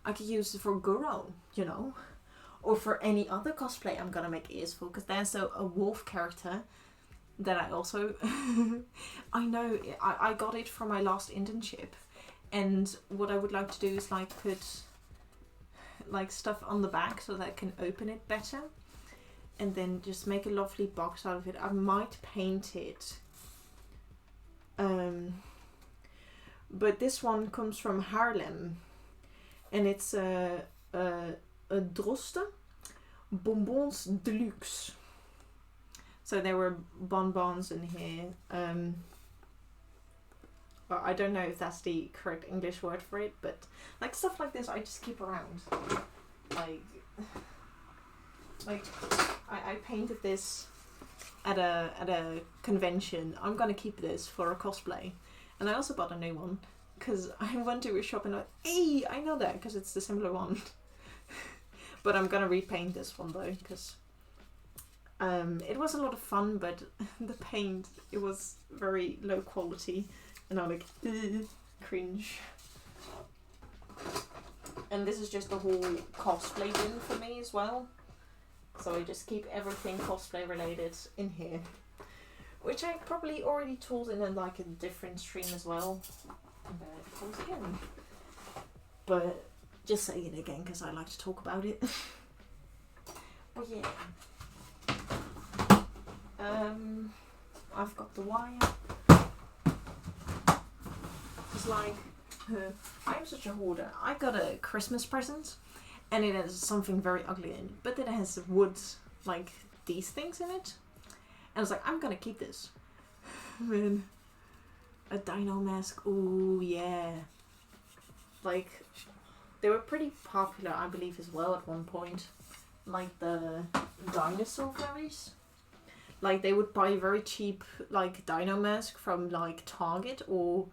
Speaker 1: I could use it for Guro, you know, or for any other cosplay I'm gonna make ears for, because there's a wolf character that I also I know I got it from my last internship, and what I would like to do is like put like stuff on the back so that I can open it better, and then just make a lovely box out of it. I might paint it, but this one comes from Haarlem, and it's a droste bonbons deluxe. So there were bonbons in here. Well, I don't know if that's the correct English word for it, but like stuff like this I just keep around. Like I painted this at a convention. I'm gonna keep this for a cosplay, and I also bought a new one because I went to a shop and I went, hey, I know that because it's the similar one. But I'm gonna repaint this one though, because it was a lot of fun, but the paint, it was very low quality, and I'm like, cringe. And this is just the whole cosplay bin for me as well. So I just keep everything cosplay related in here, which I probably already told in a different stream as well. Again. But just saying it again because I like to talk about it. But yeah. I've got the wire. It's like, I'm such a hoarder. I got a Christmas present, and it has something very ugly in it, but it has wood, like these things in it. And I was like, I'm gonna keep this. Man, a dino mask. Ooh, yeah. Like, they were pretty popular, I believe, as well at one point. Like the dinosaur fairies. Like, they would buy very cheap, like, dino mask from, like, Target or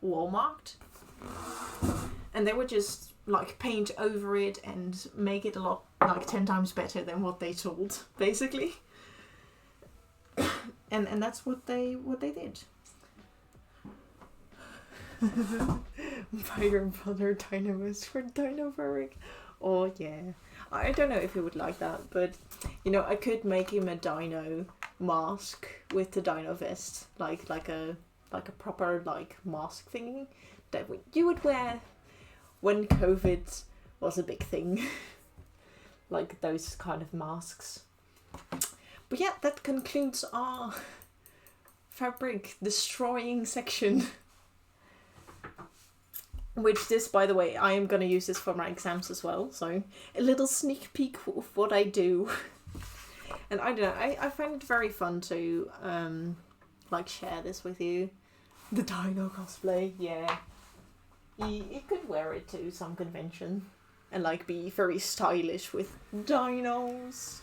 Speaker 1: Walmart. And they would just, like, paint over it and make it a lot, like, 10 times better than what they sold, basically. and that's what they did. Buy your brother dino mask for Dino Varric. Oh, yeah. I don't know if he would like that, but, you know, I could make him a dino mask with the dino vest, like a proper like mask thingy that you would wear when COVID was a big thing. Like those kind of masks. But yeah, that concludes our fabric destroying section. Which this, by the way, I am going to use this for my exams as well, so a little sneak peek of what I do. And I don't know, I find it very fun to, like, share this with you. The dino cosplay, yeah. You could wear it to some convention and, like, be very stylish with dinos.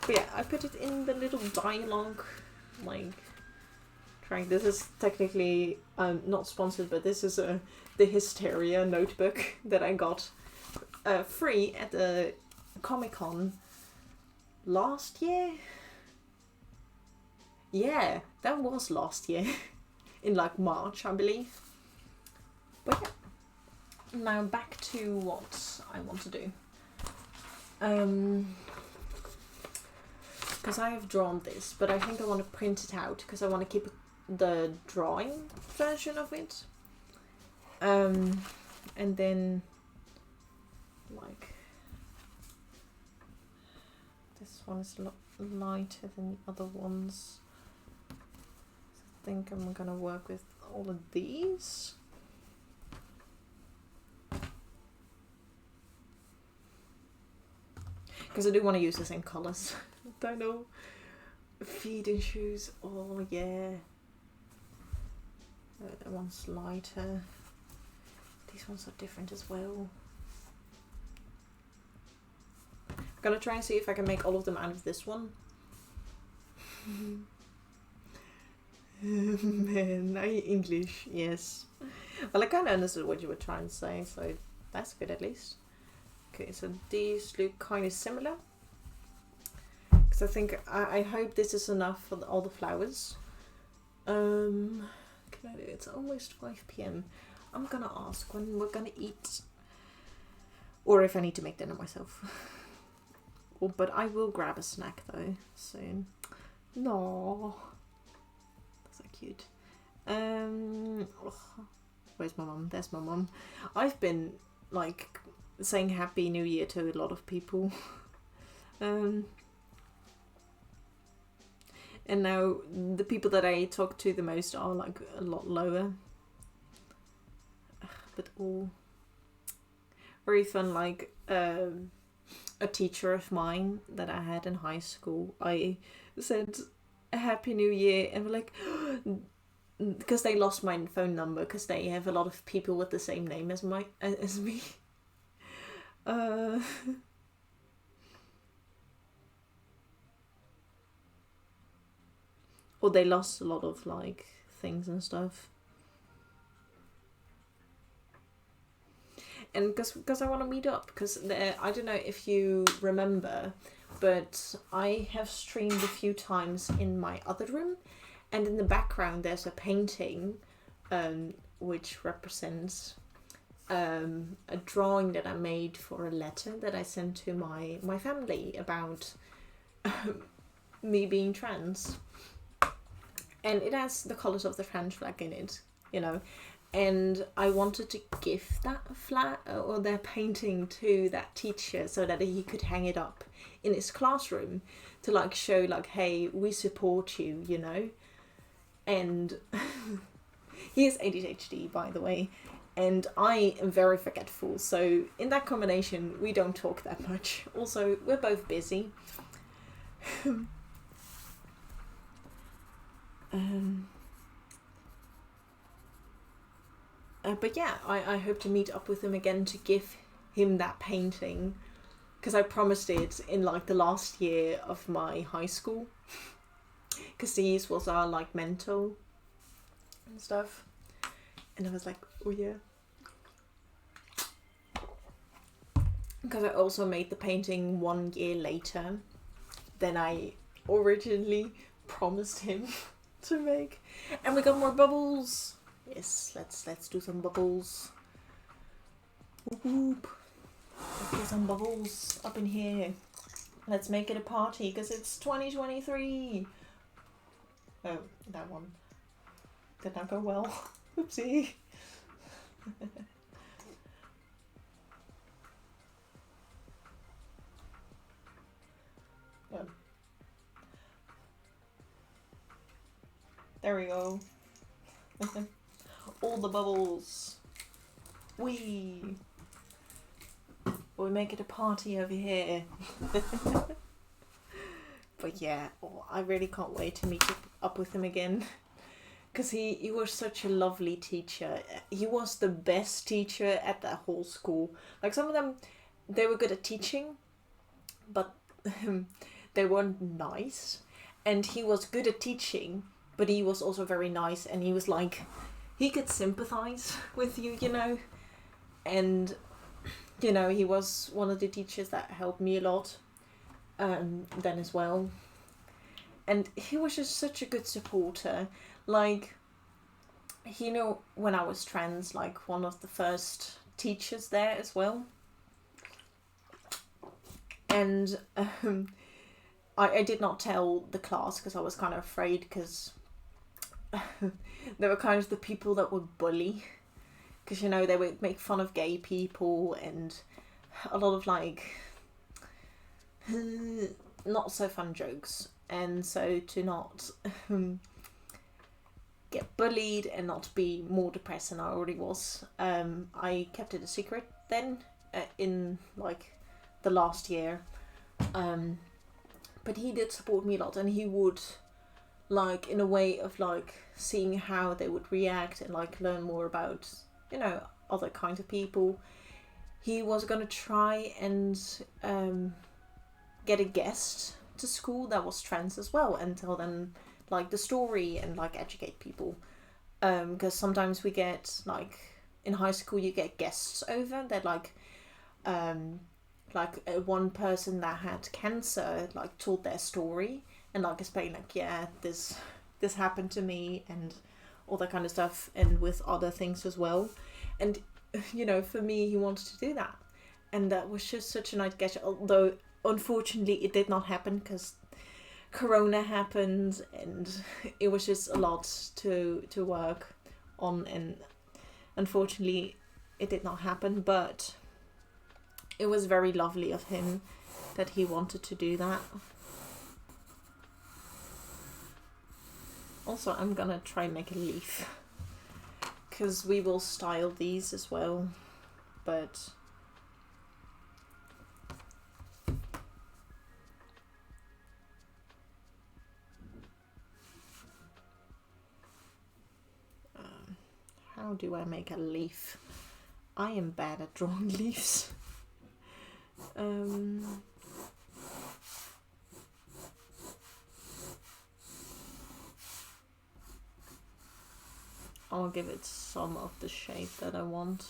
Speaker 1: But yeah, I put it in the little dialogue, like, track. This is technically, not sponsored, but this is the Hysteria notebook that I got free at the Comic-Con last year? Yeah, that was last year. In like March, I believe. But yeah. Now back to what I want to do. Because I have drawn this, but I think I want to print it out because I want to keep the drawing version of it. And then, like, this one is a lot lighter than the other ones. So I think I'm gonna work with all of these. Because I do want to use the same colours. Don't know. Feet and shoes. Oh yeah. That one's lighter. These ones are different as well. I'm gonna try and see if I can make all of them out of this one. Man, English, yes. Well, I kind of understood what you were trying to say, so that's good at least. Okay, so these look kind of similar. Because I think, I hope this is enough for all the flowers. Can I do it? It's almost 5 p.m. I'm gonna ask when we're gonna eat. Or if I need to make dinner myself. But I will grab a snack though, soon. No. That's so cute. Where's my mum? There's my mum. I've been, like, saying Happy New Year to a lot of people. And now the people that I talk to the most are like a lot lower. But all very fun. Like a teacher of mine that I had in high school, I said Happy New Year and we're like, because they lost my phone number because they have a lot of people with the same name as me. Or they lost a lot of like things and stuff. And because I want to meet up, because I don't know if you remember, but I have streamed a few times in my other room, and in the background there's a painting which represents a drawing that I made for a letter that I sent to my family about me being trans. And it has the colours of the French flag in it, you know. And I wanted to give that flag or their painting to that teacher so that he could hang it up in his classroom to like show like, hey, we support you, you know. And he has ADHD, by the way, and I am very forgetful. So in that combination, we don't talk that much. Also, we're both busy. But yeah, I hope to meet up with him again to give him that painting, because I promised it in like the last year of my high school, because these was our like mental and stuff, and I was like, oh yeah, because I also made the painting 1 year later than I originally promised him to make, and we got more bubbles. Yes, let's do some bubbles. Whoop whoop. Let's do some bubbles up in here. Let's make it a party because it's 2023. Oh, that one did not go well. Oopsie. Oh. There we go. All the bubbles. We make it a party over here. But yeah, I really can't wait to meet up with him again, because he was such a lovely teacher. He was the best teacher at that whole school. Like, some of them, they were good at teaching, but they weren't nice. And he was good at teaching, but he was also very nice, and he was like, he could sympathize with you, you know. And, you know, he was one of the teachers that helped me a lot then as well. And he was just such a good supporter. Like, you know, when I was trans, like, one of the first teachers there as well. And I did not tell the class because I was kind of afraid, because they were kind of the people that would bully. Because, you know, they would make fun of gay people and a lot of, like, not so fun jokes. And so to not get bullied and not be more depressed than I already was, I kept it a secret then in, like, the last year. But he did support me a lot, and he would, like, in a way of, like, seeing how they would react and, like, learn more about, you know, other kinds of people. He was going to try and get a guest to school that was trans as well, and tell them, like, the story and, like, educate people. Because sometimes we get, like, in high school you get guests over that, like one person that had cancer, like, told their story and, like, explained, like, yeah, this happened to me and all that kind of stuff, and with other things as well. And, you know, for me, he wanted to do that, and that was just such a nice gesture. Although unfortunately it did not happen because Corona happened, and it was just a lot to work on, and unfortunately it did not happen. But it was very lovely of him that he wanted to do that. Also, I'm gonna try and make a leaf, because we will style these as well, but how do I make a leaf? I am bad at drawing leaves. I'll give it some of the shape that I want.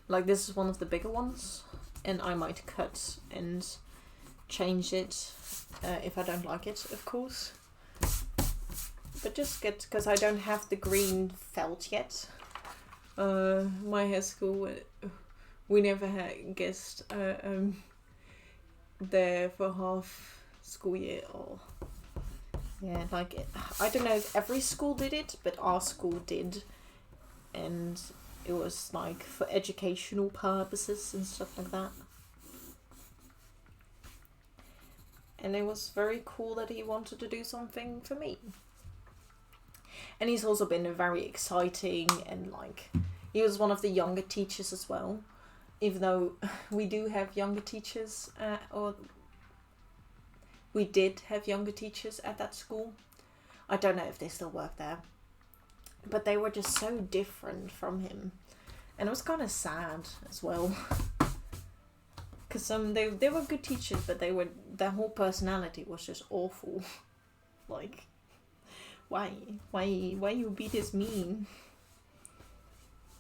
Speaker 1: Like, this is one of the bigger ones, and I might cut and change it if I don't like it, of course. But just because I don't have the green felt yet. My high school, we never had guests there for half school year, or yeah, like, I don't know if every school did it, but our school did, and it was, like, for educational purposes and stuff like that. And it was very cool that he wanted to do something for me. And he's also been very exciting, and, like, he was one of the younger teachers as well. Even though we do have younger teachers, or we did have younger teachers at that school. I don't know if they still work there. But they were just so different from him. And it was kind of sad as well. Because they were good teachers, but their whole personality was just awful. Like, why you be this mean?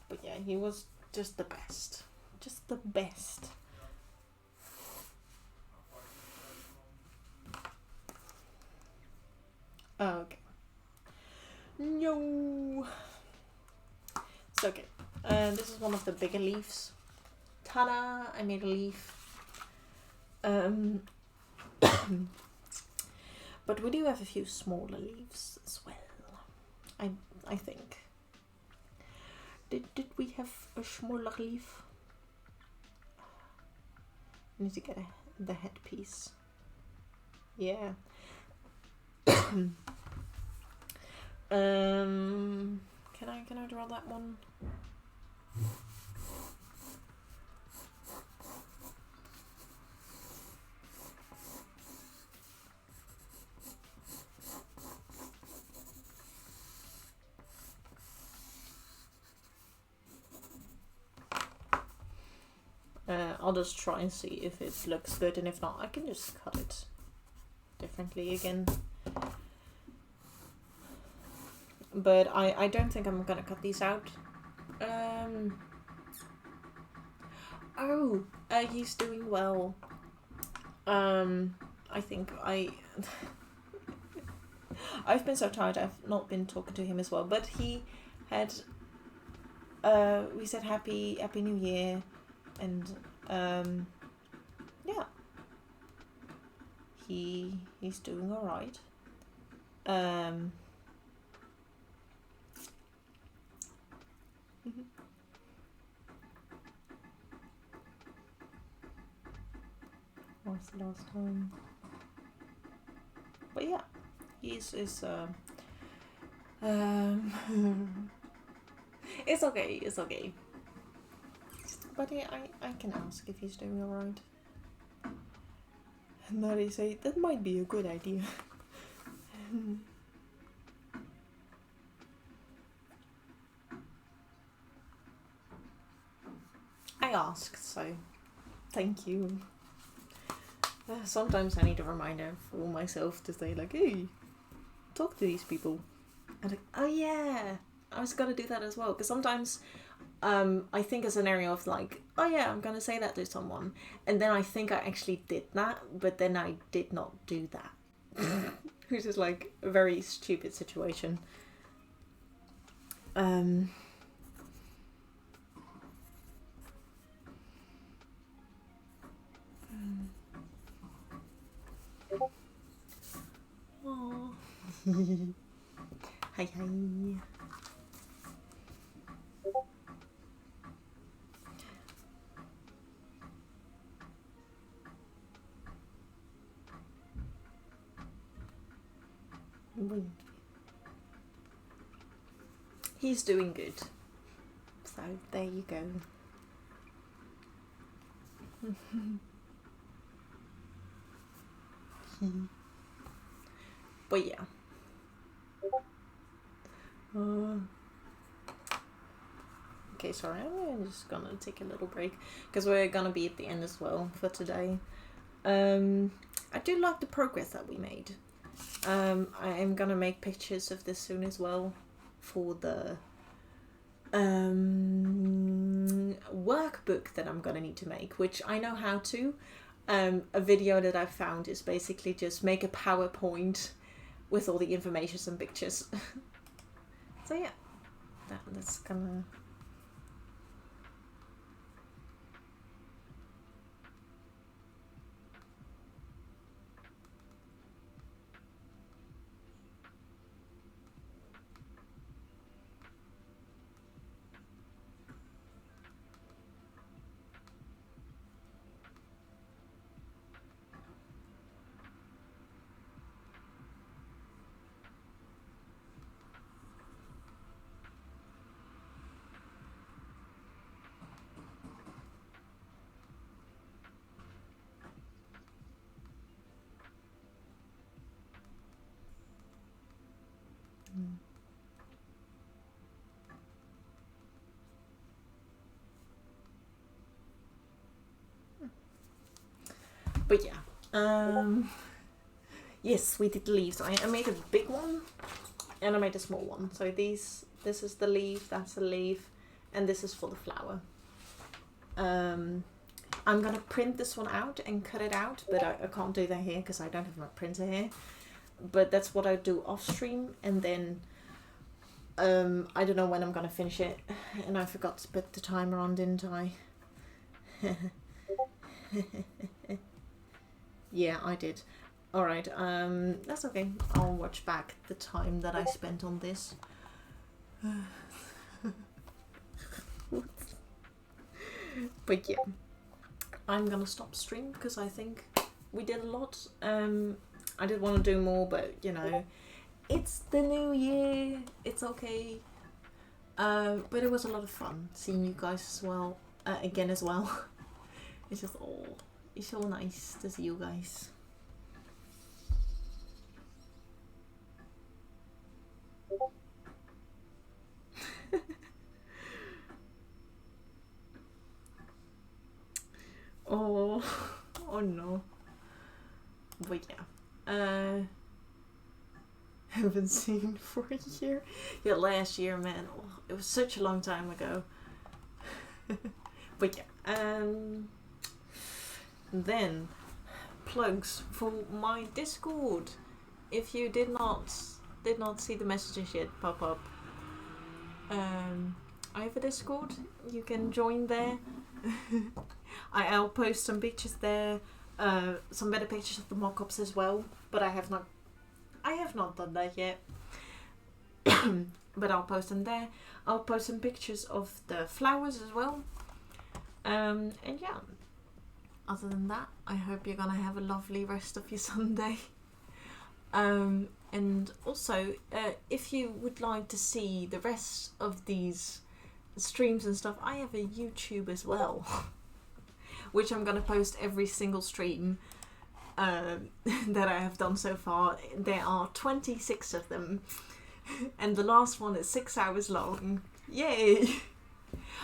Speaker 1: But yeah, he was just the best. Just the best. Okay. No. So, okay. This is one of the bigger leaves. Ta-da! I made a leaf. But we do have a few smaller leaves as well. I think. Did we have a smaller leaf? I need to get the headpiece. Yeah. Can I draw that one? I'll just try and see if it looks good, and if not, I can just cut it differently again. But I don't think I'm gonna cut these out. He's doing well. I think I've been so tired. I've not been talking to him as well. But he had. We said Happy New Year, and yeah. He's doing all right. What was the last time? But yeah, he's it's okay. It's okay. But yeah, I can ask if he's doing all right. And now they say that might be a good idea. I asked, so thank you. Sometimes I need a reminder for myself to say like, hey, talk to these people. And like, oh yeah, I was gonna do that as well. Because sometimes I think a scenario of like, oh yeah, I'm gonna say that to someone. And then I think I actually did that, but then I did not do that. Which is like a very stupid situation. Oh. Hi hi. He's doing good. So there you go. But yeah. Okay, sorry, I'm just gonna take a little break because we're gonna be at the end as well for today. I do like the progress that we made. I am gonna make pictures of this soon as well for the workbook that I'm gonna need to make, which I know how to. A video that I found is basically just make a PowerPoint with all the information and pictures. So yeah, that's gonna. But yeah, yes, we did the leaves. I made a big one, and I made a small one. So this is the leaf, that's the leaf, and this is for the flower. I'm gonna print this one out and cut it out, but I can't do that here because I don't have my printer here. But that's what I do off stream, and then I don't know when I'm gonna finish it, and I forgot to put the timer on, didn't I? Yeah, I did. Alright, that's okay. I'll watch back the time that I spent on this. But yeah, I'm gonna stop stream because I think we did a lot. I did want to do more, but you know, it's the new year. It's okay. But it was a lot of fun seeing you guys as well. Again as well. It's just it's so nice to see you guys. Oh no. But yeah. Haven't seen for a year. Yeah, last year, man. Oh, it was such a long time ago. But yeah. Then plugs for my Discord. If you did not see the messages yet pop up, I have a Discord. You can join there. I'll post some pictures there, some better pictures of the mock-ups as well. But I have not done that yet. But I'll post them there. I'll post some pictures of the flowers as well. And yeah. Other than that, I hope you're gonna have a lovely rest of your Sunday. And also, if you would like to see the rest of these streams and stuff, I have a YouTube as well, which I'm gonna post every single stream that I have done so far. There are 26 of them, and the last one is 6 hours long. Yay!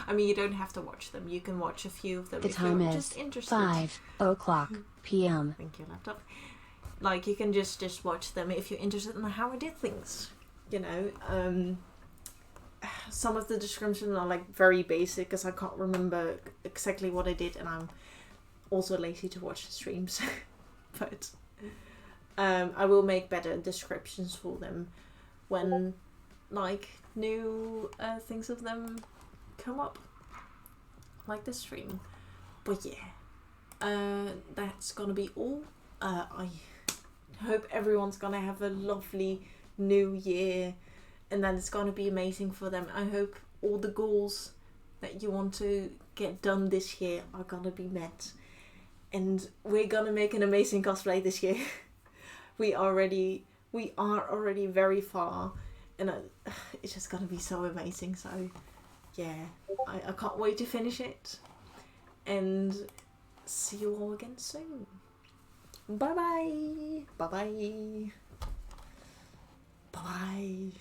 Speaker 1: I mean, you don't have to watch them. You can watch a few of them
Speaker 2: The
Speaker 1: if
Speaker 2: time
Speaker 1: you're
Speaker 2: is
Speaker 1: just interested.
Speaker 2: 5:00 p.m.
Speaker 1: Thank you, laptop. Like, you can just watch them if you're interested in how I did things. You know, some of the descriptions are like very basic because I can't remember exactly what I did, and I'm also lazy to watch the streams. But I will make better descriptions for them when like new things of them come up, like this stream. But yeah, that's gonna be all. I hope everyone's gonna have a lovely new year, and that it's gonna be amazing for them. I hope all the goals that you want to get done this year are gonna be met, and we're gonna make an amazing cosplay this year. we are already very far, and it's just gonna be so amazing. So yeah, I can't wait to finish it, and see you all again soon. Bye bye. Bye bye. Bye bye.